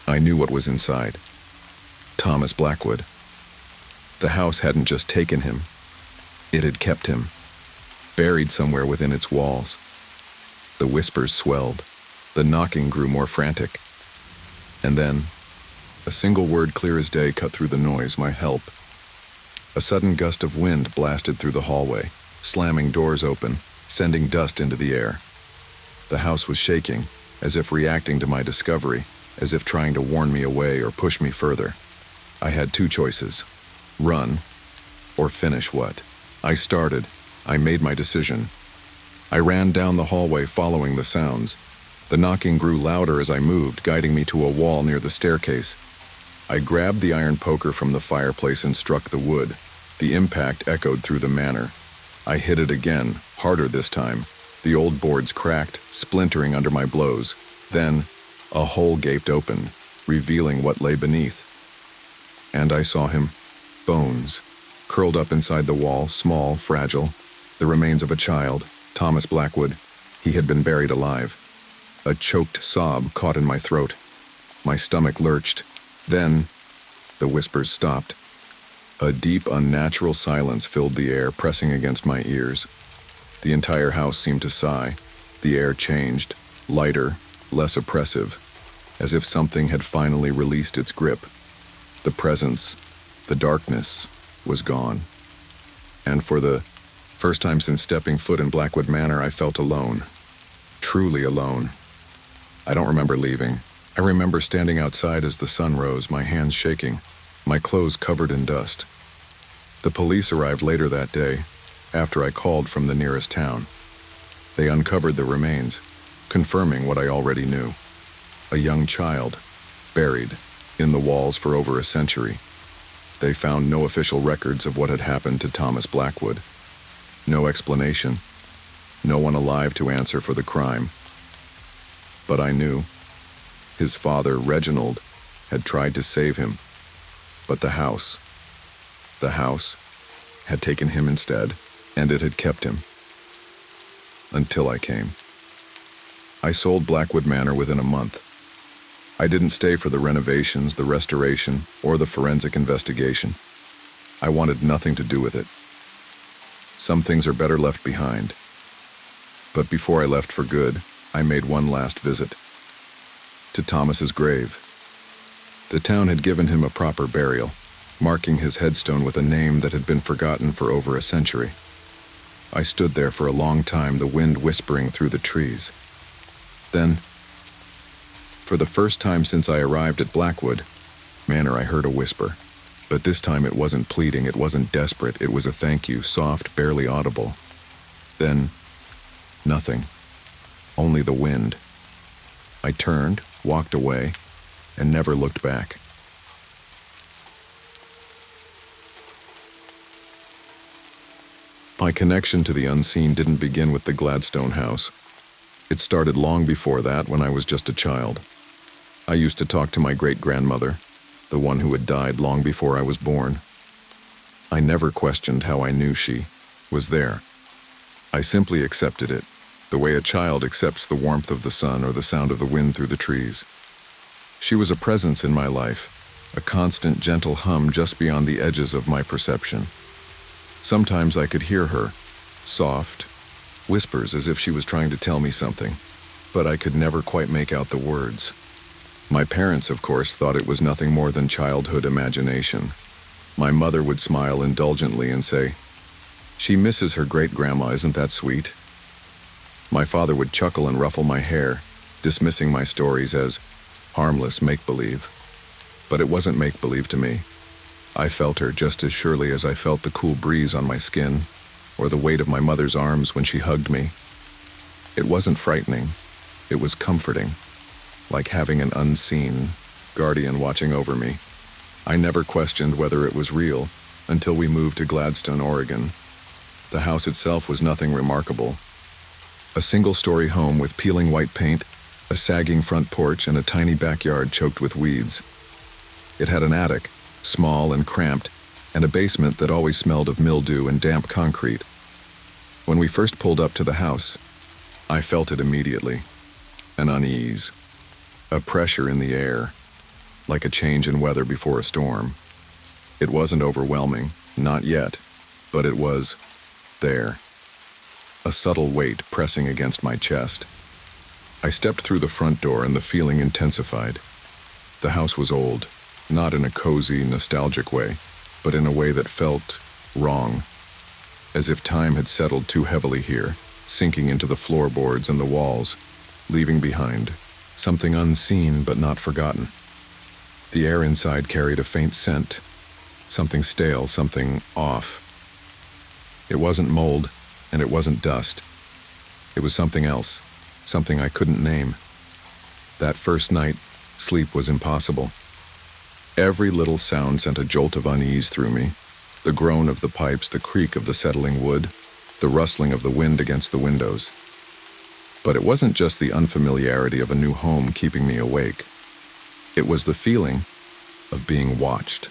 I knew what was inside. Thomas Blackwood. The house hadn't just taken him. It had kept him. buried somewhere within its walls. The whispers swelled. The knocking grew more frantic. And then, a single word clear as day cut through the noise, my help. A sudden gust of wind blasted through the hallway, slamming doors open, sending dust into the air. The house was shaking, as if reacting to my discovery, as if trying to warn me away or push me further. I had two choices: run or finish what? I started. I made my decision. I ran down the hallway following the sounds. The knocking grew louder as I moved, guiding me to a wall near the staircase. I grabbed the iron poker from the fireplace and struck the wood. The impact echoed through the manor. I hit it again, harder this time. The old boards cracked, splintering under my blows. Then, a hole gaped open, revealing what lay beneath. And I saw him. Bones. Curled up inside the wall, small, fragile. The remains of a child, Thomas Blackwood. He had been buried alive. A choked sob caught in my throat. My stomach lurched. Then, the whispers stopped. A deep, unnatural silence filled the air, pressing against my ears. The entire house seemed to sigh. The air changed, lighter, less oppressive, as if something had finally released its grip. The presence, the darkness, was gone. And for the first time since stepping foot in Blackwood Manor, I felt alone. Truly alone. I don't remember leaving. I remember standing outside as the sun rose, my hands shaking, my clothes covered in dust. The police arrived later that day, after I called from the nearest town. They uncovered the remains, confirming what I already knew. A young child, buried in the walls for over a century. They found no official records of what had happened to Thomas Blackwood. No explanation. No one alive to answer for the crime. But I knew. His father, Reginald, had tried to save him. But the house had taken him instead, and it had kept him. Until I came. I sold Blackwood Manor within a month. I didn't stay for the renovations, the restoration, or the forensic investigation. I wanted nothing to do with it. Some things are better left behind. But before I left for good, I made one last visit. To Thomas's grave. The town had given him a proper burial, marking his headstone with a name that had been forgotten for over a century. I stood there for a long time, the wind whispering through the trees. Then, for the first time since I arrived at Blackwood Manor, I heard a whisper. But this time it wasn't pleading, it wasn't desperate, it was a thank you, soft, barely audible. Then, nothing. Only the wind. I turned, walked away, and never looked back. My connection to the unseen didn't begin with the Gladstone house. It started long before that, when I was just a child. I used to talk to my great-grandmother, the one who had died long before I was born. I never questioned how I knew she was there. I simply accepted it, the way a child accepts the warmth of the sun or the sound of the wind through the trees. She was a presence in my life, a constant gentle hum just beyond the edges of my perception. Sometimes I could hear her, soft, whispers as if she was trying to tell me something, but I could never quite make out the words. My parents, of course, thought it was nothing more than childhood imagination. My mother would smile indulgently and say, "She misses her great-grandma, isn't that sweet?" My father would chuckle and ruffle my hair, dismissing my stories as harmless make-believe. But it wasn't make-believe to me. I felt her just as surely as I felt the cool breeze on my skin, or the weight of my mother's arms when she hugged me. It wasn't frightening. It was comforting, like having an unseen guardian watching over me. I never questioned whether it was real until we moved to Gladstone, Oregon. The house itself was nothing remarkable. A single-story home with peeling white paint, a sagging front porch, and a tiny backyard choked with weeds. It had an attic, small and cramped, and a basement that always smelled of mildew and damp concrete. When we first pulled up to the house, I felt it immediately. An unease. A pressure in the air, like a change in weather before a storm. It wasn't overwhelming, not yet, but it was there. a subtle weight pressing against my chest. I stepped through the front door and the feeling intensified. The house was old, not in a cozy, nostalgic way, but in a way that felt wrong, as if time had settled too heavily here, sinking into the floorboards and the walls, leaving behind something unseen but not forgotten. The air inside carried a faint scent, something stale, something off. It wasn't mold, and it wasn't dust. It was something else, something I couldn't name. That first night, sleep was impossible. Every little sound sent a jolt of unease through me. The groan of the pipes, the creak of the settling wood, the rustling of the wind against the windows. But it wasn't just the unfamiliarity of a new home keeping me awake. It was the feeling of being watched.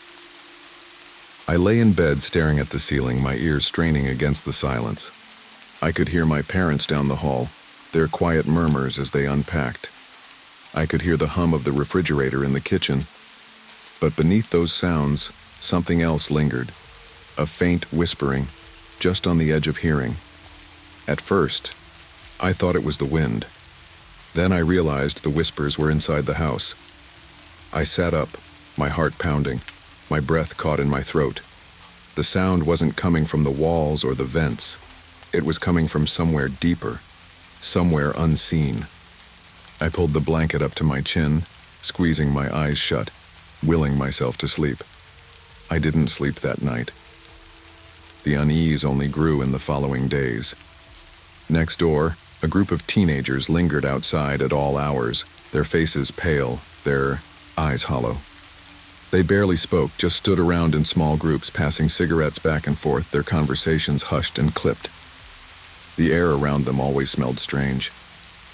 I lay in bed staring at the ceiling, my ears straining against the silence. I could hear my parents down the hall, their quiet murmurs as they unpacked. I could hear the hum of the refrigerator in the kitchen. But beneath those sounds, something else lingered, a faint whispering, just on the edge of hearing. At first, I thought it was the wind. Then I realized the whispers were inside the house. I sat up, my heart pounding, my breath caught in my throat. The sound wasn't coming from the walls or the vents. It was coming from somewhere deeper, somewhere unseen. I pulled the blanket up to my chin, squeezing my eyes shut, willing myself to sleep. I didn't sleep that night. The unease only grew in the following days. Next door, a group of teenagers lingered outside at all hours, their faces pale, their eyes hollow. They barely spoke, just stood around in small groups, passing cigarettes back and forth, their conversations hushed and clipped. The air around them always smelled strange.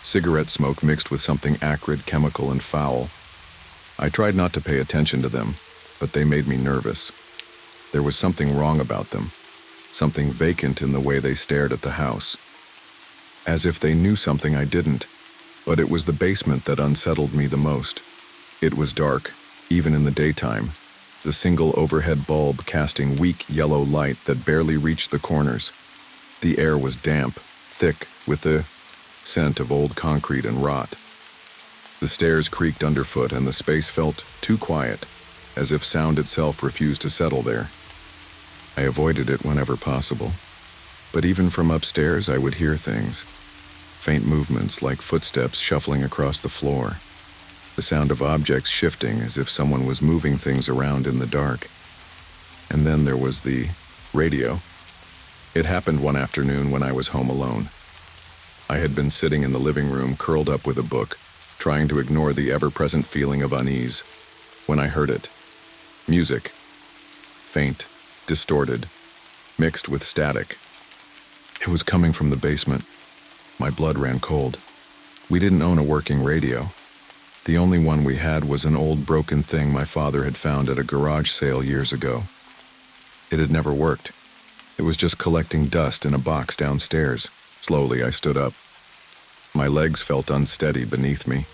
Cigarette smoke mixed with something acrid, chemical, and foul. I tried not to pay attention to them, but they made me nervous. There was something wrong about them, something vacant in the way they stared at the house. As if they knew something I didn't, but it was the basement that unsettled me the most. It was dark, even in the daytime, the single overhead bulb casting weak yellow light that barely reached the corners. The air was damp, thick, with the scent of old concrete and rot. The stairs creaked underfoot and the space felt too quiet, as if sound itself refused to settle there. I avoided it whenever possible, but even from upstairs I would hear things. Faint movements like footsteps shuffling across the floor. The sound of objects shifting as if someone was moving things around in the dark. And then there was the radio. It happened one afternoon when I was home alone. I had been sitting in the living room curled up with a book, trying to ignore the ever-present feeling of unease, when I heard it. Music. Faint, distorted, mixed with static. It was coming from the basement. My blood ran cold. We didn't own a working radio. The only one we had was an old broken thing my father had found at a garage sale years ago. It had never worked. It was just collecting dust in a box downstairs. Slowly, I stood up. My legs felt unsteady beneath me.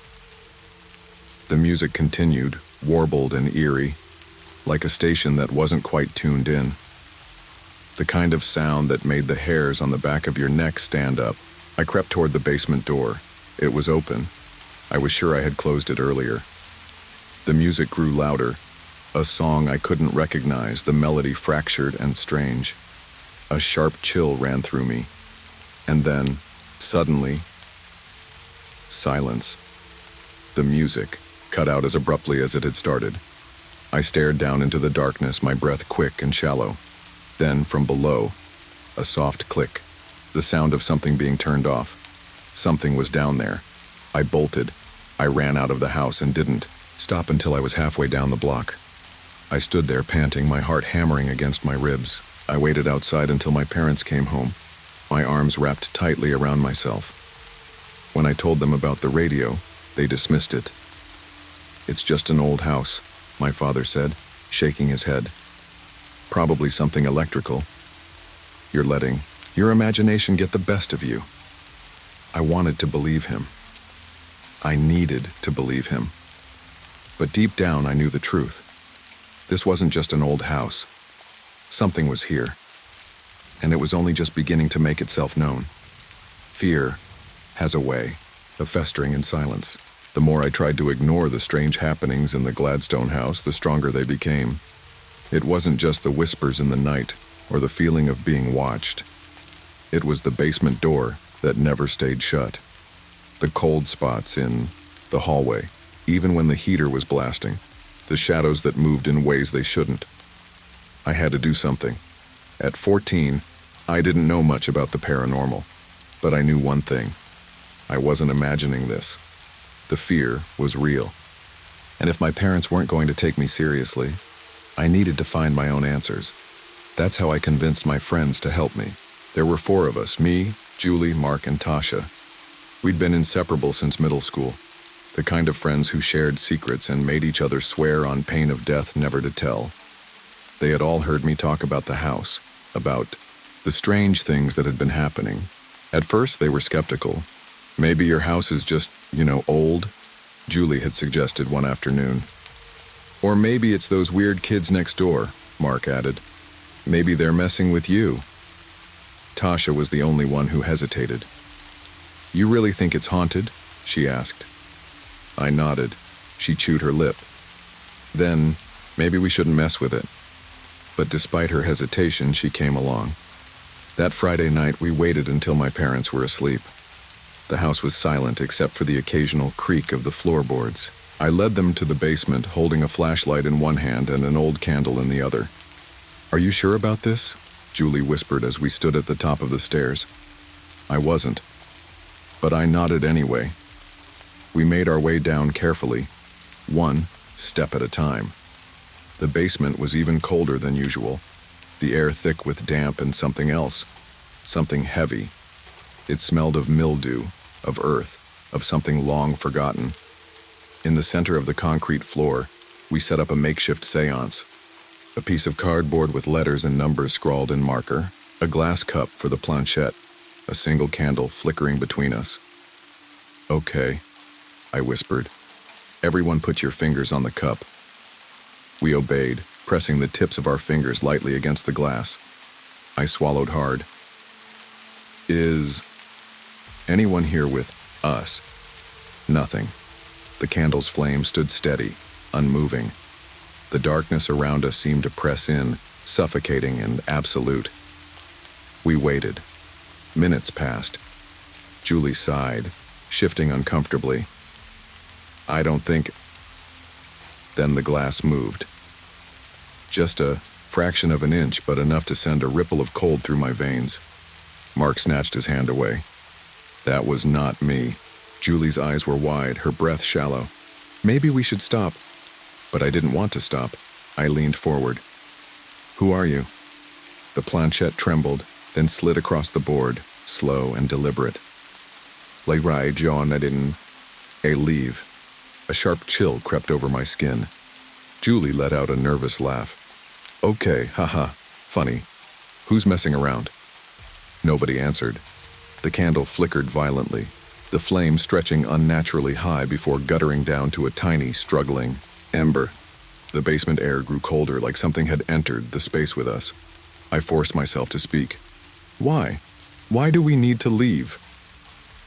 The music continued, warbled and eerie, like a station that wasn't quite tuned in. The kind of sound that made the hairs on the back of your neck stand up. I crept toward the basement door. It was open. I was sure I had closed it earlier. The music grew louder, a song I couldn't recognize, the melody fractured and strange. A sharp chill ran through me. And then, suddenly, silence. The music cut out as abruptly as it had started. I stared down into the darkness, my breath quick and shallow. Then, from below, a soft click, the sound of something being turned off. Something was down there. I bolted. I ran out of the house and didn't stop until I was halfway down the block. I stood there panting, my heart hammering against my ribs. I waited outside until my parents came home, my arms wrapped tightly around myself. When I told them about the radio, they dismissed it. "It's just an old house," my father said, shaking his head. "Probably something electrical. You're letting your imagination get the best of you." I wanted to believe him. I needed to believe him. But deep down, I knew the truth. This wasn't just an old house. Something was here, and it was only just beginning to make itself known. Fear has a way of festering in silence. The more I tried to ignore the strange happenings in the Gladstone house, the stronger they became. It wasn't just the whispers in the night or the feeling of being watched. It was the basement door that never stayed shut. The cold spots in the hallway, even when the heater was blasting. The shadows that moved in ways they shouldn't. I had to do something. At 14, I didn't know much about the paranormal, but I knew one thing. I wasn't imagining this. The fear was real. And if my parents weren't going to take me seriously, I needed to find my own answers. That's how I convinced my friends to help me. There were 4 of us, me, Julie, Mark, and Tasha. We'd been inseparable since middle school. The kind of friends who shared secrets and made each other swear on pain of death never to tell. They had all heard me talk about the house, about the strange things that had been happening. At first, they were skeptical. Maybe your house is just, old, Julie had suggested one afternoon. Or maybe it's those weird kids next door, Mark added. Maybe they're messing with you. Tasha was the only one who hesitated. You really think it's haunted? She asked. I nodded. She chewed her lip. Then, maybe we shouldn't mess with it. But despite her hesitation, she came along. That Friday night, we waited until my parents were asleep. The house was silent except for the occasional creak of the floorboards. I led them to the basement, holding a flashlight in one hand and an old candle in the other. Are you sure about this? Julie whispered as we stood at the top of the stairs. I wasn't. But I nodded anyway. We made our way down carefully, one step at a time. The basement was even colder than usual, the air thick with damp and something else, something heavy. It smelled of mildew, of earth, of something long forgotten. In the center of the concrete floor, we set up a makeshift seance. A piece of cardboard with letters and numbers scrawled in marker, a glass cup for the planchette, a single candle flickering between us. Okay, I whispered. Everyone put your fingers on the cup. We obeyed, pressing the tips of our fingers lightly against the glass. I swallowed hard. Is anyone here with us? Nothing. The candle's flame stood steady, unmoving. The darkness around us seemed to press in, suffocating and absolute. We waited. Minutes passed. Julie sighed, shifting uncomfortably. I don't think... Then the glass moved. Just a fraction of an inch, but enough to send a ripple of cold through my veins. Mark snatched his hand away. That was not me. Julie's eyes were wide, her breath shallow. Maybe we should stop. But I didn't want to stop. I leaned forward. Who are you? The planchette trembled, then slid across the board, slow and deliberate. Lerai John Edin. A leave. A sharp chill crept over my skin. Julie let out a nervous laugh. Okay, haha, funny. Who's messing around? Nobody answered. The candle flickered violently, the flame stretching unnaturally high before guttering down to a tiny, struggling ember. The basement air grew colder, like something had entered the space with us. I forced myself to speak. Why? Why do we need to leave?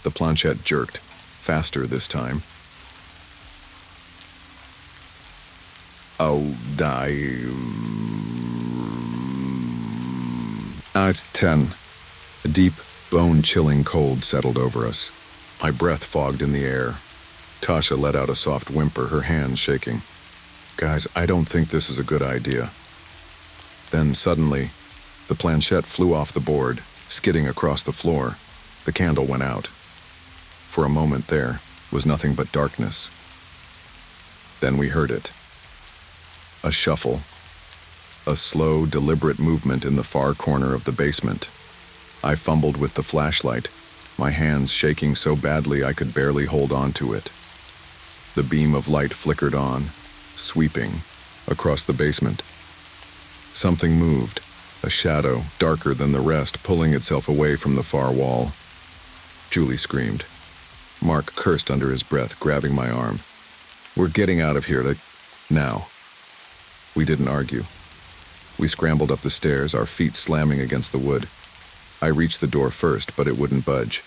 The planchette jerked, faster this time. Oh, die. At 10. A deep, bone-chilling cold settled over us. My breath fogged in the air. Tasha let out a soft whimper, her hands shaking. Guys, I don't think this is a good idea. Then suddenly, the planchette flew off the board, skidding across the floor. The candle went out. For a moment there was nothing but darkness. Then we heard it. A shuffle. A slow, deliberate movement in the far corner of the basement. I fumbled with the flashlight, my hands shaking so badly I could barely hold on to it. The beam of light flickered on, sweeping, across the basement. Something moved, a shadow, darker than the rest, pulling itself away from the far wall. Julie screamed. Mark cursed under his breath, grabbing my arm. We're getting out of here, now. We didn't argue. We scrambled up the stairs, our feet slamming against the wood. I reached the door first, but it wouldn't budge.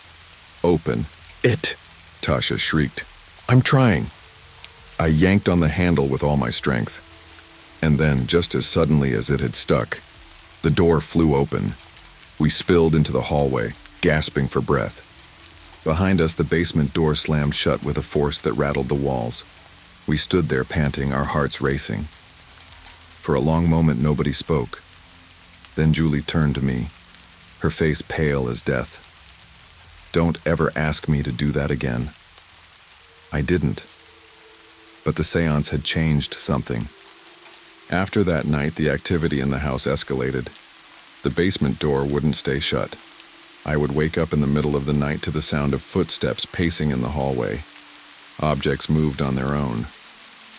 Open. It! Tasha shrieked. I'm trying. I yanked on the handle with all my strength. And then, just as suddenly as it had stuck, the door flew open. We spilled into the hallway, gasping for breath. Behind us, the basement door slammed shut with a force that rattled the walls. We stood there panting, our hearts racing. For a long moment, nobody spoke. Then Julie turned to me, her face pale as death. Don't ever ask me to do that again. I didn't. But the seance had changed something. After that night, the activity in the house escalated. The basement door wouldn't stay shut. I would wake up in the middle of the night to the sound of footsteps pacing in the hallway. Objects moved on their own.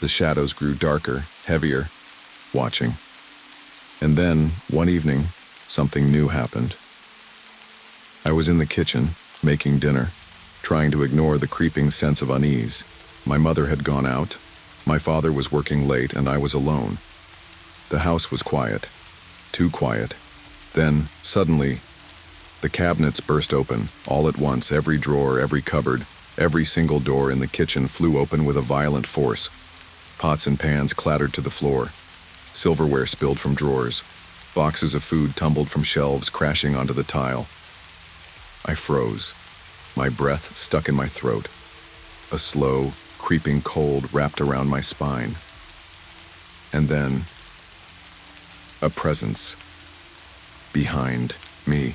The shadows grew darker, heavier, watching. And then, one evening, something new happened. I was in the kitchen, making dinner, trying to ignore the creeping sense of unease. My mother had gone out, my father was working late, and I was alone. The house was quiet, too quiet. Then, suddenly, the cabinets burst open, all at once. Every drawer, every cupboard, every single door in the kitchen flew open with a violent force. Pots and pans clattered to the floor. Silverware spilled from drawers. Boxes of food tumbled from shelves, crashing onto the tile. I froze. My breath stuck in my throat. A slow, creeping cold wrapped around my spine. And then, a presence. Behind me.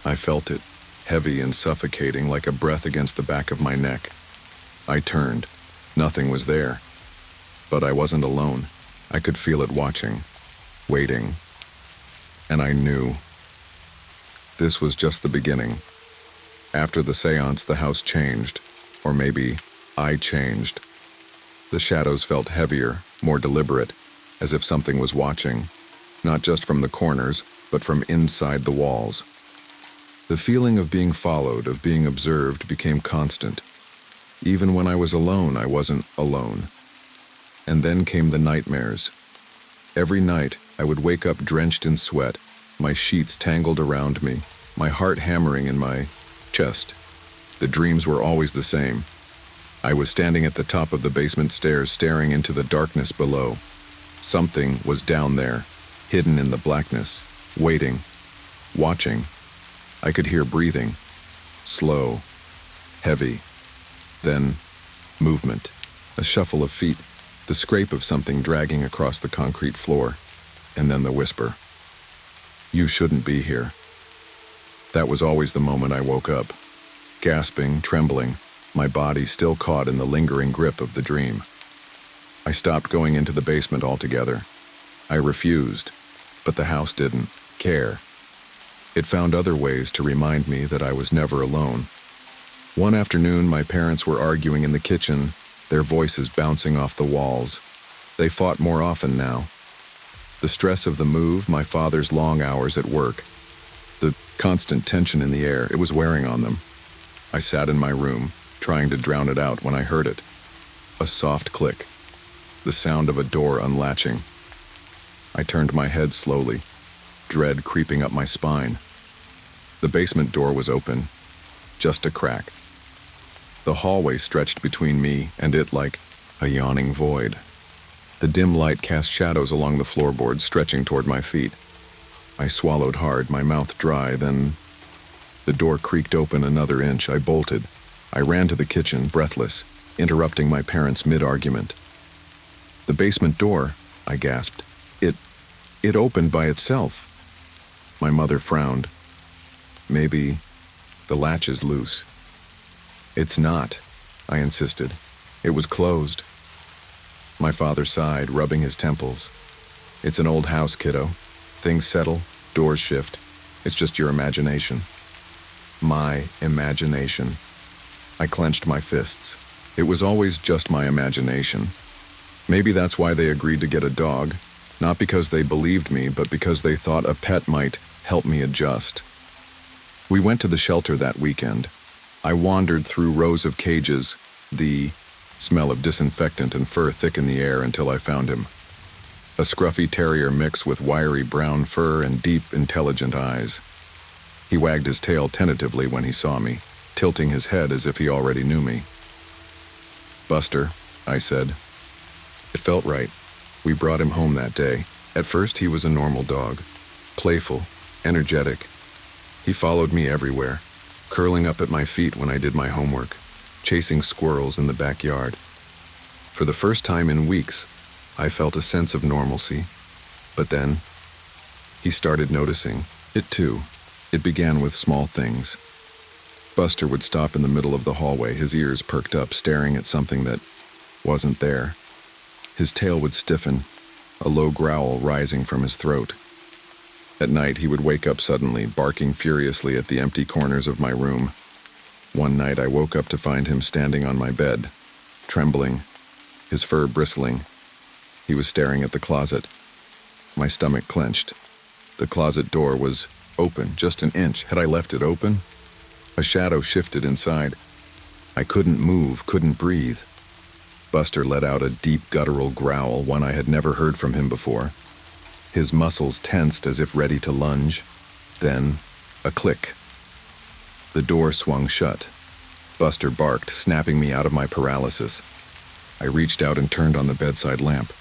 I felt it, heavy and suffocating, like a breath against the back of my neck. I turned. Nothing was there. But I wasn't alone. I could feel it watching, waiting. And I knew. This was just the beginning. After the seance, the house changed. Or maybe I changed. The shadows felt heavier, more deliberate, as if something was watching, not just from the corners, but from inside the walls. The feeling of being followed, of being observed, became constant. Even when I was alone, I wasn't alone. And then came the nightmares. Every night, I would wake up drenched in sweat, my sheets tangled around me, my heart hammering in my chest. The dreams were always the same. I was standing at the top of the basement stairs, staring into the darkness below. Something was down there, hidden in the blackness, waiting, watching. I could hear breathing, slow, heavy. Then, movement, a shuffle of feet, the scrape of something dragging across the concrete floor, and then the whisper. You shouldn't be here. That was always the moment I woke up, gasping, trembling, my body still caught in the lingering grip of the dream. I stopped going into the basement altogether. I refused, but the house didn't care. It found other ways to remind me that I was never alone. One afternoon, my parents were arguing in the kitchen, their voices bouncing off the walls. They fought more often now. The stress of the move, my father's long hours at work, the constant tension in the air, it was wearing on them. I sat in my room, trying to drown it out when I heard it. A soft click, the sound of a door unlatching. I turned my head slowly, dread creeping up my spine. The basement door was open, just a crack. The hallway stretched between me and it like a yawning void. The dim light cast shadows along the floorboards, stretching toward my feet. I swallowed hard, my mouth dry, then the door creaked open another inch. I bolted. I ran to the kitchen, breathless, interrupting my parents' mid-argument. The basement door, I gasped. It opened by itself. My mother frowned. Maybe the latch is loose. It's not, I insisted. It was closed. My father sighed, rubbing his temples. It's an old house, kiddo. Things settle, doors shift. It's just your imagination. My imagination. I clenched my fists. It was always just my imagination. Maybe that's why they agreed to get a dog. Not because they believed me, but because they thought a pet might help me adjust. We went to the shelter that weekend. I wandered through rows of cages, the smell of disinfectant and fur thick in the air until I found him. A scruffy terrier mix with wiry brown fur and deep, intelligent eyes. He wagged his tail tentatively when he saw me. tilting his head as if he already knew me. "Buster," I said. It felt right. We brought him home that day. At first, he was a normal dog, playful, energetic. He followed me everywhere, curling up at my feet when I did my homework, chasing squirrels in the backyard. For the first time in weeks, I felt a sense of normalcy. But then, he started noticing it too. It began with small things. Buster would stop in the middle of the hallway, his ears perked up, staring at something that wasn't there. His tail would stiffen, a low growl rising from his throat. At night, he would wake up suddenly, barking furiously at the empty corners of my room. One night, I woke up to find him standing on my bed, trembling, his fur bristling. He was staring at the closet. My stomach clenched. The closet door was open, just an inch. Had I left it open? A shadow shifted inside. I couldn't move, couldn't breathe. Buster let out a deep guttural growl, one I had never heard from him before. His muscles tensed as if ready to lunge. Then, a click. The door swung shut. Buster barked, snapping me out of my paralysis. I reached out and turned on the bedside lamp.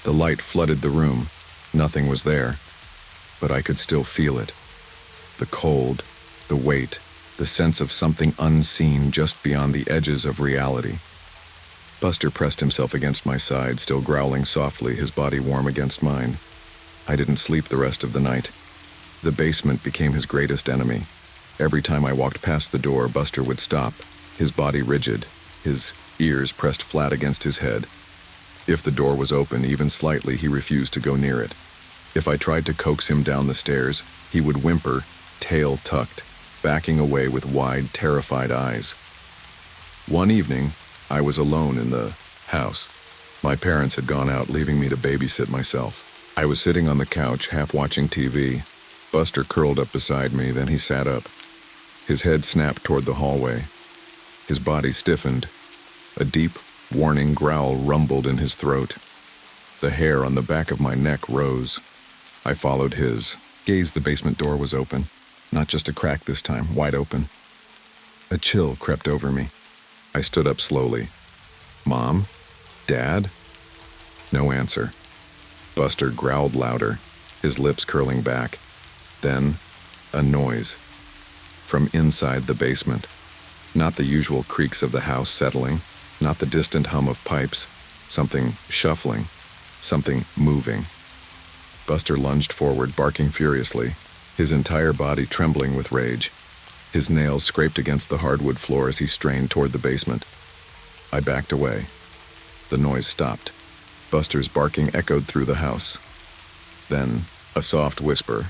The light flooded the room. Nothing was there, but I could still feel it. The cold, the weight, the sense of something unseen just beyond the edges of reality. Buster pressed himself against my side, still growling softly, his body warm against mine. I didn't sleep the rest of the night. The basement became his greatest enemy. Every time I walked past the door, Buster would stop, his body rigid, his ears pressed flat against his head. If the door was open, even slightly, he refused to go near it. If I tried to coax him down the stairs, he would whimper, tail tucked, backing away with wide, terrified eyes. One evening, I was alone in the house. My parents had gone out, leaving me to babysit myself. I was sitting on the couch, half watching TV. Buster curled up beside me, then he sat up. His head snapped toward the hallway. His body stiffened. A deep, warning growl rumbled in his throat. The hair on the back of my neck rose. I followed his gaze. The basement door was open. Not just a crack this time, wide open. A chill crept over me. I stood up slowly. "Mom? Dad?" No answer. Buster growled louder, his lips curling back. Then, a noise. From inside the basement. Not the usual creaks of the house settling, not the distant hum of pipes. Something shuffling, something moving. Buster lunged forward, barking furiously, his entire body trembling with rage. His nails scraped against the hardwood floor as he strained toward the basement. I backed away. The noise stopped. Buster's barking echoed through the house. Then, a soft whisper.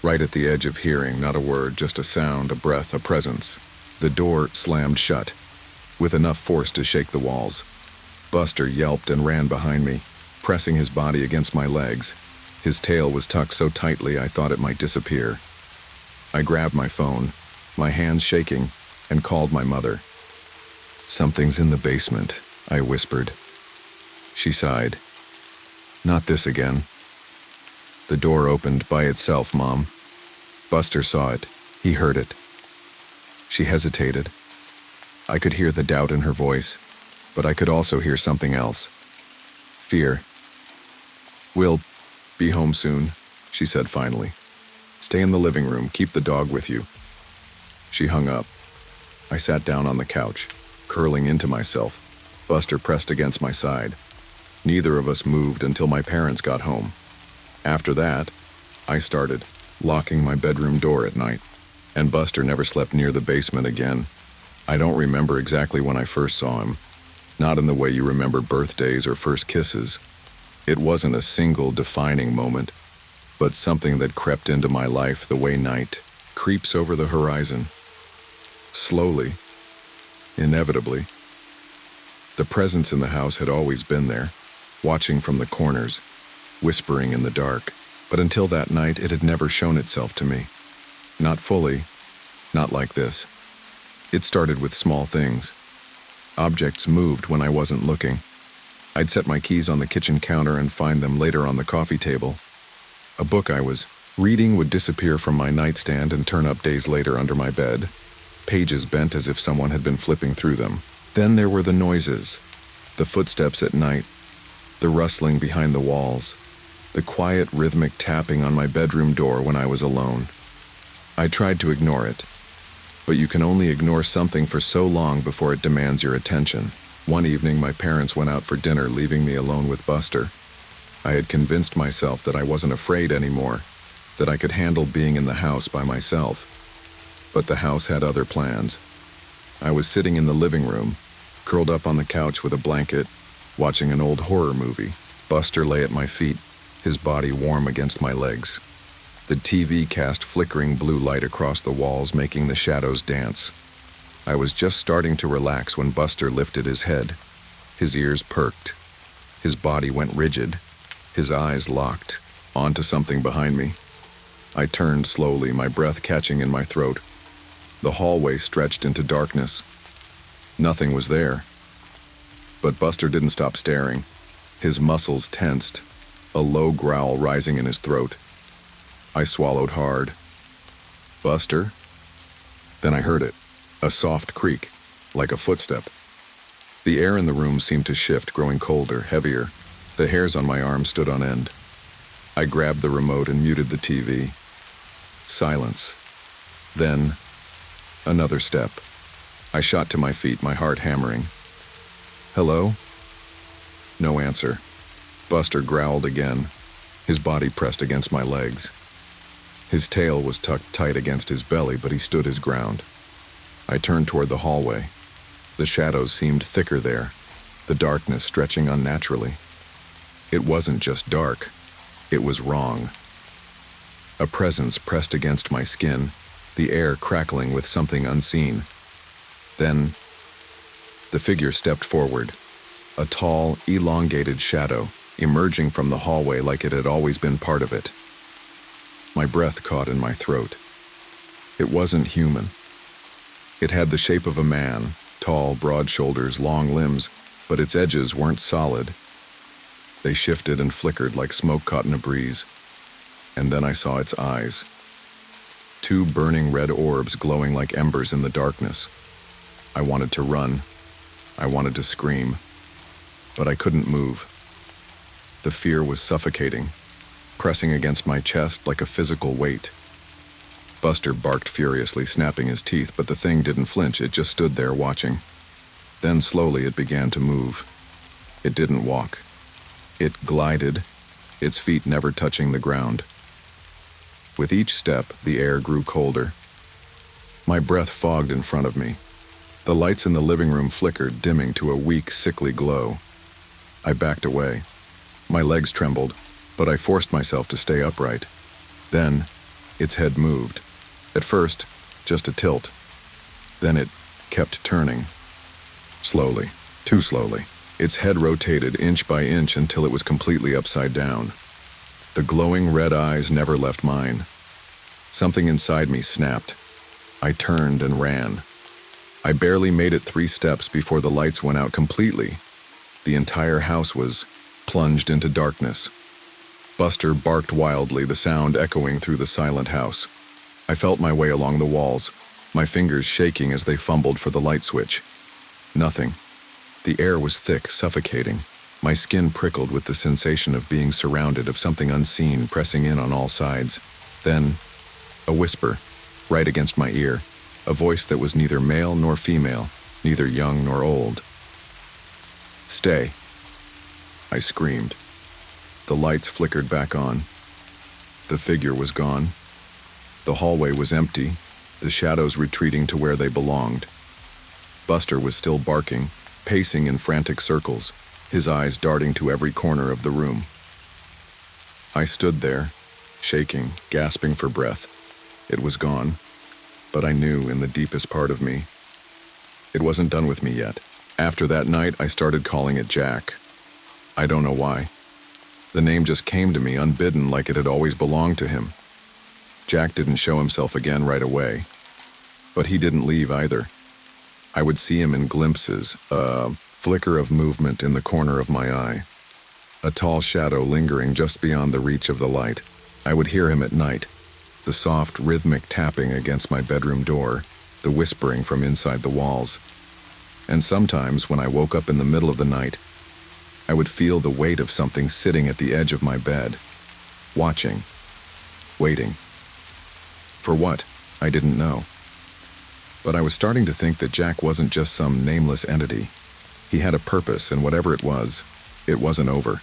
Right at the edge of hearing, not a word, just a sound, a breath, a presence. The door slammed shut, with enough force to shake the walls. Buster yelped and ran behind me, pressing his body against my legs. His tail was tucked so tightly I thought it might disappear. I grabbed my phone, my hands shaking, and called my mother. "Something's in the basement," I whispered. She sighed. "Not this again." The door opened by itself, Mom. Buster saw it. He heard it. She hesitated. I could hear the doubt in her voice, but I could also hear something else. Fear. "We'll be home soon," she said finally. "Stay in the living room. Keep the dog with you." She hung up. I sat down on the couch, curling into myself. Buster pressed against my side. Neither of us moved until my parents got home. After that, I started locking my bedroom door at night, and Buster never slept near the basement again. I don't remember exactly when I first saw him, not in the way you remember birthdays or first kisses. It wasn't a single defining moment, but something that crept into my life the way night creeps over the horizon. Slowly, inevitably. The presence in the house had always been there, watching from the corners, whispering in the dark. But until that night, it had never shown itself to me. Not fully, not like this. It started with small things. Objects moved when I wasn't looking. I'd set my keys on the kitchen counter and find them later on the coffee table. A book I was reading would disappear from my nightstand and turn up days later under my bed. pages bent as if someone had been flipping through them. Then there were the noises, the footsteps at night, the rustling behind the walls, the quiet rhythmic tapping on my bedroom door when I was alone. I tried to ignore it, but you can only ignore something for so long before it demands your attention. One evening, my parents went out for dinner, leaving me alone with Buster. I had convinced myself that I wasn't afraid anymore, that I could handle being in the house by myself. But the house had other plans. I was sitting in the living room, curled up on the couch with a blanket, watching an old horror movie. Buster lay at my feet, his body warm against my legs. The TV cast flickering blue light across the walls, making the shadows dance. I was just starting to relax when Buster lifted his head. His ears perked. His body went rigid. His eyes locked onto something behind me. I turned slowly, my breath catching in my throat. The hallway stretched into darkness. Nothing was there. But Buster didn't stop staring. His muscles tensed, a low growl rising in his throat. I swallowed hard. Buster? Then I heard it, a soft creak, like a footstep. The air in the room seemed to shift, growing colder, heavier. The hairs on my arm stood on end. I grabbed the remote and muted the TV. Silence. Then, another step. I shot to my feet, my heart hammering. Hello? No answer. Buster growled again, his body pressed against my legs. His tail was tucked tight against his belly, but he stood his ground. I turned toward the hallway. The shadows seemed thicker there, the darkness stretching unnaturally. It wasn't just dark, it was wrong. A presence pressed against my skin, the air crackling with something unseen. Then, the figure stepped forward, a tall, elongated shadow, emerging from the hallway like it had always been part of it. My breath caught in my throat. It wasn't human. It had the shape of a man, tall, broad shoulders, long limbs, but its edges weren't solid. They shifted and flickered like smoke caught in a breeze. And then I saw its eyes. Two burning red orbs glowing like embers in the darkness. I wanted to run. I wanted to scream. But I couldn't move. The fear was suffocating, pressing against my chest like a physical weight. Buster barked furiously, snapping his teeth, but the thing didn't flinch. It just stood there watching. Then slowly it began to move. It didn't walk. It glided, its feet never touching the ground. With each step, the air grew colder. My breath fogged in front of me. The lights in the living room flickered, dimming to a weak, sickly glow. I backed away. My legs trembled, but I forced myself to stay upright. Then, its head moved. At first, just a tilt. Then it kept turning. Slowly, too slowly. Its head rotated inch by inch until it was completely upside down. The glowing red eyes never left mine. Something inside me snapped. I turned and ran. I barely made it 3 steps before the lights went out completely. The entire house was plunged into darkness. Buster barked wildly, the sound echoing through the silent house. I felt my way along the walls, my fingers shaking as they fumbled for the light switch. Nothing. The air was thick, suffocating. My skin prickled with the sensation of being surrounded, of something unseen pressing in on all sides. Then, a whisper, right against my ear, a voice that was neither male nor female, neither young nor old. "Stay," I screamed. The lights flickered back on. The figure was gone. The hallway was empty, the shadows retreating to where they belonged. Buster was still barking, pacing in frantic circles, his eyes darting to every corner of the room. I stood there, shaking, gasping for breath. It was gone, but I knew in the deepest part of me, it wasn't done with me yet. After that night, I started calling it Jack. I don't know why. The name just came to me unbidden, like it had always belonged to him. Jack didn't show himself again right away, but he didn't leave either. I would see him in glimpses, a flicker of movement in the corner of my eye, a tall shadow lingering just beyond the reach of the light. I would hear him at night, the soft, rhythmic tapping against my bedroom door, the whispering from inside the walls. And sometimes, when I woke up in the middle of the night, I would feel the weight of something sitting at the edge of my bed, watching, waiting. For what? I didn't know. But I was starting to think that Jack wasn't just some nameless entity. He had a purpose, and whatever it wasn't over.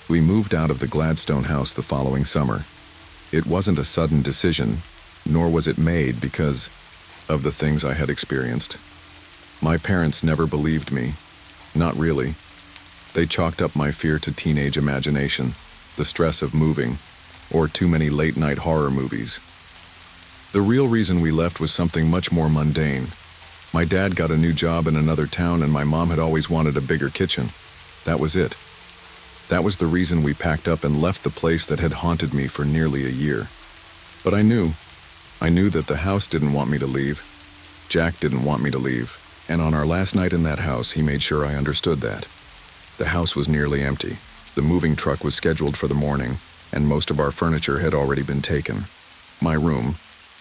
We moved out of the Gladstone house the following summer. It wasn't a sudden decision, nor was it made because of the things I had experienced. My parents never believed me. Not really. They chalked up my fear to teenage imagination, the stress of moving, or too many late-night horror movies. The real reason we left was something much more mundane. My dad got a new job in another town, and my mom had always wanted a bigger kitchen. That was it. That was the reason we packed up and left the place that had haunted me for nearly a year. But I knew that the house didn't want me to leave. Jack didn't want me to leave, and on our last night in that house, he made sure I understood that. The house was nearly empty. The moving truck was scheduled for the morning, and most of our furniture had already been taken. My room,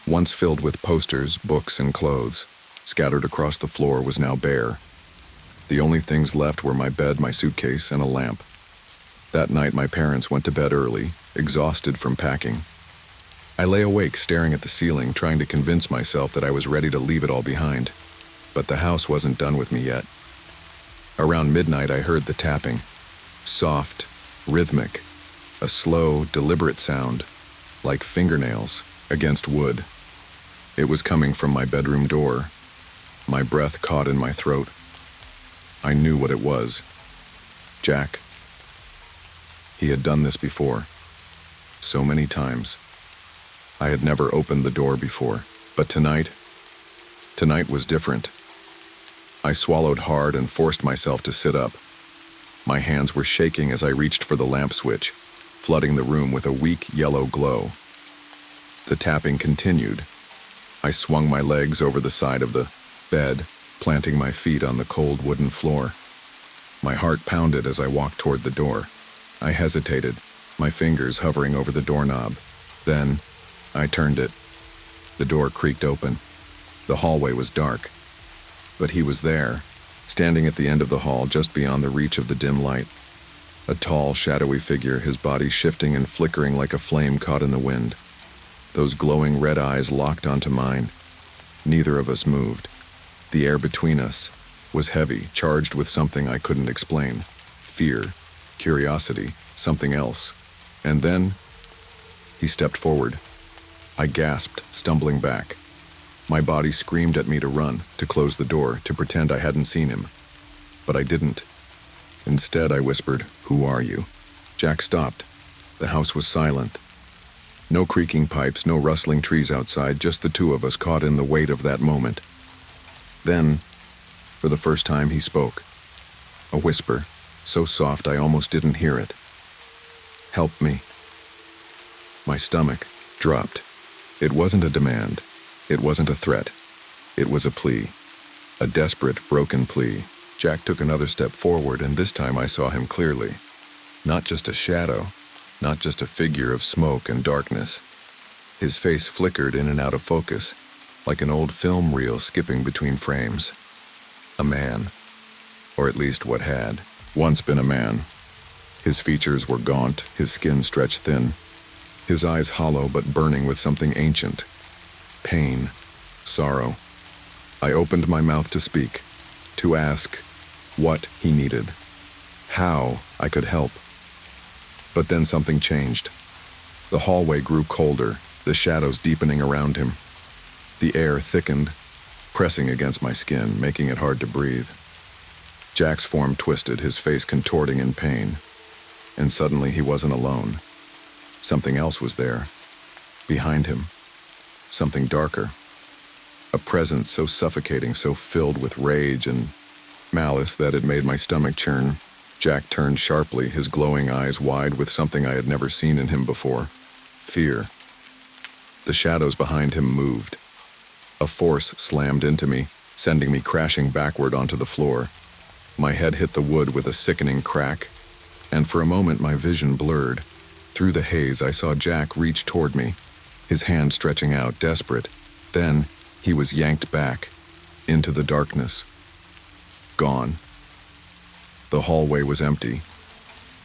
once filled with posters, books, and clothes, scattered across the floor, was now bare. The only things left were my bed, my suitcase, and a lamp. That night, my parents went to bed early, exhausted from packing. I lay awake staring at the ceiling, trying to convince myself that I was ready to leave it all behind. But the house wasn't done with me yet. Around midnight, I heard the tapping. Soft, rhythmic, a slow, deliberate sound, like fingernails against wood. It was coming from my bedroom door. My breath caught in my throat. I knew what it was. Jack. He had done this before. So many times. I had never opened the door before, but tonight was different. I swallowed hard and forced myself to sit up. My hands were shaking as I reached for the lamp switch, flooding the room with a weak yellow glow. The tapping continued. I swung my legs over the side of the bed, planting my feet on the cold wooden floor. My heart pounded as I walked toward the door. I hesitated, my fingers hovering over the doorknob. Then, I turned it. The door creaked open. The hallway was dark. But he was there, standing at the end of the hall just beyond the reach of the dim light. A tall, shadowy figure, his body shifting and flickering like a flame caught in the wind. Those glowing red eyes locked onto mine. Neither of us moved. The air between us was heavy, charged with something I couldn't explain. Fear, curiosity, something else. And then, he stepped forward. I gasped, stumbling back. My body screamed at me to run, to close the door, to pretend I hadn't seen him. But I didn't. Instead, I whispered, "Who are you?" Jack stopped. The house was silent. No creaking pipes, no rustling trees outside, just the two of us caught in the weight of that moment. Then, for the first time, he spoke. A whisper, so soft I almost didn't hear it. "Help me." My stomach dropped. It wasn't a demand. It wasn't a threat. It was a plea. A desperate, broken plea. Jack took another step forward, and this time I saw him clearly. Not just a shadow, not just a figure of smoke and darkness. His face flickered in and out of focus, like an old film reel skipping between frames. A man, or at least what had once been a man. His features were gaunt, his skin stretched thin, his eyes hollow but burning with something ancient. Pain, sorrow. I opened my mouth to speak, to ask what he needed, how I could help. But then something changed. The hallway grew colder, the shadows deepening around him. The air thickened, pressing against my skin, making it hard to breathe. Jack's form twisted, his face contorting in pain. And suddenly he wasn't alone. Something else was there, behind him. Something darker. A presence so suffocating, so filled with rage and malice that it made my stomach churn. Jack turned sharply, his glowing eyes wide with something I had never seen in him before. Fear. The shadows behind him moved. A force slammed into me, sending me crashing backward onto the floor. My head hit the wood with a sickening crack, and for a moment my vision blurred. Through the haze, I saw Jack reach toward me, his hand stretching out, desperate. Then, He was yanked back, into the darkness. Gone. The hallway was empty.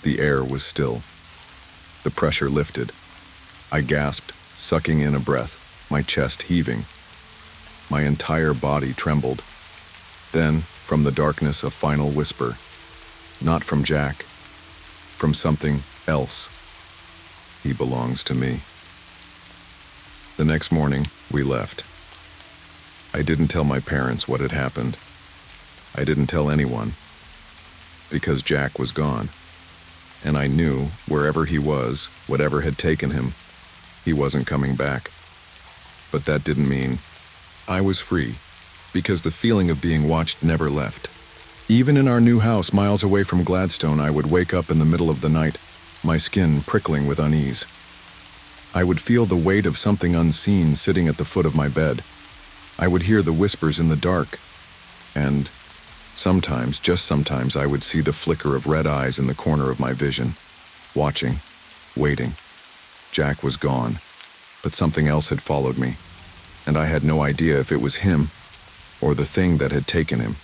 The air was still. The pressure lifted. I gasped, sucking in a breath, my chest heaving. My entire body trembled. Then, from the darkness, a final whisper. Not from Jack. From something else. He belongs to me. The next morning, we left. I didn't tell my parents what had happened. I didn't tell anyone. Because Jack was gone. And I knew, wherever he was, whatever had taken him, he wasn't coming back. But that didn't mean I was free, because the feeling of being watched never left. Even in our new house miles away from Gladstone, I would wake up in the middle of the night, my skin prickling with unease. I would feel the weight of something unseen sitting at the foot of my bed. I would hear the whispers in the dark, and sometimes, just sometimes, I would see the flicker of red eyes in the corner of my vision, watching, waiting. Jack was gone, but something else had followed me, and I had no idea if it was him or the thing that had taken him.